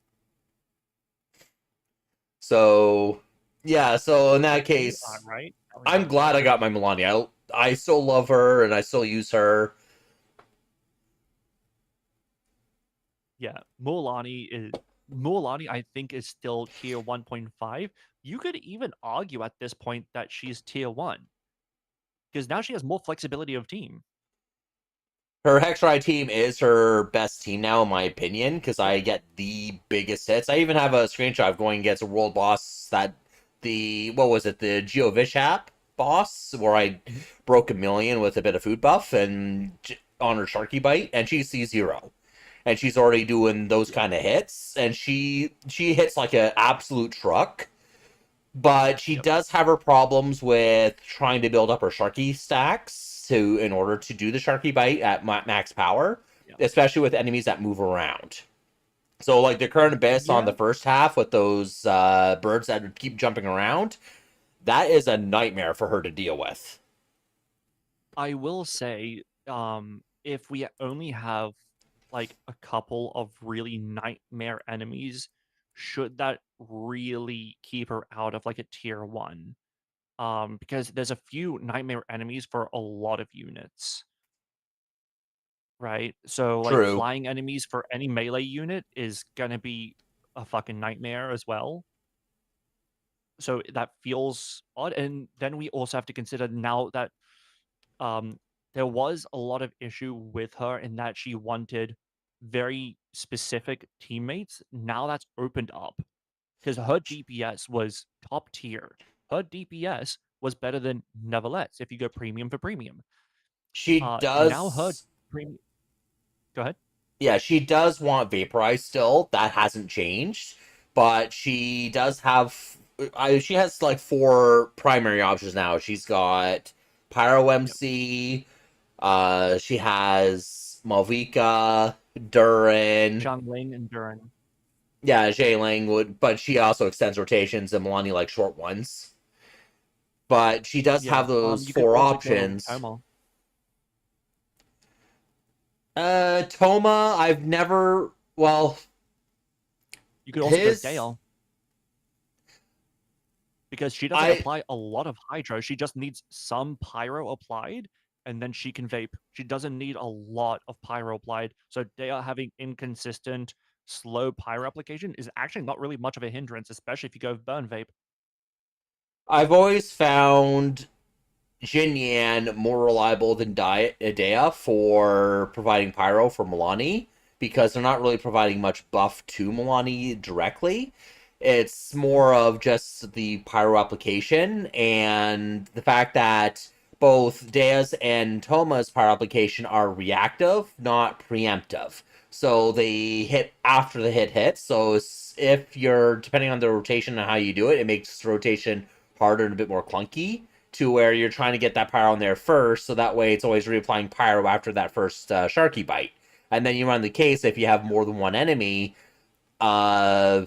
So yeah, so in that Okay, all case, right. Fair I'm enough. glad I got my Melania. I still love her and I still use her. Yeah, Mualani. I think is still tier 1.5. You could even argue at this point that she's tier 1 because now she has more flexibility of team. Her Hexride team is her best team now, in my opinion, because Yep. I get the biggest hits. I even have a screenshot of going against a world boss that what was it, the Geovishap boss, where I Mhm. broke a million with a bit of food buff and on her Sharky Bite, and she's C0. And she's already doing those Yeah. kind of hits, and she hits like an absolute truck. But she Yep. does have her problems with trying to build up her Sharky stacks in order to do the Sharky Bite at max power, Yeah. especially with enemies that move around. So like the current abyss on Yeah. the first half with those birds that would keep jumping around, that is a nightmare for her to deal with. I will say, if we only have like a couple of really nightmare enemies, should that really keep her out of like a tier 1? Because there's a few nightmare enemies for a lot of units, right? So like True. flying enemies for any melee unit is gonna be a fucking nightmare as well. So that feels odd. And then we also have to consider now that um there was a lot of issue with her in that she wanted very specific teammates. Now that's opened up because her DPS was top tier. Her DPS was better than Neverlet's if you go premium for premium. She Now her does premium. Go ahead. Yeah, she does want Vaporize still. That hasn't changed. But she does have. She has like four primary options now. She's got Pyro Yep. MC. She has Malvika, Durin. Xiangling and Durin. Yeah, Ling would, but she also extends rotations and Milani like short ones. But she does Yeah. have those You could four also go options. Toma. Toma, I've never. Well, You could also go his. Dale because she doesn't I apply a lot of hydro. She just needs some pyro applied, and then she can vape. She doesn't need a lot of pyro applied. So Dale having inconsistent, slow pyro application is actually not really much of a hindrance, especially if you go burn vape. I've always found Jin Yan more reliable than Idea for providing pyro for Milani because they're not really providing much buff to Milani directly. It's more of just the pyro application and the fact that both Dea's and Toma's pyro application are reactive, not preemptive. So they hit after the hit hits. So if you're depending on the rotation and how you do it, it makes the rotation harder and a bit more clunky to where you're trying to get that pyro in there first, so that way it's always reapplying pyro after that first Sharky Bite. And then you run the case if you have more than one enemy, uh,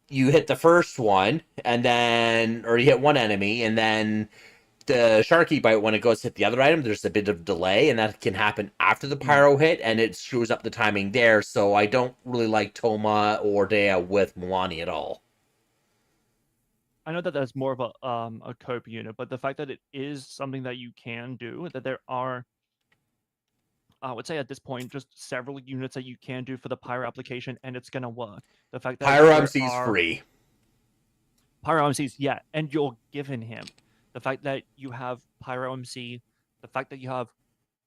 you hit the first one, and then, or you hit one enemy, and then the Sharky Bite, when it goes to hit the other item, there's a bit of delay, and that can happen after the Mm. pyro hit, and it screws up the timing there. So I don't really like Toma or Dea with Milani at all. I know that that's more of a cope unit, but the fact that it is something that you can do, that there are, I would say at this point, just several units that you can do for the pyro application, and it's gonna work. The fact that Pyro there MC is are free. Pyro MCs, yeah, and you're giving him the fact that you have Pyro MC, the fact that you have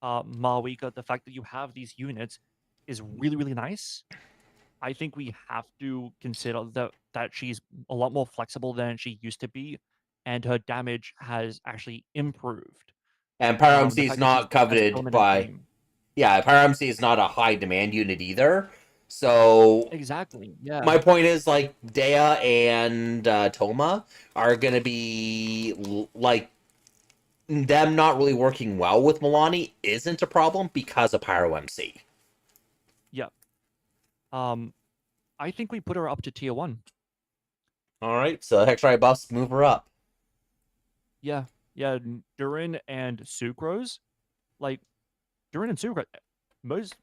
Mawika, the fact that you have these units is really, really nice. I think we have to consider that she's a lot more flexible than she used to be, and her damage has actually improved. And Pyro The MC is fact that she's not the best coveted element in by. game. Yeah, Pyro MC is not a high demand unit either. So Exactly. Yeah. my point is, like, Dea and Toma are going to be like, them not really working well with Milani isn't a problem because of Pyro MC. Yeah. Um, I think we put her up to tier 1. All right, so Hexrite buffs move her up. Yeah. Yeah. Durin and Sucrose, like Durin and Sucrose,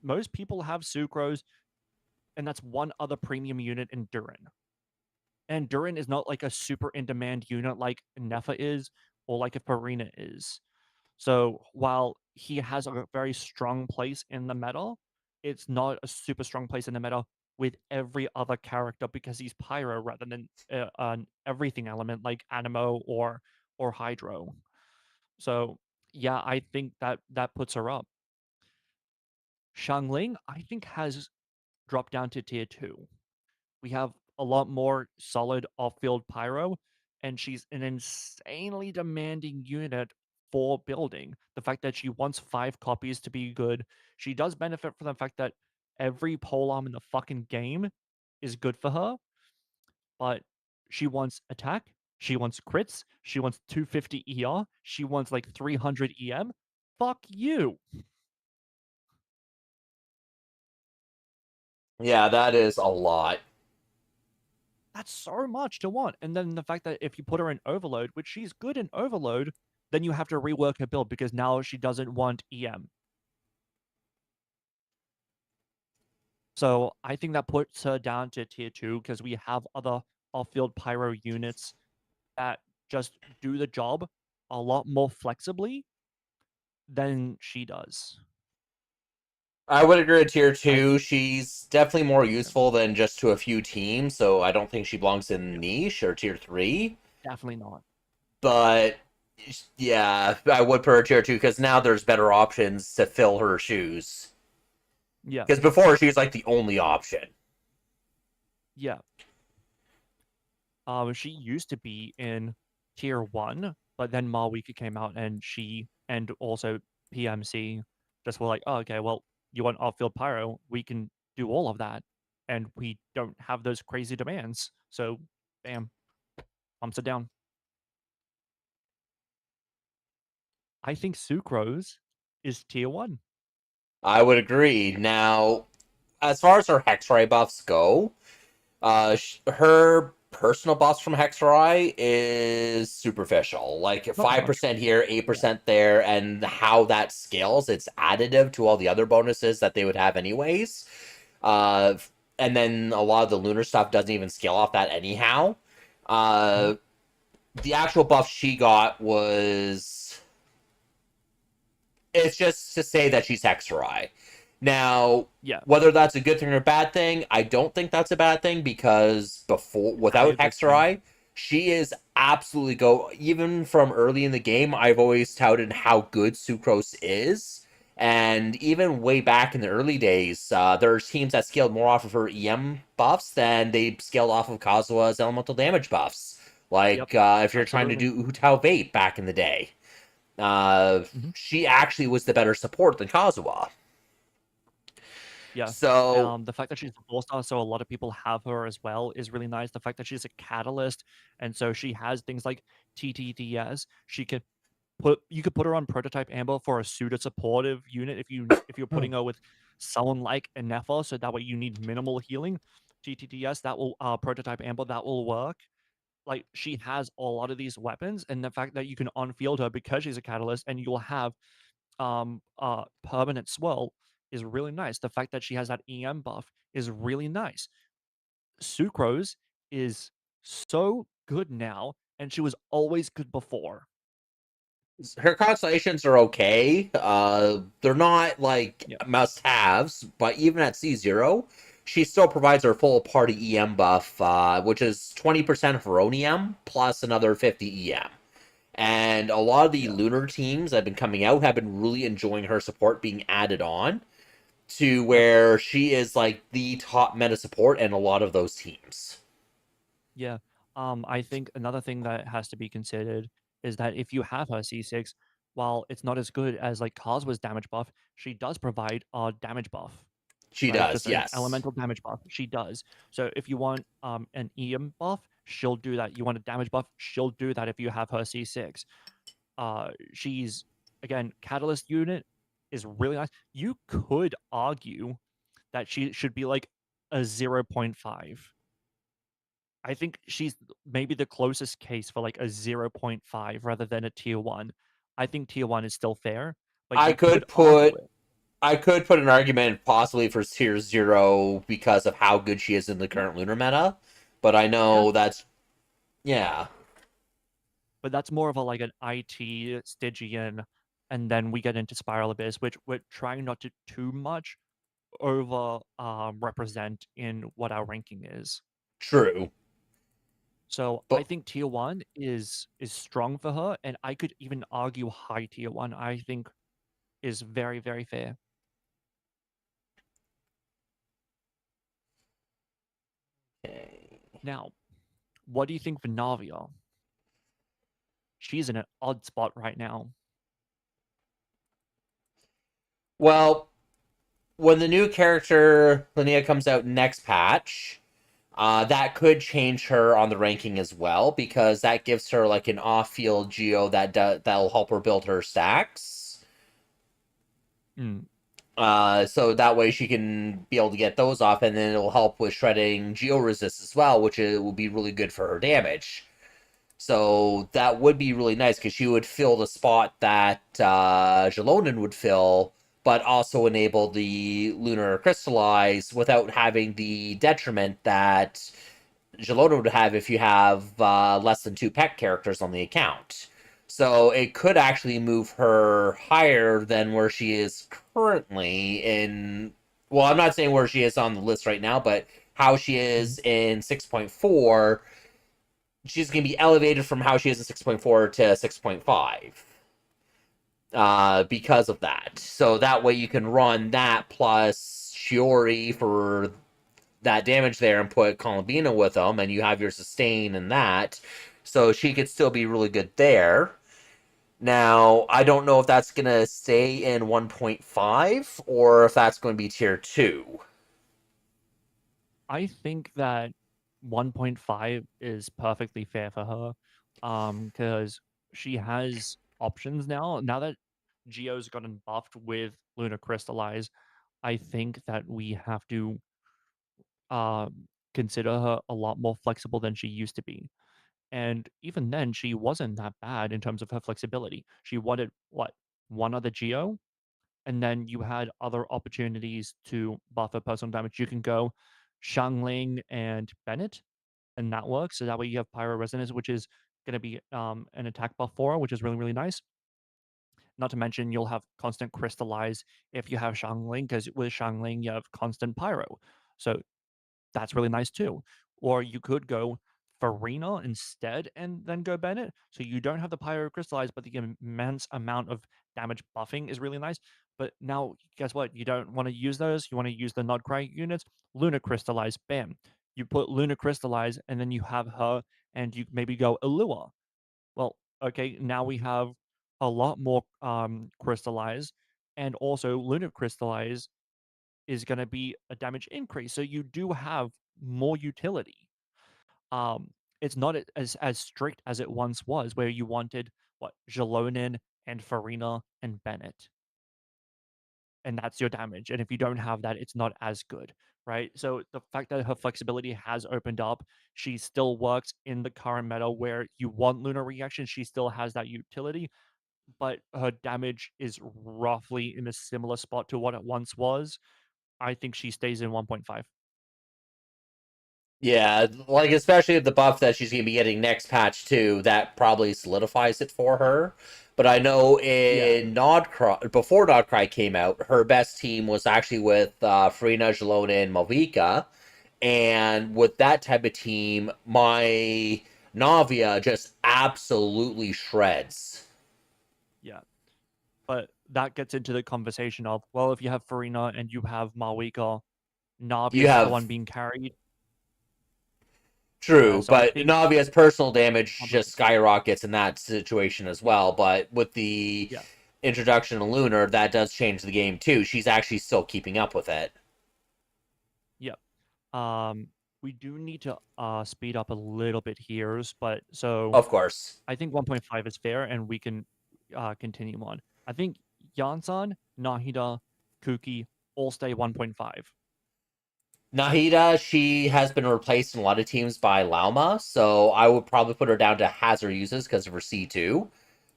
most people have Sucrose, and that's one other premium unit in Durin. And Durin is not like a super in demand unit like Nefa is, or like a Farina is. So while he has a very strong place in the meta, it's not a super strong place in the meta with every other character because he's Pyro rather than an everything element like Animo or Hydro. So yeah, I think that puts her up. Xiangling, I think, has dropped down to tier 2. We have a lot more solid off-field pyro, and she's an insanely demanding unit for building. The fact that she wants 5 copies to be good, she does benefit from the fact that every polearm in the fucking game is good for her, but she wants attack, she wants crits, she wants 250 ER, she wants like 300 EM. Fuck you. Yeah, that is a lot. That's so much to want. And then the fact that if you put her in overload, which she's good in overload, then you have to rework her build because now she doesn't want EM. So I think that puts her down to tier 2 because we have other off-field pyro units that just do the job a lot more flexibly than she does. I would agree with tier I 2. She's definitely more yeah, useful than just to a few teams, so I don't think she belongs in yeah, niche or tier 3. definitely not. But yeah, I would put her tier 2 because now there's better options to fill her shoes. Yeah, Because before she was like the only option. yeah. She used to be in tier 1, but then Malwika came out and she and also PMC just were like, oh, okay, well, you want off-field pyro, we can do all of that, and we don't have those crazy demands. So, bam, pumps it down. I think Sucrose is tier 1. I would agree. Now, as far as her Hexray buffs go, her personal buffs from Hexray is superficial. Like Not much. 5% here, Yeah. 8% there, and how that scales, it's additive to all the other bonuses that they would have anyways. Uh, and then a lot of the lunar stuff doesn't even scale off that anyhow. Mhm. Uh, the actual buff she got was, it's just to say that she's Hexerai. Now, Yeah, whether that's a good thing or a bad thing, I don't think that's a bad thing because before, probably without a good thing. Hexerai, she is absolutely go. Even from early in the game, I've always touted how good Sucrose is, and even way back in the early days, there's teams that scaled more off of her EM buffs than they scaled off of Kazua's elemental damage buffs. Yep, Like if you're trying to absolutely. do Utao Bait back in the day. Uh, Mhm. she actually was the better support than Kazuha. Yeah. So The fact that she's a 4-star, so a lot of people have her as well, is really nice. The fact that she's a catalyst, and so she has things like TTDS. You could put her on prototype Amber for a pseudo supportive unit if you're putting her with someone like a Nefa, so that way you need minimal healing. TTDS that will prototype Amber that will work. like, she has a lot of these weapons, and the fact that you can on-field her because she's a catalyst and you'll have, permanent swirl is really nice. The fact that she has that EM buff is really nice. Sucrose is so good now, and she was always good before. Her constellations are okay. They're not like Yeah, must haves, but even at C0, she still provides her full party EM buff, which is 20% of her own EM plus another 50 EM. And a lot of the yeah, lunar teams that have been coming out have been really enjoying her support being added on to yep, where she is like the top meta support in a lot of those teams. yeah. I think another thing that has to be considered is that if you have her C6, while it's not as good as, like, Kazua's damage buff, she does provide a damage buff. She Right? does, Just an yes. elemental damage buff. She does. So if you want an EM buff, she'll do that. You want a damage buff, she'll do that if you have her C6. She's again, catalyst unit is really nice. You could argue that she should be like a 0.5. I think she's maybe the closest case for like a 0.5 rather than a tier 1. I think tier 1 is still fair, but I you could could argue put it. I could put an argument possibly for tier zero because of how good she is in the Yeah. current lunar meta, but I Yeah. know that's yeah, But that's more of a like an IT Stygian, and then we get into Spiral Abyss, which we're trying not to too much over represent in what our ranking is. true. So I But think tier 1 is strong for her, and I could even argue high tier 1, I think is very, very fair. okay. Now, what do you think for Navia? She's in an odd spot right now. Well, when the new character Linnea comes out next patch, that could change her on the ranking as well because that gives her like an off-field geo that'll help her build her stacks. Mm, So that way she can be able to get those off, and then it'll help with shredding geo resist as well, which will be really good for her damage. So that would be really nice because she would fill the spot that Jalonen would fill, but also enable the Lunar Crystallize without having the detriment that Jalona would have if you have less than two pet characters on the account. So it could actually move her higher than where she is currently in. Well, I'm not saying where she is on the list right now, but how she mm. is in 6.4. She's going to be elevated from how she is in 6.4 to 6.5 because of that. So that way you can run that plus Shiori for that damage there and put Columbina with them, and you have your sustain and that. So she could still be really good there. Now, I don't know if that's going to stay in 1.5 or if that's going to be tier 2. I think that 1.5 is perfectly fair for her, because she has options now. Now that Geo's gotten buffed with Lunar Crystallize, I think that we have to consider her a lot more flexible than she used to be. And even then, she wasn't that bad in terms of her flexibility. She wanted what, one other Geo, and then you had other opportunities to buff her personal damage. You can go Shangling and Bennett, and that works. So that way you have Pyro Resonance, which is going to be an attack buff for her, which is really, really nice. Not to mention, you'll have constant Crystallize if you have Shangling, because with Shangling, you have constant Pyro. So that's really nice too. Or you could go Farina instead and then go Bennett. So you don't have the Pyro Crystallize, but the immense amount of damage buffing is really nice. But now, guess what? You don't want to use those. You want to use the Nodcry units. Lunar Crystallize, bam. You put Lunar Crystallize, and then you have her, and you maybe go Allure. Well, okay, now we have a lot more Crystallize, and also Lunar Crystallize is going to be a damage increase. So you do have more utility. Um, it's not as strict as it once was, where you wanted what Jalonin and Farina and Bennett. and that's your damage. And if you don't have that, it's not as good, right? So the fact that her flexibility has opened up, she still works in the current meta where you want Lunar Reaction. She still has that utility, but her damage is roughly in a similar spot to what it once was. I think she stays in 1.5. Yeah, like especially the buff that she's going to be getting next patch too, that probably solidifies it for her. But I know Yeah, in Nodcry, before Nodcry came out, her best team was actually with Farina, Jalona, and Malvika. And with that type of team, my Navia just absolutely shreds. yeah. But that gets into the conversation of, well, if you have Farina and you have Malwika, You Navia's the one have being carried. Yeah, true, so I but think Navia's personal damage just complicated. skyrockets in that situation as well. But with the Yeah. introduction of Lunar, that does change the game too. She's actually still keeping up with it. Yep. Um, we do need to speed up a little bit here, but so Of course. I think 1.5 is fair, and we can continue on. I think Yansan, Nahida, Kuki all stay 1.5. Nahida, she has been replaced in a lot of teams by Lauma, so I would probably put her down to hazard uses because of her C2.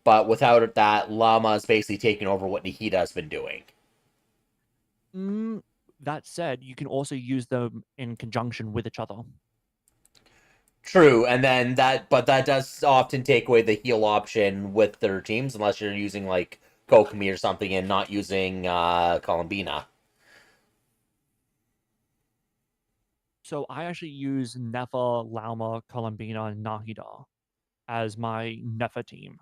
But without that, Llama is basically taking over what Nahida has been doing. Mm, that said, you can also use them in conjunction with each other. True, and then but that does often take away the heal option with their teams, unless you're using like Kokomi or something and not using Columbina. So I actually use Nefa, Lauma, Columbina, and Nahida as my Nefa team.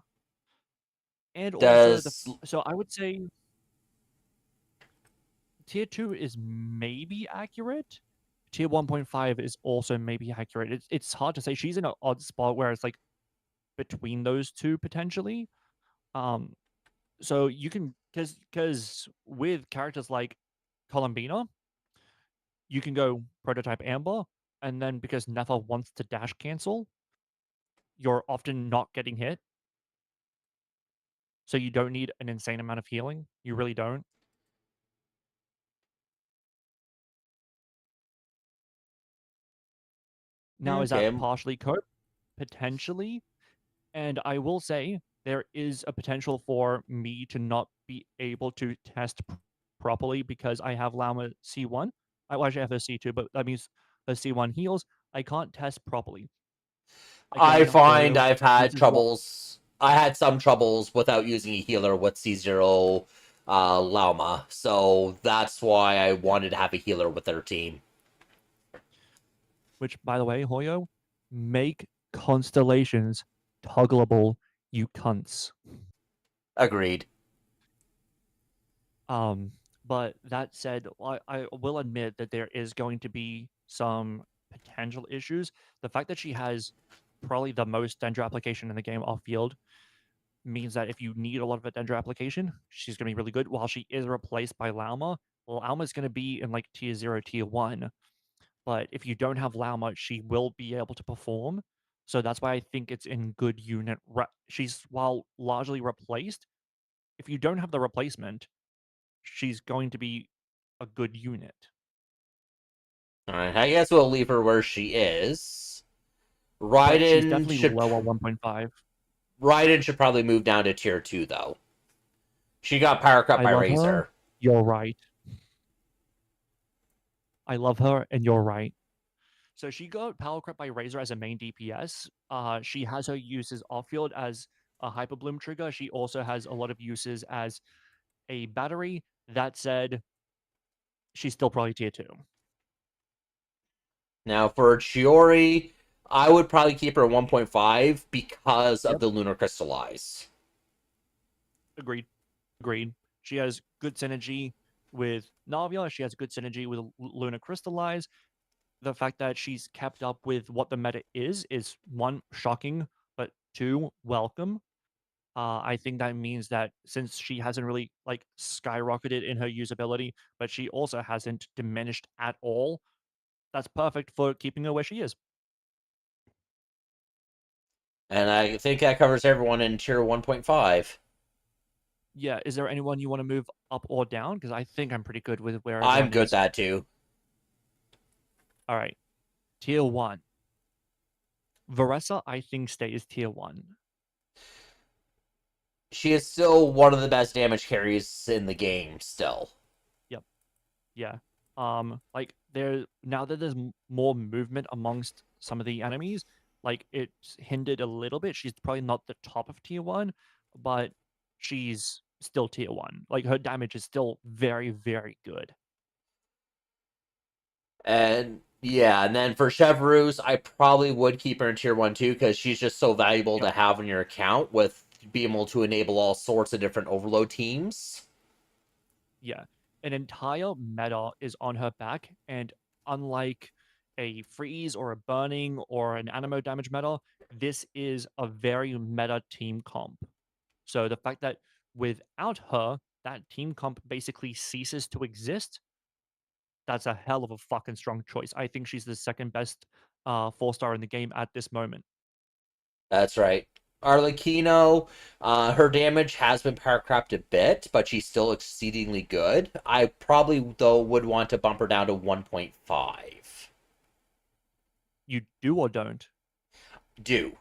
And also Does so I would say tier 2 is maybe accurate. Tier 1.5 is also maybe accurate. It's hard to say. She's in an odd spot where it's like between those two potentially. Um, so you can because with characters like Columbina, you can go prototype Amber, and then because Nefa wants to dash cancel, you're often not getting hit. So you don't need an insane amount of healing. You really don't. Now, is that okay? partially cope? Potentially. And I will say there is a potential for me to not be able to test properly because I have Llama C1. I actually have a C2, but that means the C1 heals. I can't test properly. I Again, find Hoyo, I've this had is what troubles. I had some troubles without using a healer with C0 Lauma, so that's why I yeah. wanted to have a healer with their team. Which, by the way, Hoyo, make constellations toggleable, you cunts. Agreed. Um, but that said, I will admit that there is going to be some potential issues. The fact that she has probably the most Dendro application in the game off field means that if you need a lot of a Dendro application, she's going to be really good. While she is replaced by Lauma, well, Lauma is going to be in like tier 0, tier 1. But if you don't have Lauma, she will be able to perform. So that's why I think it's in good unit. She's, while largely replaced, if you don't have the replacement, she's going to be a good unit. All right, I guess we'll leave her where she is. But she's Raiden definitely should lower 1.5. Raiden should probably move down to tier 2 though. She got power cut I by love her. Razor. You're right. I love her, and you're right. So she got power crept by Razor as a main DPS. She has her uses off field as a Hyper Bloom trigger. She also has a lot of uses as a battery. That said, she's still probably tier 2. Now for Chiori, I would probably keep her at 1.5 because of Yep. the Lunar Crystallize. Agreed. Agreed. She has good synergy with Navia. She has good synergy with Luna Crystallize. The fact that she's kept up with what the meta is one, shocking, but two, welcome. I think that means that since she hasn't really like skyrocketed in her usability, but she also hasn't diminished at all, that's perfect for keeping her where she is. And I think that covers everyone in tier 1.5. Yeah, is there anyone you want to move up or down? Because I think I'm pretty good with where I'm everyone good is. that too. All right, tier 1. Varessa, I think, stays tier 1. She is still one of the best damage carries in the game, still. Yep. Yeah. Like there now that there's more movement amongst some of the enemies, like it's hindered a little bit. She's probably not the top of tier 1, but she's still tier 1. Like her damage is still very, very good. And yeah, and then for Chevreuse, I probably would keep her in tier 1 too, because she's just so valuable Yep. to have in your account with being able to enable all sorts of different overload teams. Yeah. An entire meta is on her back, and unlike a freeze or a burning or an animo damage meta, this is a very meta team comp. So the fact that without her, that team comp basically ceases to exist, that's a hell of a fucking strong choice. I think she's the second best 4-star in the game at this moment. That's right. Arlecchino, her damage has been power capped a bit, but she's still exceedingly good. I probably, though, would want to bump her down to 1.5. You do or don't? Do.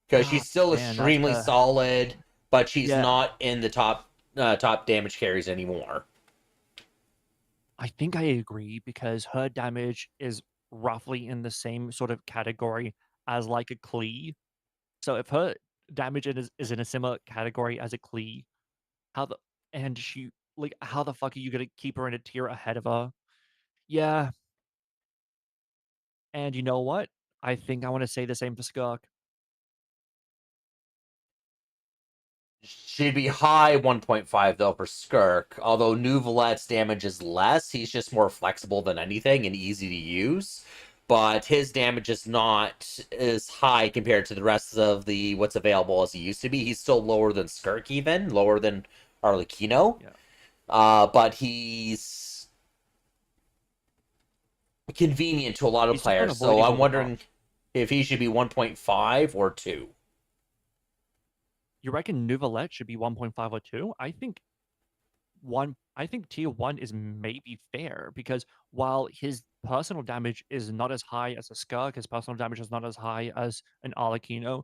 Because Ah, she's still man, that's extremely solid, but she's yeah. not in the top damage carries anymore. I think I agree because her damage is roughly in the same sort of category as like a Klee. So if her damage is in a similar category as a Klee, how the and she like how the fuck are you gonna keep her in a tier ahead of her? Yeah, and you know what? I think I want to say the same for Skirk. She'd be high 1.5 though for Skirk, although Nuvalet's damage is less. He's just more flexible than anything and easy to use. But his damage is not as high compared to the rest of the what's available as he used to be. He's still lower than Skirk, even lower than Arlecchino. Yeah, But he's convenient to a lot of he's just not players. So avoiding all I'm the buffs. wondering if he should be 1.5 or 2. You reckon Nuvalet should be 1.5 or 2? I think tier 1 is maybe fair because while his personal damage is not as high as a Skirk, his personal damage is not as high as an Arlecchino,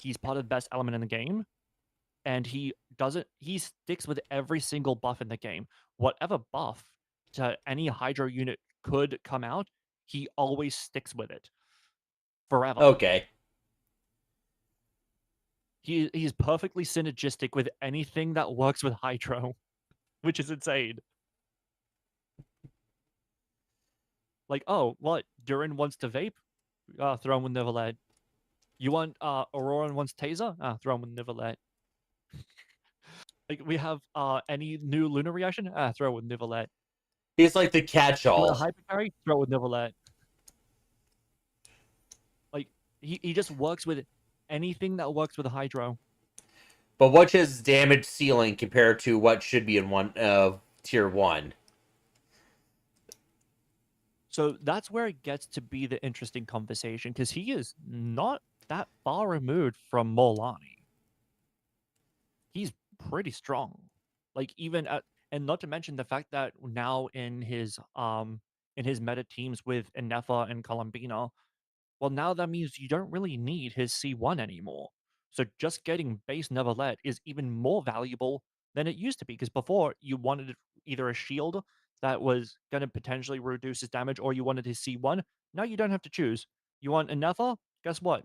he's part of the best element in the game, and he sticks with every single buff in the game. Whatever buff to any Hydro unit could come out, he always sticks with it forever. Okay. He's perfectly synergistic with anything that works with Hydro, which is insane. Like, oh, what? Durin wants to vape? Throw him with Nivalet. You want Aurora wants Taser? Throw him with Nivalet. Like, we have any new Lunar reaction? Throw with Nivalet. He's like the You want a catch-all. Hyper Carry? Throw with Nivalet. Like, he just works with anything that works with Hydro. But what's his damage ceiling compared to what should be in tier 1? So that's where it gets to be the interesting conversation because he is not that far removed from Molani. He's pretty strong. Like even at and not to mention the fact that now in his meta teams with Inefa and Columbina, well now that means you don't really need his C1 anymore. So just getting base Neverlet is even more valuable than it used to be because before you wanted either a shield that was going to potentially reduce his damage or you wanted his C1. Now you don't have to choose. You want Inefa? Guess what?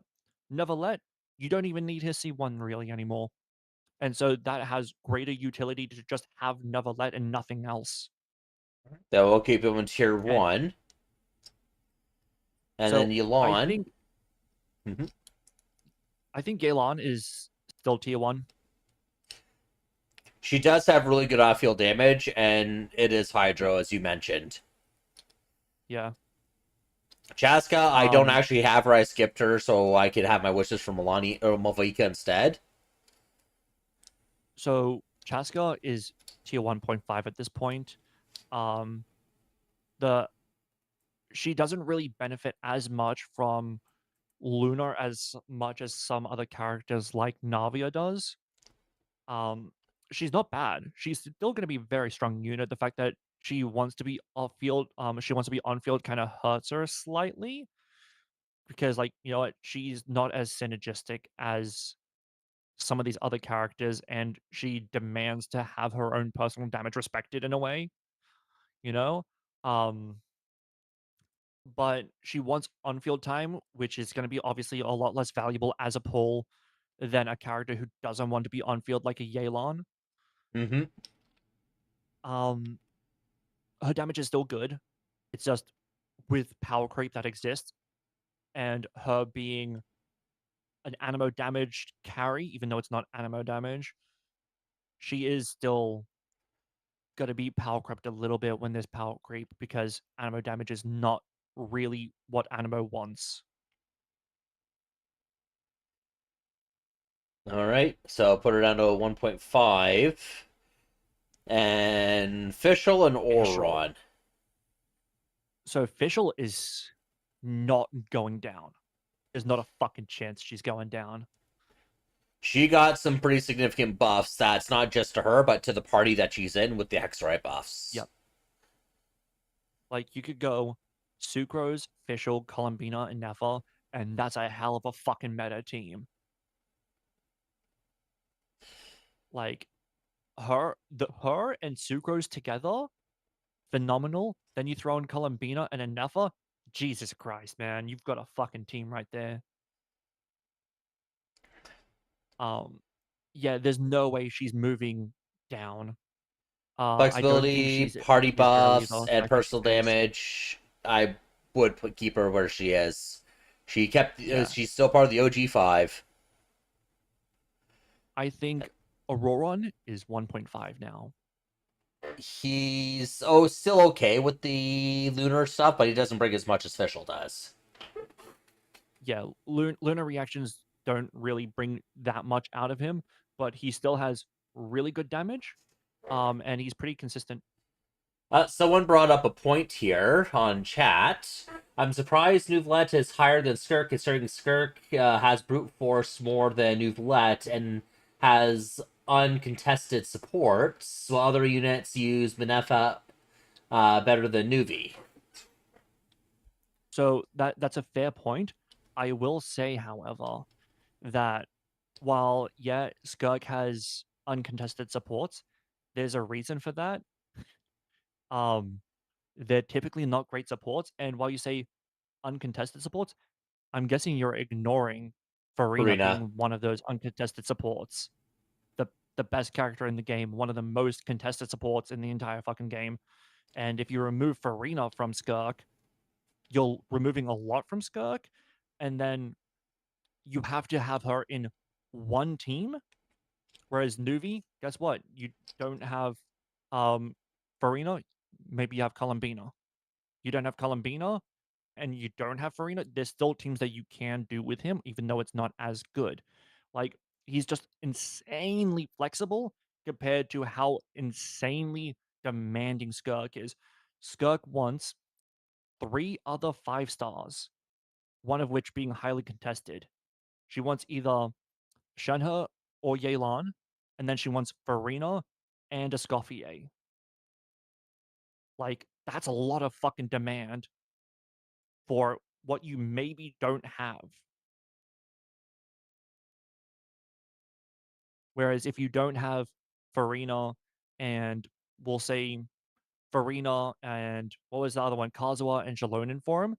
Neverlet, you don't even need his C1 really anymore. And so that has greater utility to just have Neverlet and nothing else. That will keep him in tier And 1. And then so I Yulon. think Mhm. I think Galon is still tier 1. She does have really good off-field damage, and it is Hydro, as you mentioned. Yeah. Chaska, I don't Um actually have her. I skipped her, so I could have my wishes for Milani or Malvika instead. so Chaska is tier 1.5 at this point. Um the she doesn't really benefit as much from Lunar as much as some other characters like Navia does. She's not bad. She's still going to be a very strong unit. The fact that she wants to be off field, she wants to be on field kind of hurts her slightly because, like, you know what, she's not as synergistic as some of these other characters, and she demands to have her own personal damage respected in a way, you know? Um, but she wants on-field time, which is gonna be obviously a lot less valuable as a pull than a character who doesn't want to be on field like a Yelan. Mm-hmm. Um, her damage is still good. It's just with power creep that exists and her being an animo damaged carry, even though it's not animo damage, she is still gonna be power crept a little bit when there's power creep because animo damage is not really what animo wants. All right, so put her down to a 1.5. And Fischl and Fischl. Oron. So Fischl is not going down. There's not a fucking chance she's going down. She got some pretty significant buffs that's not just to her, but to the party that she's in with the Hexerite buffs. Yep. Like you could go Sucrose, Fischl, Columbina, and Nefa, and that's a hell of a fucking meta team. Like her and Sucrose together, phenomenal. Then you throw in Columbina and a Nefa. Jesus Christ, man, you've got a fucking team right there. Um, yeah, there's no way she's moving down. I don't think Flexibility, she's party moving zero either. buffs, and I think she personal stays. damage. I would keep her where she is. She kept. Yeah, She's still part of the OG5. I think Auroron is 1.5 now. He's still okay with the lunar stuff, but he doesn't bring as much as Fischl does. Yeah, lunar reactions don't really bring that much out of him, but he still has really good damage. And he's pretty consistent. Someone brought up a point here on chat. I'm surprised Nouvellette is higher than Skirk, considering Skirk has brute force more than Nouvellette and has uncontested supports, while other units use Minefa better than Nuvi. So that's a fair point. I will say, however, that while yeah, Skirk has uncontested supports, there's a reason for that. Um, they're typically not great supports, and while you say uncontested supports, I'm guessing you're ignoring Farina Farina. being one of those uncontested supports. The the best character in the game, one of the most contested supports in the entire fucking game. And if you remove Farina from Skirk, you're removing a lot from Skirk, and then you have to have her in one team. Whereas Nuvi, guess what? You don't have Farina, maybe you have Columbina. You don't have Columbina and you don't have Farina, there's still teams that you can do with him, even though it's not as good. Like, he's just insanely flexible compared to how insanely demanding Skirk is. Skirk wants 3 other 5 stars, one of which being highly contested. She wants either Shenhe or Yelan, and then she wants Farina and Escoffier. Like, that's a lot of fucking demand for what you maybe don't have. Whereas if you don't have Farina and we'll say Farina and what was the other one? Kazuha and Jalonin for him.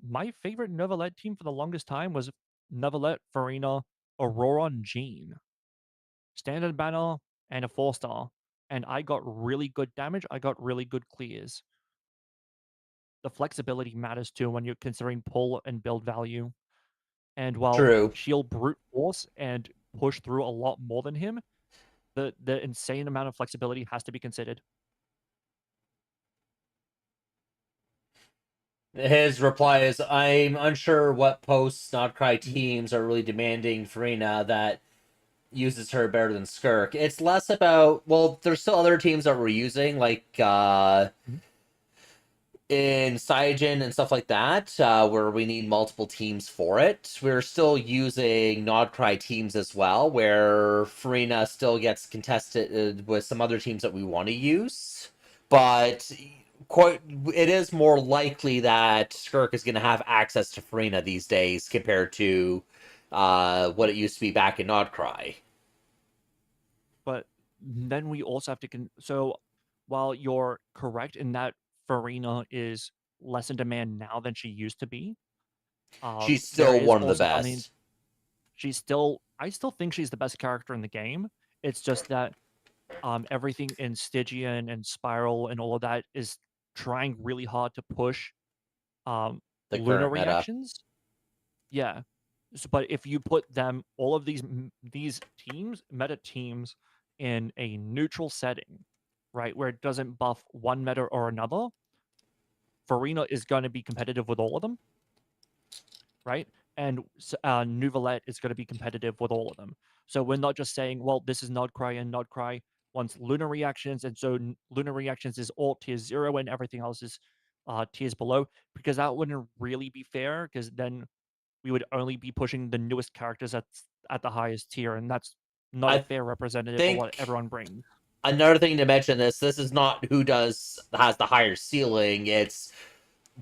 My favorite Novelette team for the longest time was Novelette, Farina, Aurora, and Jean. Standard banner and a 4-star. And I got really good damage. I got really good clears. The flexibility matters too when you're considering pull and build value. And while True. she'll brute force and push through a lot more than him, the insane amount of flexibility has to be considered. His reply is, I'm unsure what posts Notcry Mhm. teams are really demanding Farina that uses her better than Skirk. It's less about, well, there's still other teams that we're using, like Mhm. in Cygen and stuff like that, where we need multiple teams for it. We're still using Nodcry teams as well, where Farina still gets contested with some other teams that we want to use. But quite, it is more likely that Skirk is going to have access to Farina these days compared to what it used to be back in Nodcry. But then we also have to so while you're correct in that Farina is less in demand now than she used to be, She's there still is one of the also something. best. I still think she's the best character in the game. It's just that everything in Stygian and Spiral and all of that is trying really hard to push The lunar current meta. reactions. Yeah. But if you put them, all of these teams, meta teams, in a neutral setting, right, where it doesn't buff one meta or another, Farina is going to be competitive with all of them, right? And Nuvalette is going to be competitive with all of them. So we're not just saying, well, this is Nodcry and Nodcry wants lunar reactions, and so lunar reactions is all tier 0 and everything else is tiers below, because that wouldn't really be fair, because then we would only be pushing the newest characters at the highest tier, and that's not a I fair representative of what think everyone brings. another thing to mention, this is not who has the higher ceiling. It's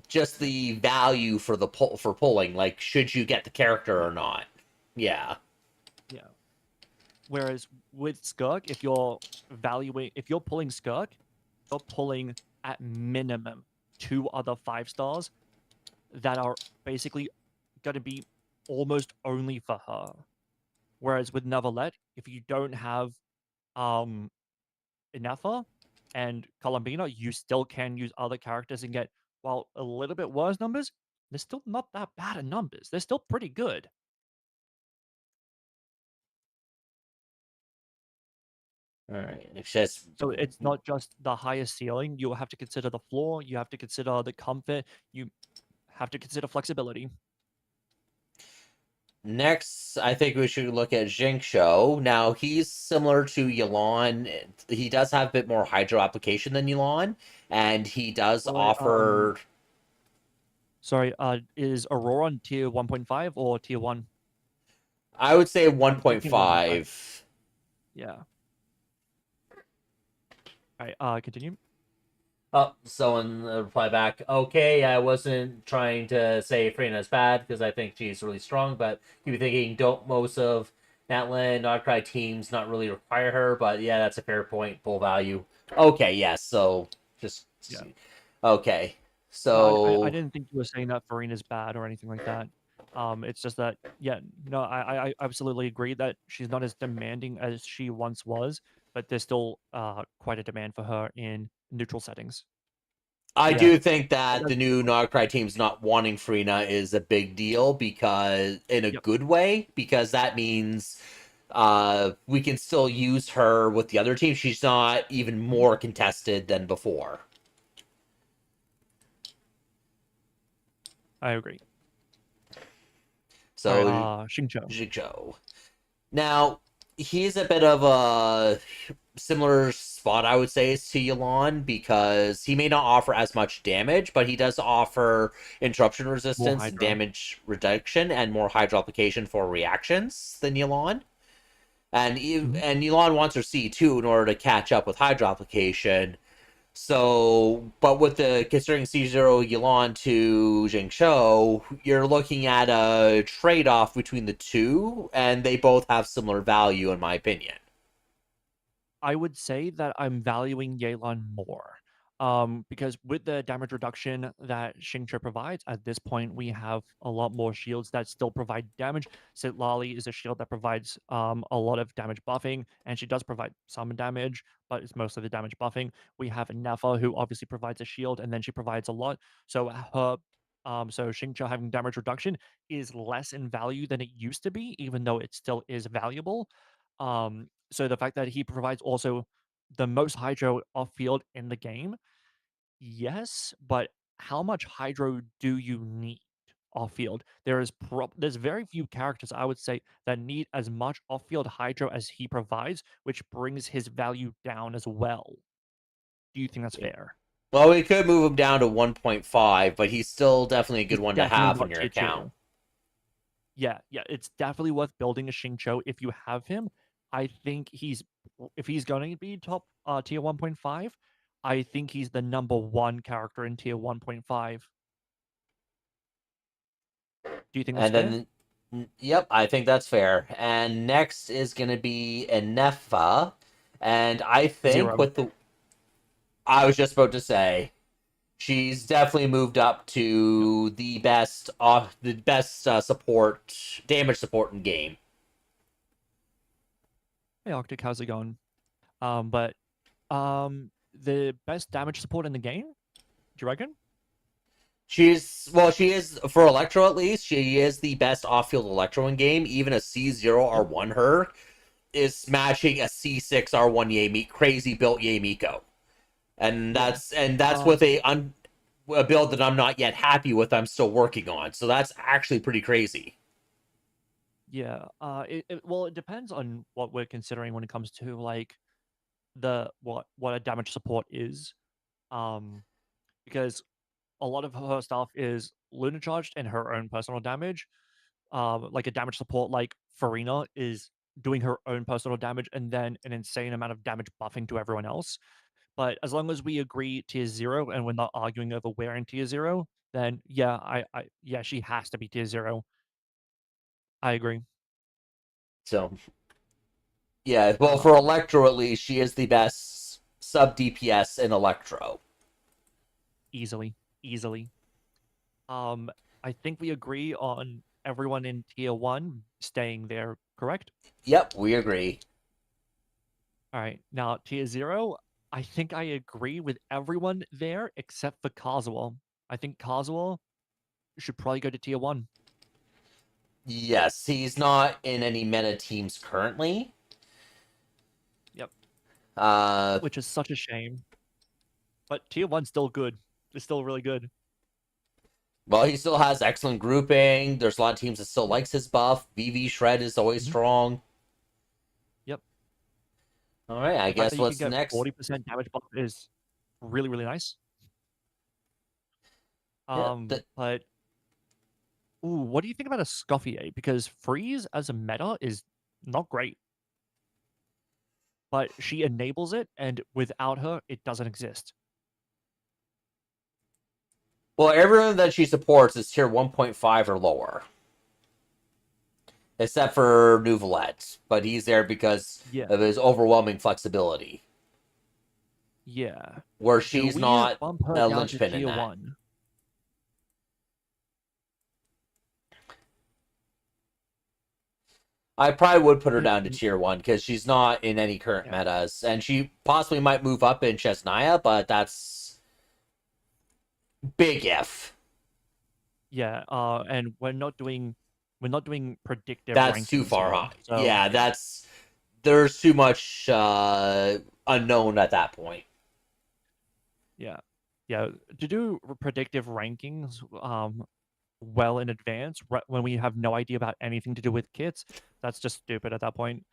just the value for the for pulling. Like, should you get the character Yeah, or not? Yeah. yeah. Whereas with Skirk, if you're pulling Skirk, you're pulling at minimum 2 other 5 stars that are basically going to be almost only for her. Whereas with Neverlet, if you don't have um Inefa and Columbina, you still can use other characters and get, while a little bit worse numbers, they're still not that bad in numbers. They're still pretty good. All right. It's just So it's not just the highest ceiling. You have to consider the floor. You have to consider the comfort. You have to consider flexibility. next. I think we should look at Jinxo. Now he's similar to Yelan. He does have a bit more hydro application than Yelan, and he does Sorry, offer. is Aurora on tier 1.5 or tier 1? I would say I'm thinking 1.5. 1.5. Yeah. All right, continue. Oh, someone reply back. Okay, I wasn't trying to say Frena's bad because I think she's really strong, but you be thinking, don't most of Natland, Nodcry teams not really require her? But yeah, that's a fair point. Full value. Okay, yes. So just Yeah. okay. No, I So didn't think you were saying that Farina's bad or anything like that. It's just that, yeah, no, I absolutely agree that she's not as demanding as she once was, but there's still quite a demand for her in neutral settings. I So yeah, do think that that's the a good new point. Nodcry teams not wanting Frina is a big deal because in a Yep. good way, because that means we can still use her with the other team. She's not even Mhm. more contested than before. I agree. All right, So Xingqiu. Zhigzhou. Now, he's a bit of a similar spot, I would say, to Yelan because he may not offer as much damage, but he does offer interruption More resistance and Hydra. damage reduction and more hydro application for reactions than Yelan. Mhm. And Yelan wants her C2 in order to catch up with hydro application. So, but with the considering C0 Yelan to Jingshou, you're looking at a trade off between the two, and they both have similar value, in my opinion. I would say that I'm valuing Yelan more. Because with the damage reduction that Xingqiu provides, at this point we have a lot more shields that still provide damage. Sitlali is a shield that provides a lot of damage buffing, and she does provide some damage, but it's mostly the damage buffing. We have Nefa, who obviously provides a shield, and then she provides a lot. So so Xingqiu having damage reduction is less in value than it used to be, even though it still is valuable. So the fact that he provides also the most hydro off field in the game, yes, but how much hydro do you need off field? There's very few characters I would say that need as much off field hydro as he provides, which brings his value down as well. Do you think that's fair? Well, we could move him down to 1.5, but he's still definitely a good He's one to definitely have in not your tier account. 2. Yeah, yeah, it's definitely worth building a Xingqiu if you have him. I think if he's going to be top tier 1.5, I think he's the number 1 character in tier 1.5. Do you think that's And fair? then, yep, I think that's fair. And next is going to be Enefa. And I think 0. with the. I was just about to say, she's definitely moved up Yep. to the best support, damage support in game. Hey Arctic, how's it going? But the best damage support in the game, do you reckon? She is for Electro at least. She is the best off-field Electro in game. Even a Yep. C0R1 her is matching a C6R1 crazy built Yamiko, and Yeah. that's with Um a build that I'm not yet happy with. I'm still working on, so that's actually pretty crazy. yeah. Well, it depends on what we're considering when it comes to like the what a damage support is. Um because a lot of her stuff is lunar charged and her own personal damage. Like a damage support like Farina is doing her own personal damage and then an insane amount of damage buffing to everyone else. But as long as we agree tier 0 and we're not arguing over where in tier 0, then yeah, yeah, she has to be tier 0. I agree. So yeah, well, for Um, Electro at least, she is the best sub DPS in Electro. easily, easily. Um, I think we agree on everyone in tier 1 staying there, correct? Yep, we agree. All right. Now, tier 0, I think I agree with everyone there except for Kazuo. I think Kazuo should probably go to tier 1. Yes, he's not in any meta teams currently. Yep. Uh, Which is such a shame. But tier 1's still good. It's still really good. well, he still has excellent grouping. There's a lot of teams that still Yep. likes his buff. VV Shred is always Mhm. strong. Yep. All right, I The fact guess that you can what's get next? 40% damage buff is really, really nice. Yeah, But ooh, what do you think about a Scoffier? Because Freeze as a meta is not great, but she enables it, and without her, it doesn't exist. well, everyone that she supports is tier 1.5 or lower, except for Nouvelette, but he's there because Yeah, of his overwhelming flexibility, yeah. where Do she's we not bump her a down to linchpin in tier that. 1? I probably would put her It, down to tier 1 because she's not in any current yeah, metas, and she possibly might move up in Chesnaya, but that's big if. yeah. And we're not doing predictive That's too rankings far here, high. so Yeah, that's there's too much unknown at that point. yeah, yeah. To do predictive rankings, well in advance when we have no idea about anything to do with kits, that's just stupid at that point.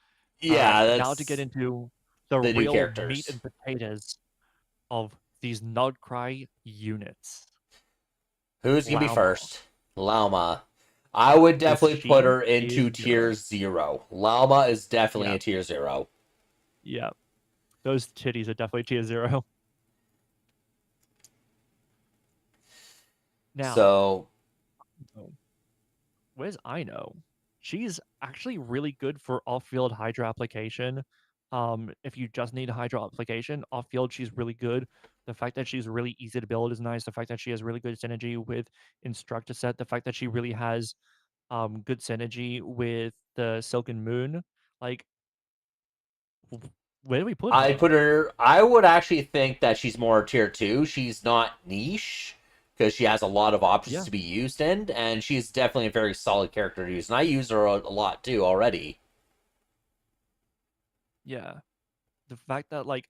All right, Yeah, now to get that's into the the new real meat characters. and potatoes of these Nodcry units. Who's gonna be Lauma. first? Llama. I would Because definitely put she her is into zero. tier 0. Llama is definitely Yeah, a tier 0. yeah. Those titties are definitely tier 0. Now, So oh, where's I know? She's actually really good for off-field Hydra application. If you just need a Hydra application, off-field she's really good. The fact that she's really easy to build is nice. The fact that she has really good synergy with Instructor Set. The fact that she really has good synergy with the Silken Moon. Like, where do we put I her? put her. I would actually think that she's more tier 2. She's not niche because she has a lot of options Yeah, to be used in, and she's definitely a very solid character to use. And I use her a lot too already. yeah. The fact that like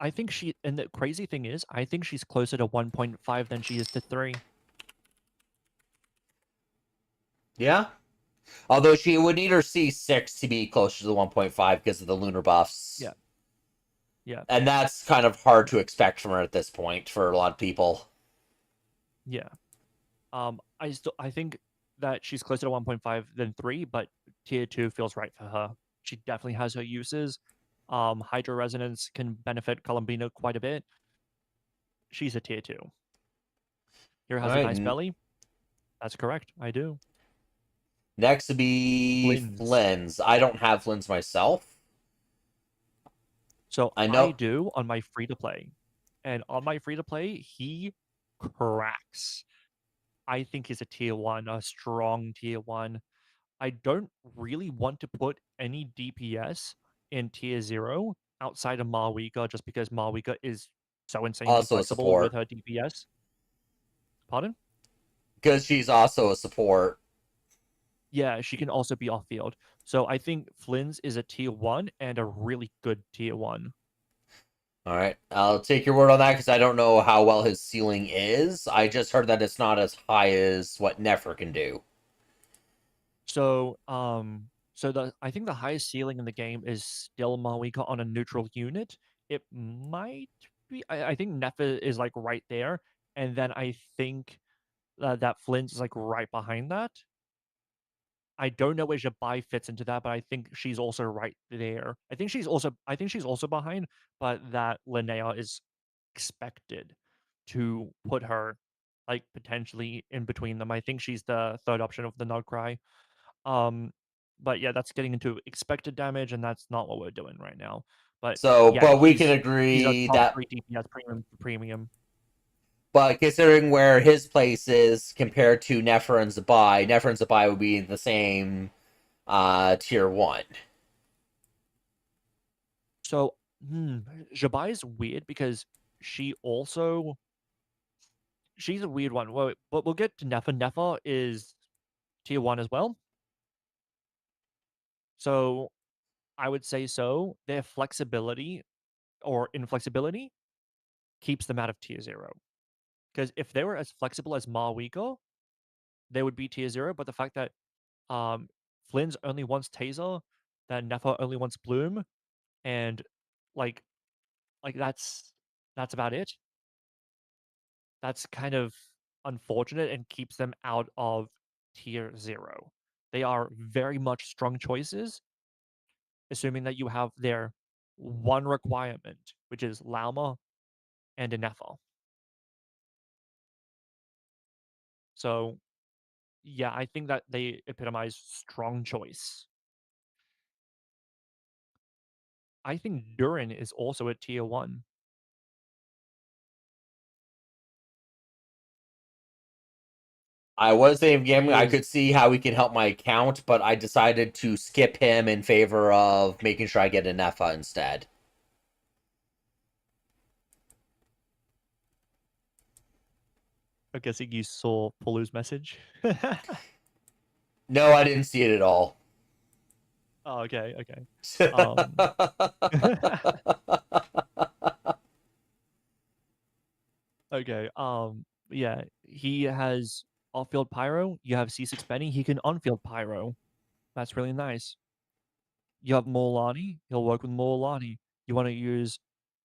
I think and the crazy thing is, I think she's closer to 1.5 than she is to 3. Yeah. Although she would need her C6 to be closer to the 1.5 because of the lunar buffs. Yeah. Yeah, And that's kind of hard to expect from her at this point for a lot of people. yeah. I think that she's closer to 1.5 than 3, but tier 2 feels right for her. She definitely has her uses. Hydro Resonance can benefit Columbina quite a bit. She's a tier 2. Here All has a nice right. belly. That's correct. I do. Next to be Flynn's. Flynn's. I don't have Flynn's myself. So I I know. do on my free to play. And on my free to play, he cracks. I think he's a tier 1, a strong tier 1. I don't really want to put any DPS in tier 0 outside of Marwika just because Marwika is so insanely Also a flexible with support. her DPS. Pardon? Because she's also a support. Yeah, she can also be off field. So I think Flynn's is a tier 1 and a really good tier 1. All right. I'll take your word on that because I don't know how well his ceiling is. I just heard that it's not as high as what Nefer can do. So I think the highest ceiling in the game is still Marwika on a neutral unit. It might be I think Nefa is like right there, and then I think that Flint is like right behind that. I don't know where Jabai fits into that, but I think she's also right there. I think she's also behind, but that Linnea is expected to put her like potentially in between them. I think she's the third option of the Nugcry. Um, but yeah, that's getting into expected damage, and that's not what we're doing right now. But So, yeah, but we can he's a agree top that, 3 DPS premium. but considering where his place is compared to Nefer and Zabai would be the same tier 1. So Jabai is weird because she also she's a weird one. Well, but we'll get to Nefa. Nefa is tier 1 as well. So I would say so. Their flexibility or inflexibility keeps them out of tier 0. Because if they were as flexible as Marwiko, they would be tier 0. But the fact that um Flynn's only wants Taser, that Nefa only wants Bloom, and like that's about it. That's kind of unfortunate and keeps them out of tier 0. They are very much strong choices, assuming that you have their one requirement, which is Lauma and a Nefa. So yeah, I think that they epitomize strong choice. I think Durin is also a tier 1. I was thinking He I is could see how he can help my account, but I decided to skip him in favor of making sure I get an Nefa instead. I'm guessing you saw Pulu's message. No, I didn't see it at all. Oh, okay, okay. Um, okay. Yeah, he has off-field pyro. You have C6 Benny. He can on-field pyro. That's really nice. You have Morlani. He'll work with Morlani. You want to use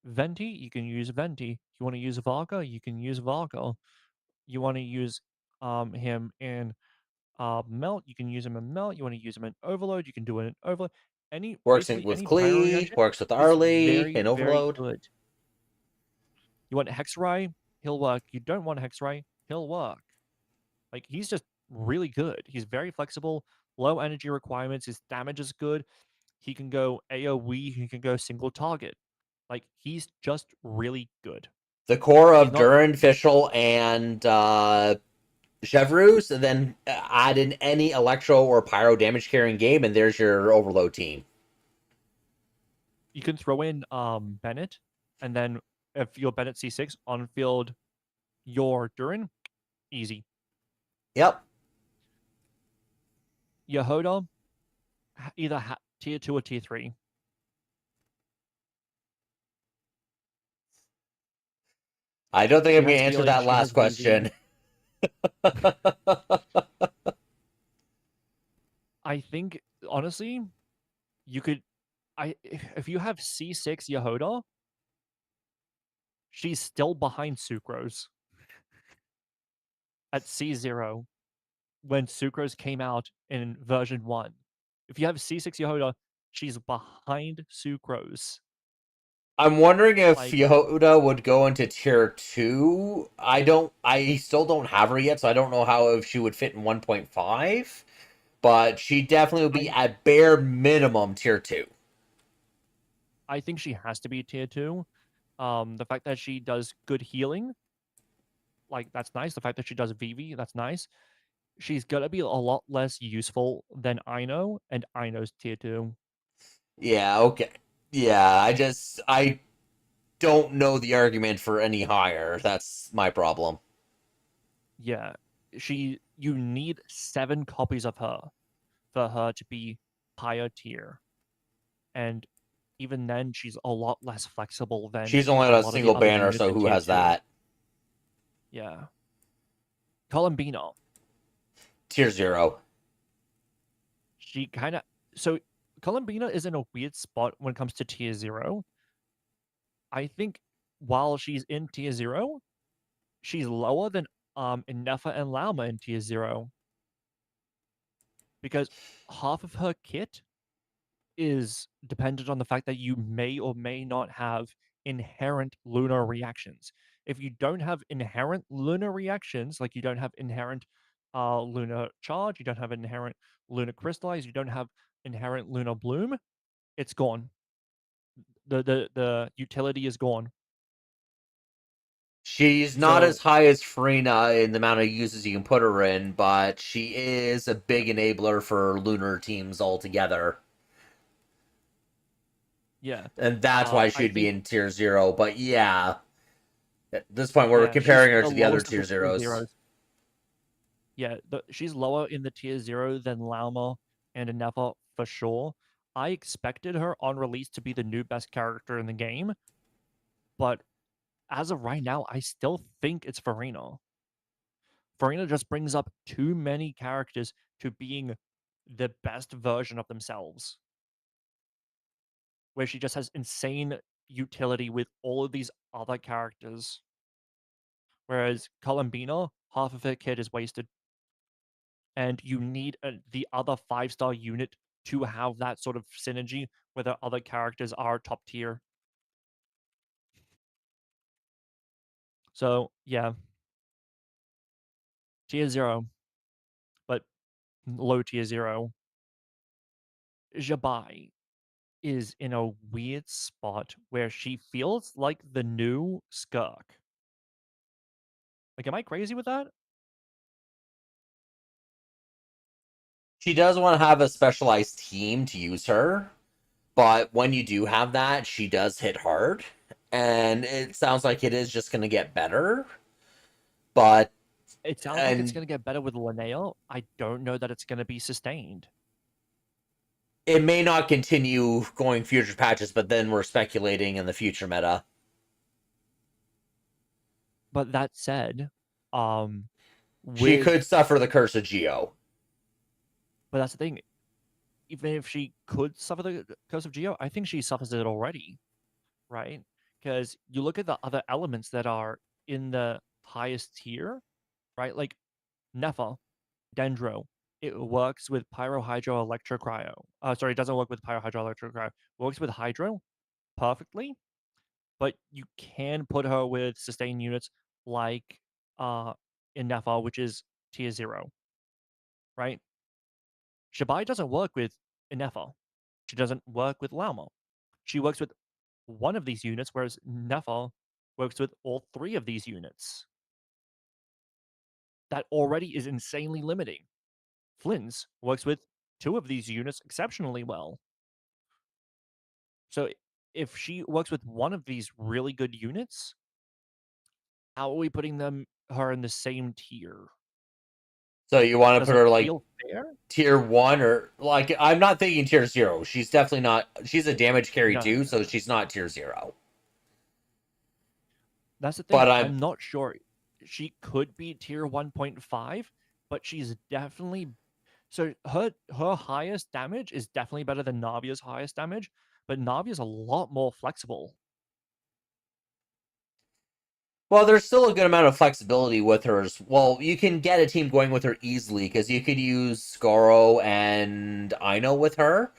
Venti? You can use Venti. You want to use Varka? You can use Varka. You want to use him in Melt? You can use him in Melt. You want to use him in Overload? You can do it in Overload. Works Basically with any pyro Klee, reaction works with is Arlie, very and very Overload. good. You want Hexray? He'll work. You don't want Hexray? He'll work. Like he's just really good. He's very flexible, low energy requirements. His damage is good. He can go AoE. He can go single target. Like he's just really good. The core He's of not. Durin, Fischl, and Chevreuse, and then add in any Electro or Pyro damage carrying game, and there's your Overload team. You can throw in Bennett, and then if you're Bennett C6 on field, your Durin, easy. Yep. Yehoda, either tier 2 or tier 3. I don't think She I'm going has to answer healing. that She last has wheezing. question. I think honestly, you could. If you have C6 Yehoda, she's still behind Sucrose at C0 when Sucrose came out in version 1. If you have C6 Yehoda, she's behind Sucrose. I'm wondering if Like, Yehuda would go into tier 2. I still don't have her yet, so I don't know how if she would fit in 1.5, but she definitely would be I at bare minimum tier 2. I think she has to be tier 2. The fact that she does good healing, like that's nice. The fact that she does VV, that's nice. She's gonna be a lot less useful than Ino, and Ino's tier 2. Yeah, okay. Yeah, I don't know the argument for any higher. That's my problem. Yeah. You need 7 copies of her for her to be higher tier. And even then, she's a lot less flexible than She's only a on a lot of the single other banner, units so in who tier has 2. that? Yeah. Columbina, Tier 0. she kind of. So, Columbina is in a weird spot when it comes to tier 0. I think while she's in tier 0, she's lower than Inefa and Lauma in tier 0 because half of her kit is dependent on the fact that you may or may not have inherent lunar reactions. If you don't have inherent lunar reactions, like you don't have inherent lunar charge, you don't have inherent lunar crystallize, you don't have inherent lunar bloom, it's gone. The utility is gone. She's not as So high as Farina in the amount of uses you can put her in, but she is a big enabler for lunar teams altogether. yeah, And that's why I she'd be think in tier 0. But yeah, at this point, we're yeah, she's comparing her the to the other lowest of tier the tier zeros. zeros. Yeah, she's lower in the tier 0 than Lauma and Inefa for sure. I expected her on release to be the new best character in the game, but as of right now, I still think it's Farina. Farina just brings up too many characters to being the best version of themselves, where she just has insane utility with all of these other characters. Whereas Columbina, half of her kit is wasted, and you need the other 5-star unit to have that sort of synergy where the other characters are top tier. So yeah, tier 0, but low tier 0. Jabai is in a weird spot where she feels like the new Skirk. Like, am I crazy with that? She does want to have a specialized team to use her, but when you do have that, she does hit hard. And it sounds like it is just going to get better. But, It sounds like it's and going to get better with Linnea. I don't know that it's going to be sustained. it may not continue going future patches, but then we're speculating in the future meta. But that said, um, She with could suffer the curse of Geo. but that's the thing. Even if she could suffer the curse of Geo, I think she suffers it already, right? Because you look at the other elements that are in the highest tier, right? Like Nefa, Dendro, it works with Pyro, Hydro, Electro, Cryo. Sorry, it doesn't work with Pyro, Hydro, Electro, Cryo. It works with Hydro perfectly, but you can put her with sustain units like in Nefa, which is tier 0, right? Shabai doesn't work with Inefa. She doesn't work with Lauma. She works with one of these units, whereas Nefa works with all 3 of these units. That already is insanely limiting. Flynn's works with 2 of these units exceptionally well. So if she works with one of these really good units, how are we putting her in the same tier? So you want to Does put it her like feel fair? tier 1 or like I'm not thinking tier 0. She's definitely not. She's a damage carry No, too, no, so no. she's not tier 0. That's the thing. But I'm I'm not sure. She could be tier 1.5, but she's definitely so her highest damage is definitely better than Navia's highest damage, but Navia's a lot more flexible. Well, there's still a good amount of flexibility with her. Well, you can get a team going with her easily because you could use Goro and Ino with her,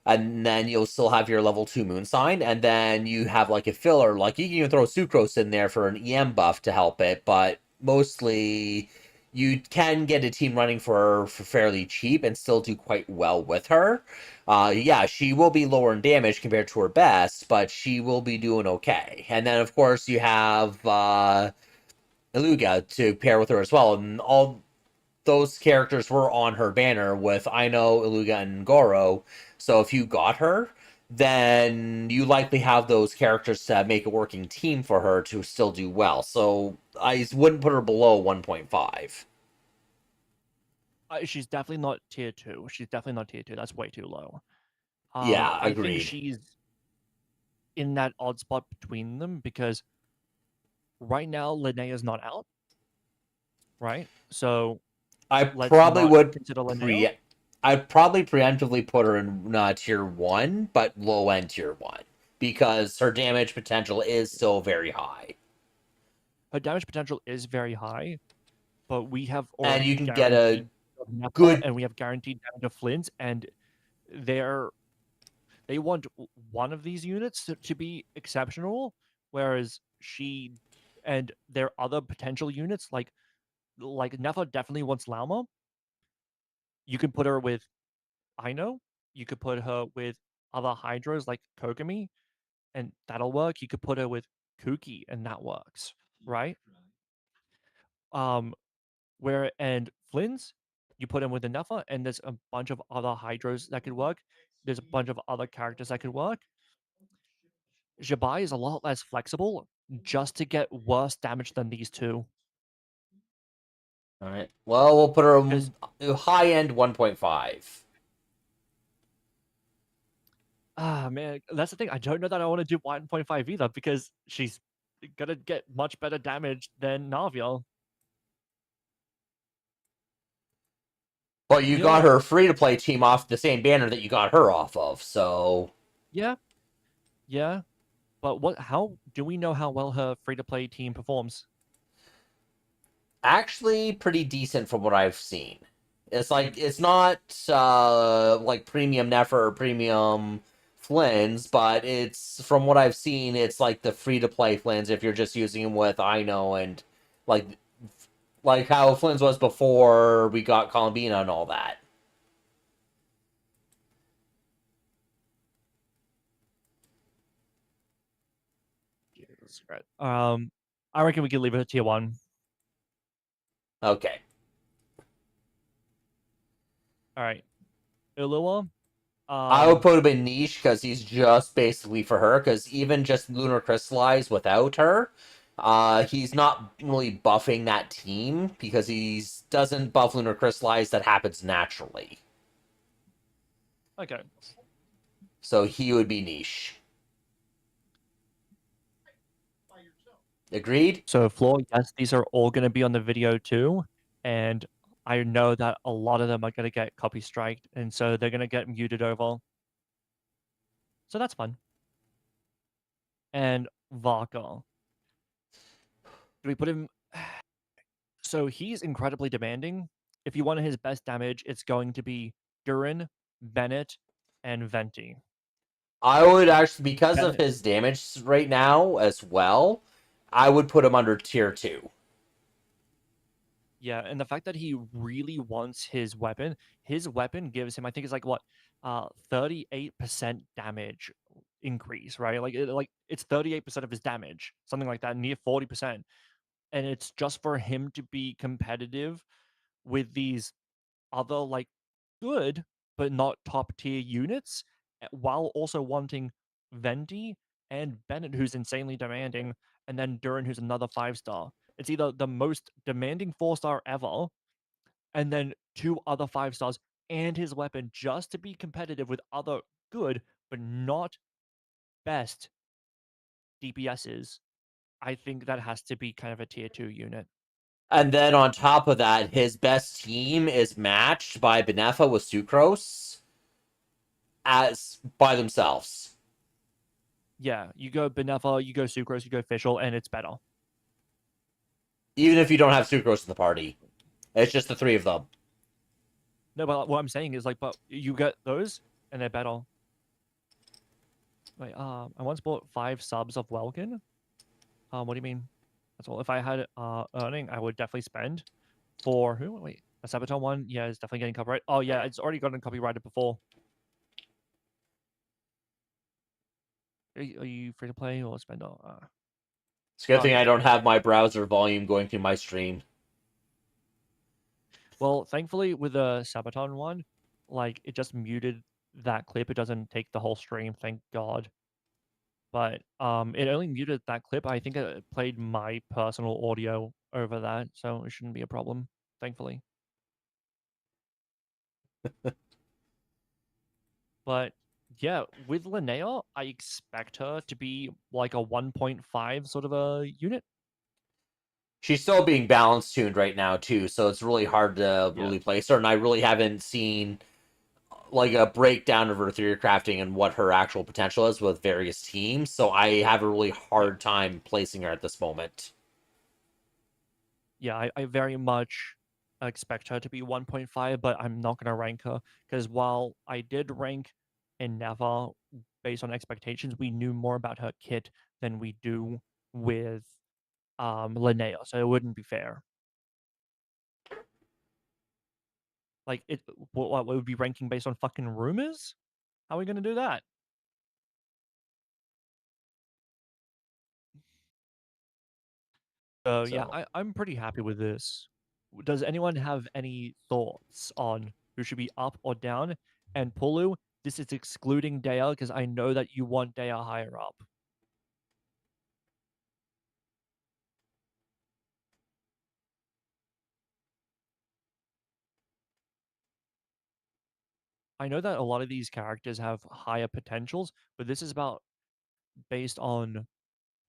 and then you'll still have your level 2 moon sign, and then you have like a filler. Like you can even throw Sucrose in there for an EM buff to help it, but mostly you can get a team running for fairly cheap and still do quite well with her. Yeah, she will be lower in damage compared to her best, but she will be doing okay. And then of course you have Iluga to pair with her as well, and all those characters were on her banner with Ino, Iluga, and Goro. So if you got her, then you likely have those characters to make a working team for her to still do well. So I wouldn't put her below 1.5. She's definitely not tier 2. She's definitely not tier 2. That's way too low. Yeah, I think agreed. she's in that odd spot between them because right now Linnea's not out, right? So I let's probably not would consider Linnea. pre I'd probably preemptively put her in tier 1, but low end tier 1 because her damage potential is still very high. Her damage potential is very high, but we have And you already can get a guaranteed Nepa good and we have guaranteed damage of Flint, and they're they want one of these units to be exceptional, whereas she and their other potential units like Nefa definitely wants Lauma. You can put her with Ino. You could put her with other Hydras like Kogami, and that'll work. You could put her with Kuki, and that works, right? Um, where and Flynn's, you put him with the Nefa, and there's a bunch of other Hydras that could work. There's a bunch of other characters that could work. Jabai is a lot less flexible just to get worse damage than these two. All right. Well, we'll put her Because high end 1.5. man, that's the thing. I don't know that I want to do 1.5 either because she's gonna get much better damage than Navia. But you You know got what? her free to play team off the same banner that you got her off of, so Yeah, yeah. But what? How do we know how well her free to play team performs? actually pretty decent from what I've seen. It's not like premium Nefer or premium Flins, but it's from what I've seen, it's like the free to play Flins if you're just using them with Ino and like like how Flins was before we got Columbina and all that. Jesus Christ. I reckon we could leave it at tier 1. Okay. All right, Ulua. I would Um, put him in niche because he's just basically for her. Because even just Lunar Crystallize without her, he's not really buffing that team because he doesn't buff Lunar Crystallize. That happens naturally. okay. So he would be niche. Agreed. So floor, yes, these are all going to be on the video too, and I know that a lot of them are going to get copy striked, and so they're going to get muted over. So that's fun. And Varka, do we put him? So he's incredibly demanding. If you want his best damage, it's going to be Durin, Bennett, and Venti. I would actually, because of Bennett, his damage right now as well, I would put him under tier 2. yeah, and the fact that he really wants his weapon gives him, I think it's like what, 38% damage increase, right? Like it's 38% of his damage, something like that, near 40%. And it's just for him to be competitive with these other like good but not top tier units, while also wanting Venti and Bennett, who's insanely demanding, and then Durin, who's another 5-star. It's either the most demanding 4-star ever, and then 2 other 5-stars and his weapon just to be competitive with other good but not best DPSs. I think that has to be kind of a tier 2 unit. And then on top of that, his best team is matched by Benefa with Sucrose as by themselves. Yeah, you go Benefa, you go Sucrose, you go Fischl, and it's better. Even if you don't have Sucrose in the party, it's just the three of them. No, but what I'm saying is like, but you get those and they're better. Like, I once bought 5 subs of Welkin. What do you mean? That's all. If I had earning, I would definitely spend for who? Wait, a Sabaton one? Yeah, it's definitely getting copyright. Oh yeah, it's already gotten copyrighted before. Are you free to play or spend? It's a good Oh thing yeah, I yeah, don't yeah. have my browser volume going through my stream. Well, thankfully with the Sabaton one, like it just muted that clip. It doesn't take the whole stream, thank God. But it only muted that clip. I think it played my personal audio over that, so it shouldn't be a problem, thankfully. But yeah, with Linnea, I expect her to be like a 1.5 sort of a unit. She's still being balance tuned right now too, so it's really hard to Yeah. really place her. And I really haven't seen like a breakdown of her theory crafting and what her actual potential is with various teams. So I have a really Yeah. hard time placing her at this moment. Yeah, I very much expect her to be 1.5, but I'm not gonna rank her because while I did rank Eneva based on expectations, we knew more about her kit than we do with Linnea, so it wouldn't be fair. Like what would be ranking based on fucking rumors? How are we gonna do that? So yeah, So I'm pretty happy with this. Does anyone have any thoughts on who should be up or down? And Pulu, this is excluding Dea because I know that you want Dea higher up. I know that a lot of these characters have higher potentials, but this is about based on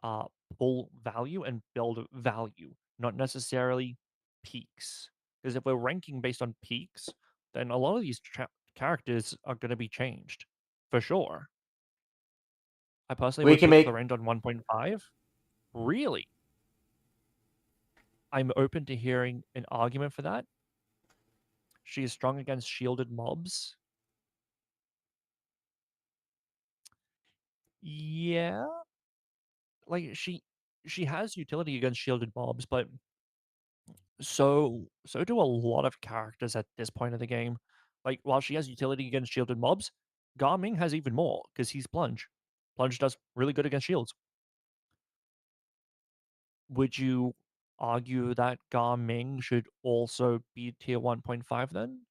uh pull value and build value, not necessarily peaks. Because if we're ranking based on peaks, then a lot of these characters are going to be changed for sure. I personally we would can put make Clorinda on 1.5. Really? I'm open to hearing an argument for that. She is strong against shielded mobs. Yeah, like she has utility against shielded mobs, but so do a lot of characters at this point of the game. Like while she has utility against shielded mobs, Garming has even more because he's Plunge. Plunge does really good against shields. Would you argue that Garming should also be tier 1.5 then?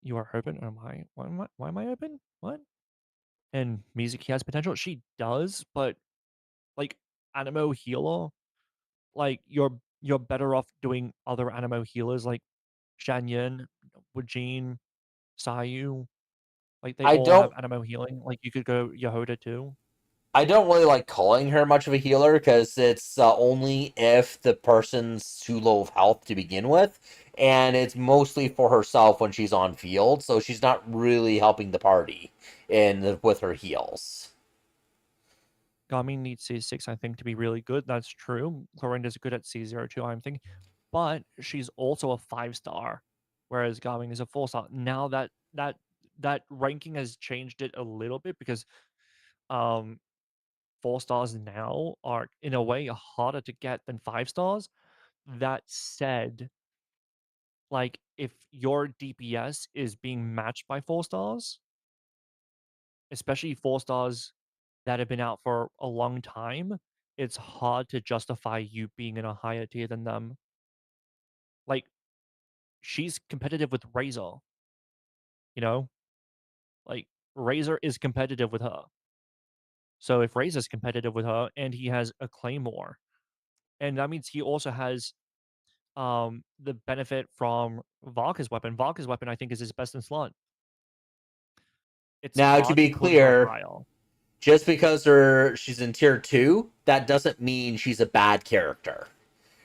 You are open? Am I? Why am I open? What? And Mizuki has potential. She does, but like Animo healer, like you're better off doing other Animo healers like Shanyan, Wajin, Sayu. Like they I all have don't Animo healing. Like you could go Yehoda too. I don't really like calling her much of a healer because it's only if the person's too low of health to begin with, and it's mostly for herself when she's on field, so she's not really helping the party with her heals. Garmin needs C6, I think, to be really good. That's true. Clorinda's good at C02, I'm thinking. But she's also a 5-star, whereas Garmin is a 4-star. Now that ranking has changed it a little bit because um 4 stars now are in a way harder to get than 5 stars. That said, like if your DPS is being matched by 4 stars, especially 4 stars that have been out for a long time, it's hard to justify you being in a higher tier than them. Like she's competitive with Razor, you know? Like Razor is competitive with her. So if Razor's competitive with her and he has a Claymore, and that means he also has the benefit from Valka's weapon. Valka's weapon I think is his best in slot. It's Now, to hard to be put her clear, higher. just because she's in tier 2, that doesn't mean she's a bad character.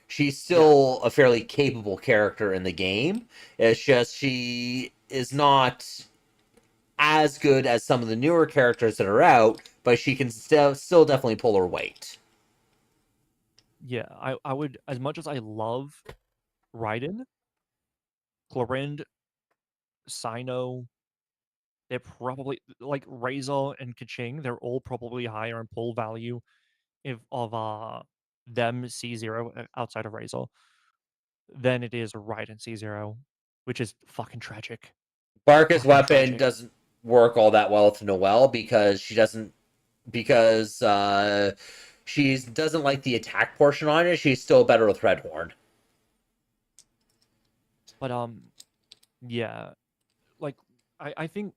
She's Yeah. still a fairly capable character in the game. It's just she is not as good as some of the newer characters that are out, but she can still definitely pull her weight. Yeah, I would, as much as I love Raiden, Clorinde, Sino, they're probably like Razor and Kaching, they're all probably higher in pull value if of them C0 outside of Razor than it is Raiden C0, which is fucking tragic. Barca's Fucking weapon tragic. doesn't work all that well with Noelle because she doesn't because she doesn't like the attack portion on it. She's still better with Redhorn. But yeah, like I think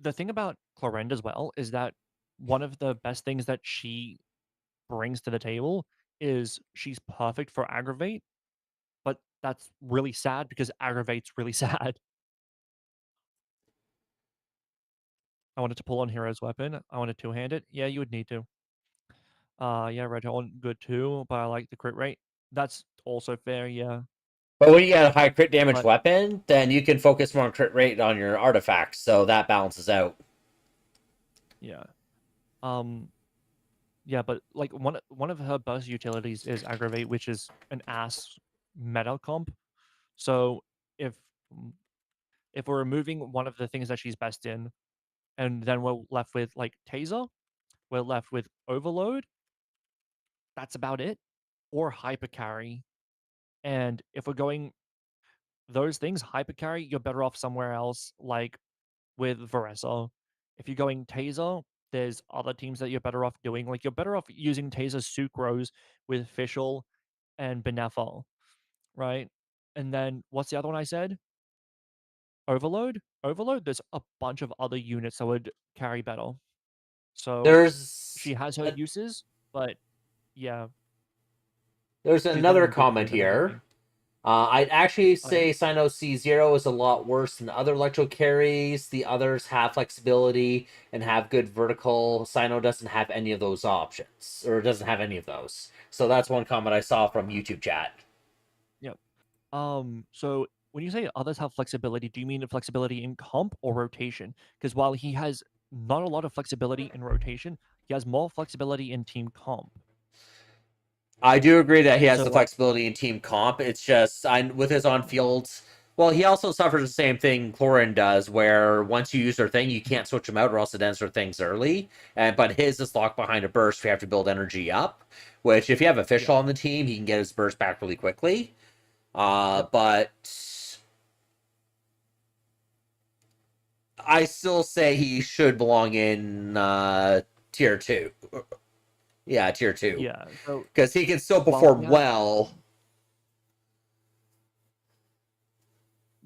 the thing about Clorinde as well is that one of the best things that she brings to the table is she's perfect for aggravate, but that's really sad because aggravate's really sad. I wanted to pull on Hero's weapon. I wanted to two-hand it. Yeah, you would need to. Yeah, Red Horn, good too, but I like the crit rate. That's also fair, yeah. But when you get a high crit damage But weapon, then you can focus more on crit rate on your artifacts, so that balances out. yeah. Um yeah, but like one of her best utilities is aggravate, which is an ass meta comp. So if if we're removing one of the things that she's best in, and then we're left with like taser, we're left with overload, that's about it. Or hyper carry. And if we're going those things, hyper carry, you're better off somewhere else, like with Varesa. If you're going taser, there's other teams that you're better off doing. Like you're better off using taser sucrose with Fischl and Benefa, right? And then what's the other one I said? Overload? Overload, there's a bunch of other units that would carry better. So There's she has her a, uses, but yeah, there's she's better another than comment Goku than here. anything. I'd actually Oh yeah. say Sino C0 is a lot worse than other electro carries. The others have flexibility and have good vertical. Sino doesn't have any of those options, or doesn't have any of those. So that's one comment I saw from YouTube chat. Yeah. So when you say others have flexibility, do you mean flexibility in comp or rotation? Because while he has not a lot of flexibility in rotation, he has more flexibility in team comp. I do agree that he has So the like, flexibility in team comp. It's just with his on field. Well, he also suffers the same thing Clorin does, where once you use their thing, you can't switch them out, or else it ends their things early. And but his is locked behind a burst. You have to build energy up. Which, if you have a yeah, official on the team, he can get his burst back really quickly. yep, But I still say he should belong in tier two. Yeah, tier two, yeah. So because he can still while he perform has, well.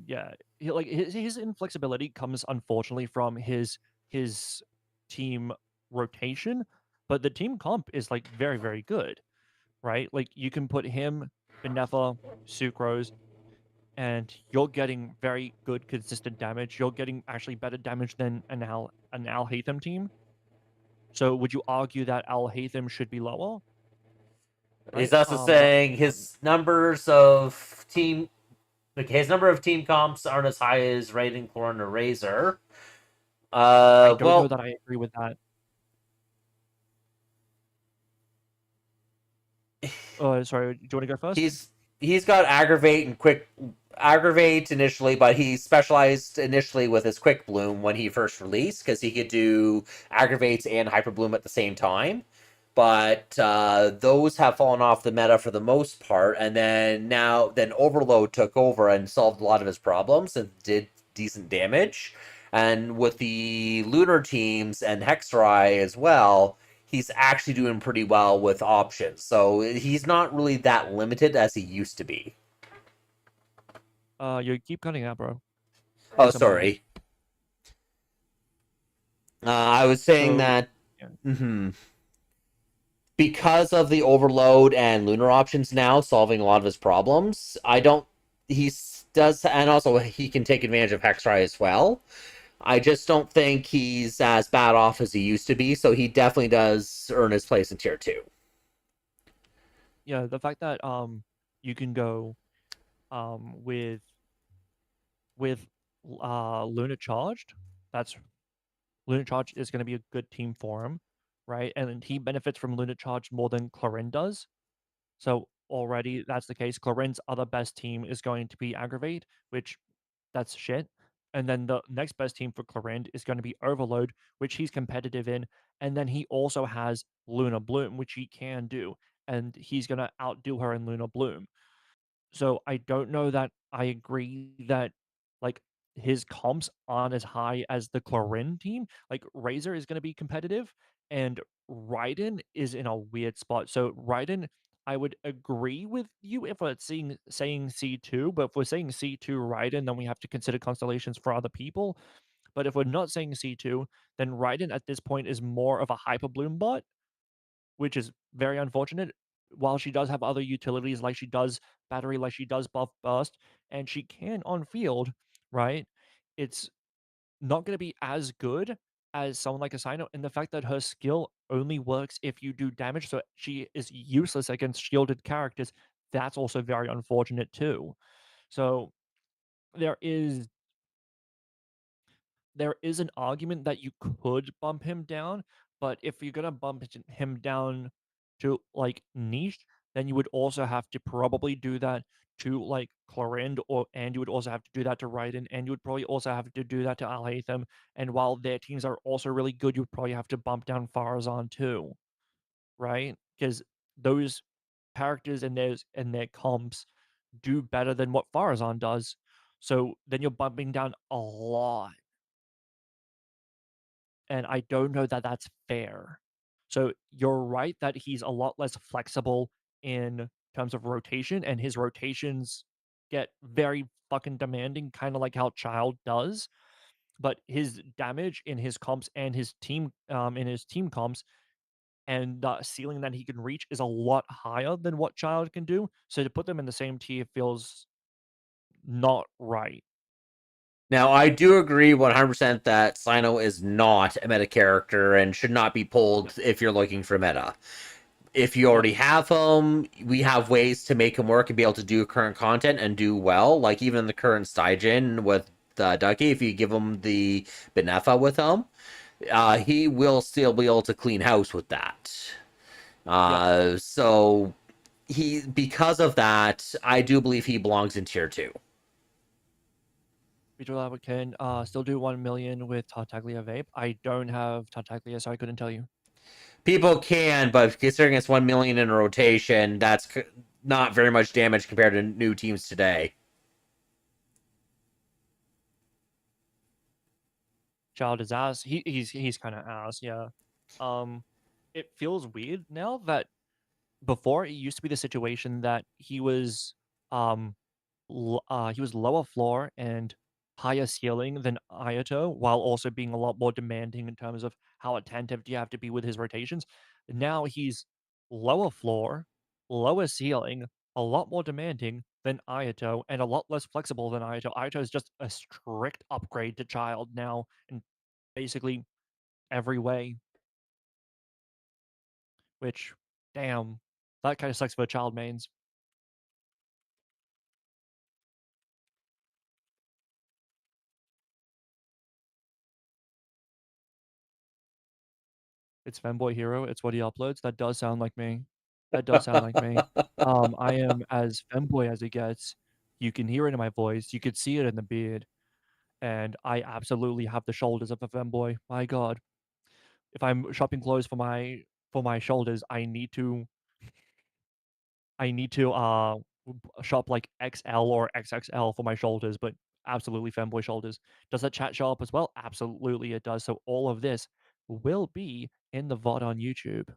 yeah, like his inflexibility comes unfortunately from his team rotation, but the team comp is like very very good, right? Like you can put him, Benefa, Sucrose, and you're getting very good consistent damage. You're getting actually better damage than an Al Hatham team. So would you argue that Al Hatham should be lower? He's Right? also saying his numbers of team, okay, his number of team comps aren't as high as Raiden, Clorn, or Razor. I don't know Well, that I agree with that. Sorry, do you want to go first? he's he's got aggravate and quick aggravate initially, but he specialized initially with his quick bloom when he first released because he could do aggravates and hyper bloom at the same time. But those have fallen off the meta for the most part, and then Overload took over and solved a lot of his problems and did decent damage. And with the Lunar teams and Hexrai as well, he's actually doing pretty well with options. So he's not really that limited as he used to be. You keep cutting out, bro. Oh, It's on my end. sorry. I was saying So that yeah, because of the overload and lunar options now solving a lot of his problems, I don't. He does, and also he can take advantage of Hextry as well. I just don't think he's as bad off as he used to be. So he definitely does earn his place in tier two. yeah, the fact that you can go with with Luna charged, that's Lunar Charge is going to be a good team for him, right? And he benefits from Lunar Charge more than Clarin does. So already that's the case. Clarin's other best team is going to be Aggravate, which that's shit. And then the next best team for Clarin is going to be Overload, which he's competitive in. And then he also has Luna Bloom, which he can do. And he's going to outdo her in Luna Bloom. So I don't know that I agree that like his comps aren't as high as the Clarin team. Like Razor is going to be competitive, and Raiden is in a weird spot. So Raiden, I would agree with you if we're saying C2, but if we're saying C2 Raiden, then we have to consider constellations for other people. But if we're not saying C2, then Raiden at this point is more of a Hyper Bloom bot, which is very unfortunate. While she does have other utilities, like she does battery, like she does buff burst, and she can on field, right? It's not going to be as good as someone like Asino, and the fact that her skill only works if you do damage, so she is useless against shielded characters. That's also very unfortunate too. So there is there is an argument that you could bump him down, but if you're gonna bump him down to like niche, then you would also have to probably do that to like Clorind, or and you would also have to do that to Raiden, and you would probably also have to do that to Alhaitham. And while their teams are also really good, you would probably have to bump down Farazan too, right? Because those characters and their comps do better than what Farazan does. So then you're bumping down a lot, and I don't know that that's fair. So you're right that he's a lot less flexible in terms of rotation, and his rotations get very fucking demanding, kind of like how Child does. But his damage in his comps and his team comps and the ceiling that he can reach is a lot higher than what Child can do. So to put them in the same tier feels not right. Now, I do agree 100% that Sino is not a meta character and should not be pulled Yep. if you're looking for meta. If you Yep. already have him, we have ways to make him work and be able to do current content and do well. Like even the current Stygen with Ducky, if you give him the Benefa with him, he will still be able to clean house with that. Yep. So he, because of that, I do believe he belongs in tier two. Visual Lava can still do 1 million with Tartaglia Vape. I don't have Tartaglia, so I couldn't tell you. People can, but considering it's 1 million in a rotation, that's not very much damage compared to new teams today. Child is ass. He's kind of ass, yeah. Um, it feels weird now that before it used to be the situation that um he was lower floor and higher ceiling than Ayato, while also being a lot more demanding in terms of how attentive do you have to be with his rotations. Now he's lower floor, lower ceiling, a lot more demanding than Ayato, and a lot less flexible than Ayato. Ayato is just a strict upgrade to Child now in basically every way, which, damn, that kind of sucks for Child mains. It's Femboy Hero. It's what he uploads. That does sound like me. That does sound like me. I am as femboy as it gets. You can hear it in my voice. You could see it in the beard, and I absolutely have the shoulders of a femboy. My God, if I'm shopping clothes for my shoulders, I need to shop like XL or XXL for my shoulders, but absolutely femboy shoulders. Does that chat show up as well? Absolutely, it does. So all of this will be in the VOD on YouTube.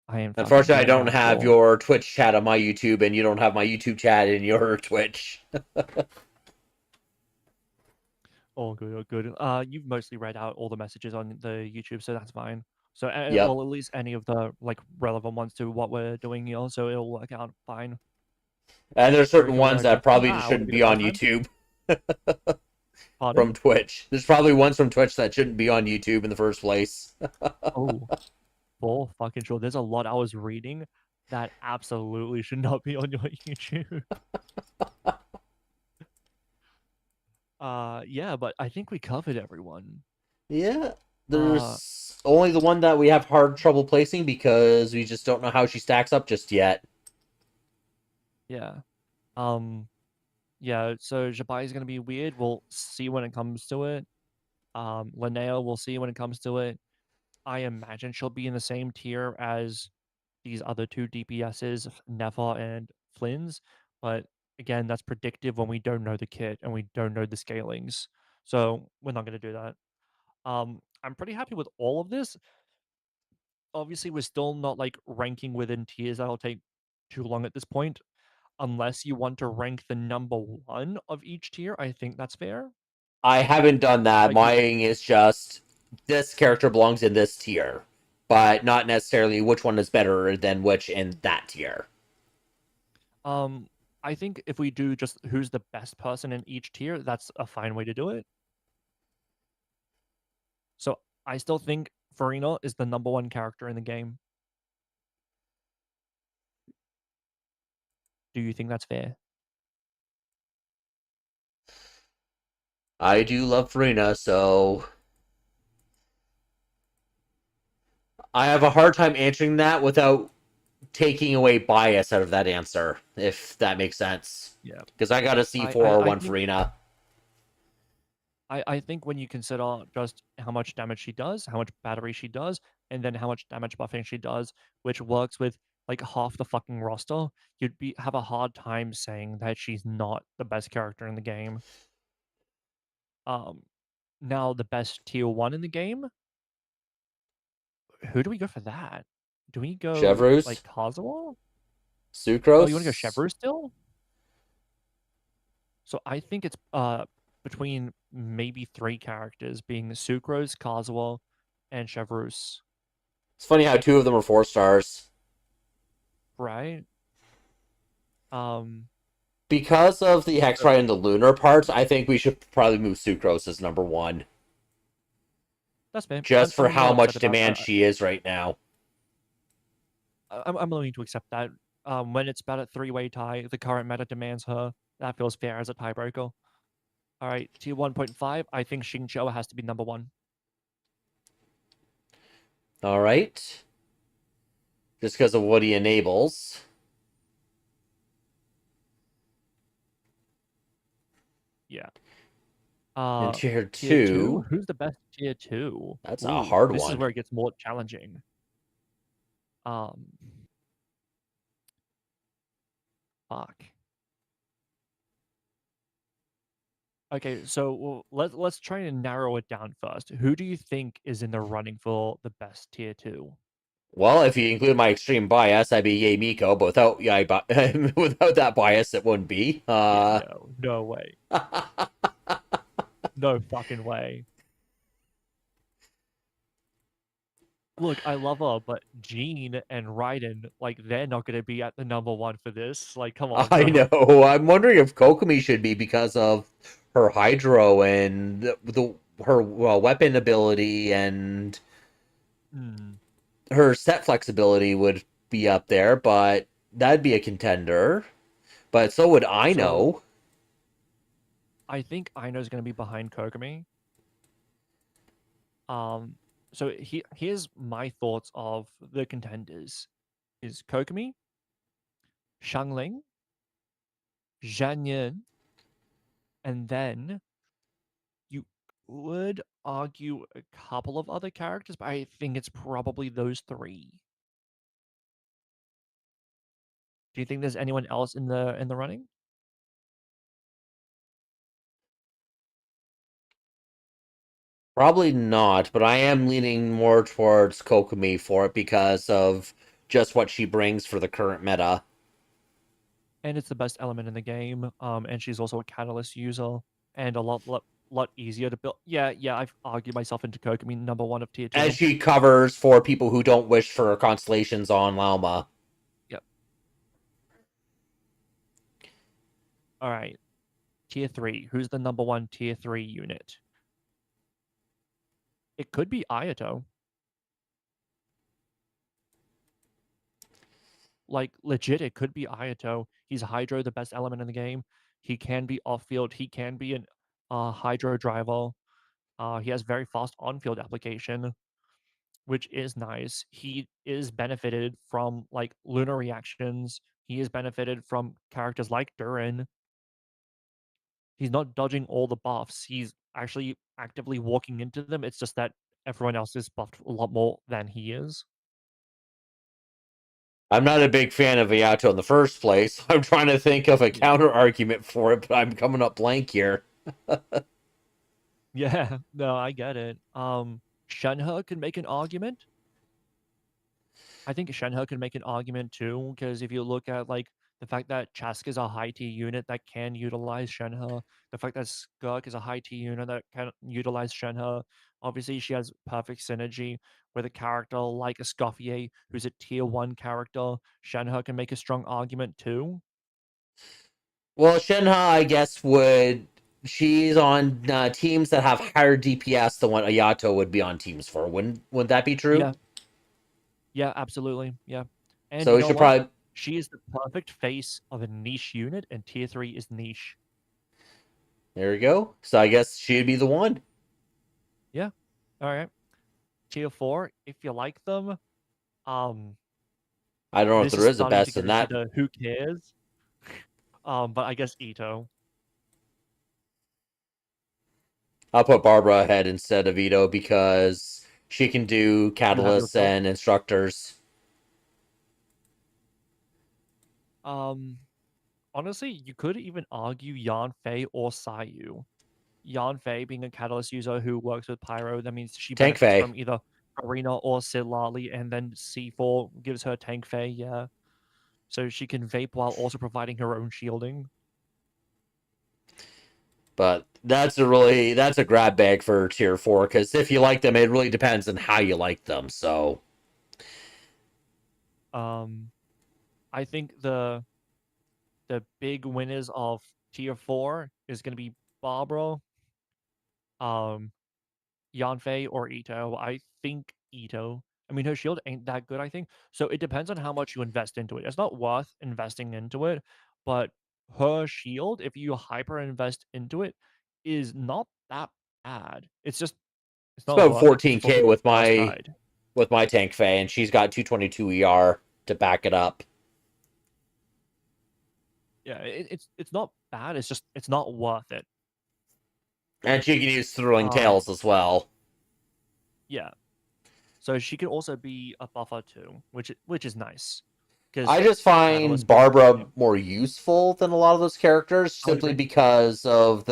I am fucking Unfortunately, I doing don't that. have Well, your Twitch chat on my YouTube, and you don't have my YouTube chat in your Twitch. all good, all good. You've mostly read out all the messages on the YouTube, so that's fine. So, Yep. well, at least any of the like relevant ones to what we're doing here, so it'll work out fine. And there's Very certain good, ones very that good. probably just Ah, would it shouldn't be the be on first time? YouTube Pardon? from Twitch. There's probably ones from Twitch that shouldn't be on YouTube in the first place. Oh, full fucking sure. There's a lot I was reading that absolutely should not be on your YouTube. Yeah, but I think we covered everyone. Yeah, Uh, there's only the one that we have hard trouble placing because we just don't know how she stacks up just yet. yeah. Um, yeah, so Jabai is gonna be weird. We'll see when it comes to it. Linnea, we'll see when it comes to it. I imagine she'll be in the same tier as these other two DPSs, Neva and Flynn's, but again, that's predictive when we don't know the kit and we don't know the scalings. So we're not gonna do that. I'm pretty happy with all of this. Obviously, we're still not like ranking within tiers. That'll take too long at this point. Unless you want to rank the number one of each tier, I think that's fair. I haven't done that. Like you, Mine is just this character belongs in this tier, but not necessarily which one is better than which in that tier. um, I think if we do just who's the best person in each tier, that's a fine way to do it. So I still think Farina is the number one character in the game. Do you think that's fair? I do love Farina, so I have a hard time answering that without taking away bias out of that answer, if that makes sense. Yeah. Because I got a C4 I, or I one think Farina. I think when you consider just how much damage she does, how much battery she does, and then how much damage buffing she does, which works with like half the fucking roster, you'd be have a hard time saying that she's not the best character in the game. Um, Now the best tier one in the game, who do we go for that? Do we go like Chevreuse? Kazuha? Oh, you want to go Sucrose? Chevreuse still? So I think it's between maybe three characters being Sucrose, Kazuha, and Chevreuse, It's funny how two of them are 4 stars. right? Um, Because of the so Hexprite and the Lunar parts, I think we should probably move Sucrose as number one. that's fair. Just for I'm how willing to much accept that. demand she is right now. I'm willing to accept that. When it's about a three-way tie, the current meta demands her. That feels fair as a tiebreaker. All right, tier 1.5. I think Xingqiu has to be number one. Alright. Just because of what he enables. Yeah. In tier Tier two. 2, Who's the best tier two? that's a Ooh, hard this is one. where it gets more challenging. Um, Fuck. Okay, so let's try and narrow it down first. Who do you think is in the running for the best tier two? Well, if you include my extreme bias, I'd be Yay Miko, but without without that bias, it wouldn't be. Yeah, no way, no fucking way. Look, I love her, but Jean and Raiden, like, they're not gonna be at the number one for this. Like, come on, I bro. know. I'm wondering if Kokomi should be because of her hydro and her weapon ability and Hmm. her set flexibility would be up there, but that'd be a contender. But so would I So know. I think Aino's gonna be behind Kokomi. Um, so here's my thoughts of the contenders: is Kokomi, Shangling, Zhang Yin, and then you would argue a couple of other characters, but I think it's probably those three. Do you think there's anyone else in the running? Probably not, but I am leaning more towards Kokomi for it because of just what she brings for the current meta. And it's the best element in the game. And she's also a catalyst user and a lot easier to build. Yeah, I've argued myself into Kokomi number one of tier And two. she covers for people who don't wish for constellations on Lauma. Yep. All right. Tier three. Who's the number one tier three unit? It could be Ayato. Like legit, it could be Ayato. He's Hydro, the best element in the game. He can be off field. He can be an Hydro Driver. He has very fast on-field application, which is nice. He is benefited from like lunar reactions. He is benefited from characters like Durin. He's not dodging all the buffs. He's actually actively walking into them. It's just that everyone else is buffed a lot more than he is. I'm not a big fan of Ayato in the first place. I'm trying to think of a Yeah. counter argument for it, but I'm coming up blank here. Yeah, no, I get it. Shenhe can make an argument. I think Shenhe can make an argument too, because if you look at like the fact that Chask is a high T unit that can utilize Shenhe, the fact that Skirk is a high T unit that can utilize Shenhe, obviously she has perfect synergy with a character like a Escoffier, who's a tier 1 character. Shenhe can make a strong argument too. Well, Shenhe, I guess, would. She's on teams that have higher DPS than what Ayato would be on teams for. Wouldn't that be true? Yeah, yeah, absolutely. Yeah. And So you we know should what? probably. She is the perfect face of a niche unit, and tier 3 is niche. There we go. So I guess she'd be the one. Yeah. All right. Tier 4, if you like them, um, I don't know if this there is is a starting to best get in into that. the who cares. But I guess Ito. I'll put Barbara ahead instead of Ito because she can do You have your catalysts pick. and instructors. Um, Honestly, you could even argue Yan Fei or Sayu. Yan Fei being a catalyst user who works with Pyro, that means she Tank benefits Faye. from either Arena or Sid Lali, and then C4 gives her Tank Fei, yeah. So she can vape while also providing her own shielding. But that's a grab bag for tier 4 because if you like them, it really depends on how you like them. So Um, I think the big winners of tier 4 is going to be Barbara, um, Yanfei, or Ito. I think Ito. I mean, her shield ain't that good, I think. So it depends on how much you invest into it. It's not worth investing into it, but her shield, if you hyper invest into it, is not that bad. It's it's not about worth it for 14k when you first died. with my Tank Faye, and she's got 222 ER to back it up. Yeah, it's not bad. It's not worth it. And she can use Thrilling Um, Tales as well. yeah. So she can also be a buffer too, which is nice because I just find Catalyst builds. Barbara Yeah, more useful than a lot of those characters I would simply agree. because of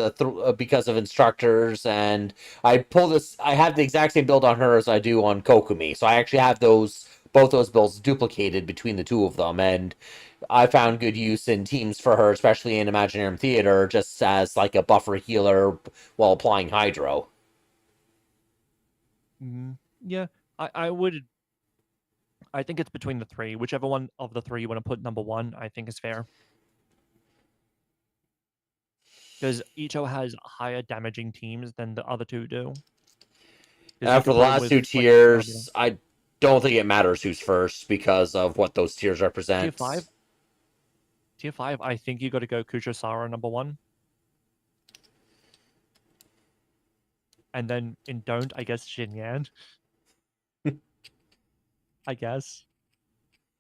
because of instructors. And I have the exact same build on her as I do on Kokumi, so I actually have both those builds duplicated between the two of them, and I found good use in teams for her, especially in Imaginarium Theater, just as like a buffer healer while applying Hydro. Yeah, I would. I think it's between the three. Whichever one of the three you want to put number one, I think is fair. Because Ito has higher damaging teams than the other two do. Because you After could the put it last with two like tiers, I don't think it matters who's first because of what those tiers tier represent. five. Tier five, I think you got to go Kuchosara number one, and then in don't, I guess Xinyan. I guess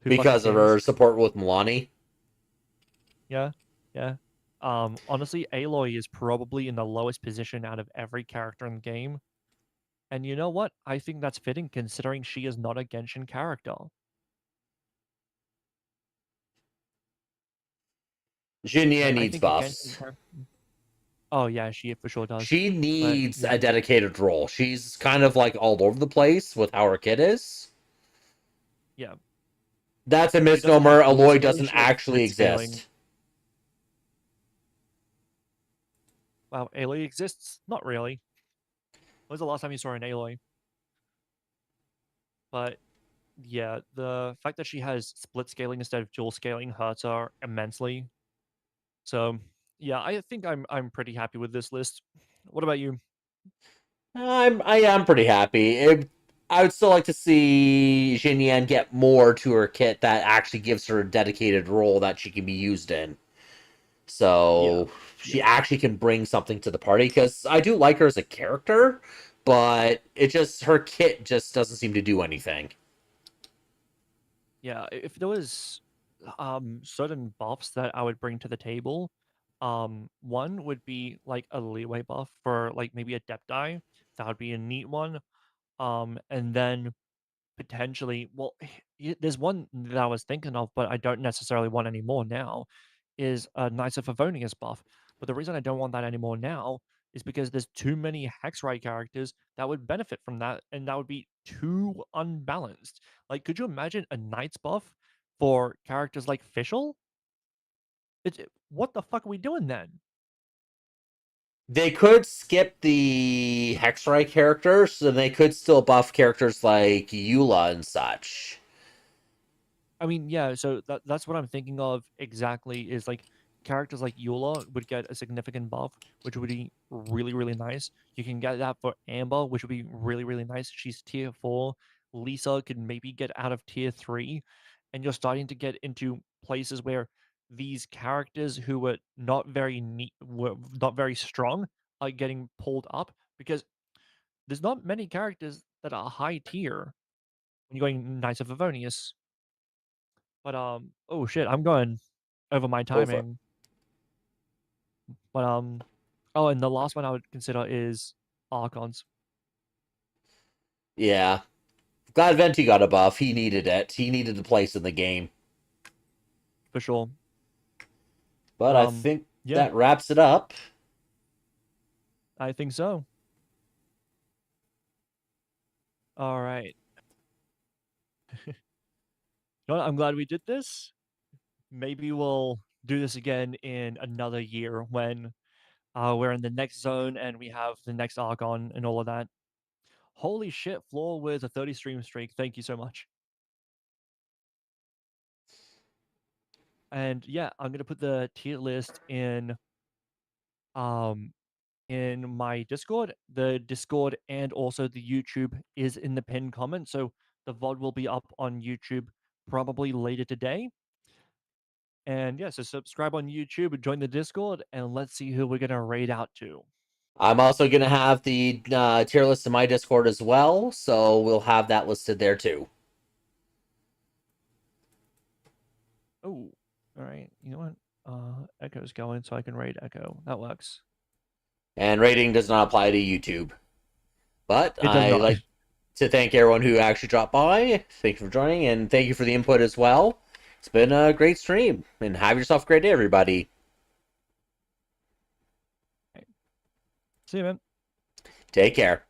who fucking Because of her cares? support with Milani. Yeah, yeah. Honestly, Aloy is probably in the lowest position out of every character in the game. And you know what? I think that's fitting considering she is not a Genshin character. Jinya Like I needs think a Genshin buffs. character. Oh yeah, she for sure does. She But needs yeah, a dedicated role. She's kind of like all over the place with how her kit is. yeah. That's a She doesn't have misnomer. dual Aloy scaling. doesn't She has actually split scaling. exist. Wow, Aloy exists? Not really. When was the last time you saw an Aloy? But yeah, the fact that she has split scaling instead of dual scaling hurts her immensely. So yeah, I think I'm pretty happy with this list. What about you? I am pretty happy. I would still like to see Jinyan get more to her kit that actually gives her a dedicated role that she can be used in. Yeah. So she actually can bring something to the party. Because I do like her as a character, but it just her kit just doesn't seem to do anything. Yeah, if there was certain buffs that I would bring to the table, one would be like a leeway buff for like maybe Adepti. That would be a neat one. And then potentially, well, there's one that I was thinking of, but I don't necessarily want anymore now, is a Knights of Favonius buff. But the reason I don't want that anymore now is because there's too many Hexrite characters that would benefit from that, and that would be too unbalanced. Like, could you imagine a Knights buff for characters like Fischl? What the fuck are we doing then? They could skip the Hexrite characters, and they could still buff characters like Eula and such. I mean, yeah, so that's what I'm thinking of exactly is like characters like Eula would get a significant buff, which would be really, really nice. You can get that for Amber, which would be really, really nice. She's tier 4. Lisa could maybe get out of tier 3. And you're starting to get into places where these characters who were not very neat, were not very strong, are getting pulled up because there's not many characters that are high tier when you're going Knights of Favonius. But oh shit, I'm going over my Go for it. timing. But oh, and the last one I would consider is Archons Yeah. Glad Venti got a buff. He needed it. He needed the place in the game. for sure. But But I think yeah, that wraps it up. I think so. All right. You know what? I'm glad we did this. Maybe we'll do this again in another year when we're in the next zone and we have the next Archon and all of that. Holy shit, Floor with a 30 stream streak. Thank you so much. And yeah, I'm gonna put the tier list um in my Discord. The Discord and also the YouTube is in the pinned comment, so the VOD will be up on YouTube probably later today. And yeah, so subscribe on YouTube and join the Discord, and let's see who we're gonna raid out to. I'm also going to have the tier list in my Discord as well, so we'll have that listed there too. Oh, all right. You know what? Echo's going, so I can raid Echo. That works. And rating does not apply to YouTube. But It does I not. like to thank everyone who actually dropped by. Thank you for joining, and thank you for the input as well. It's been a great stream, and have yourself a great day, everybody. See you, man. Take care.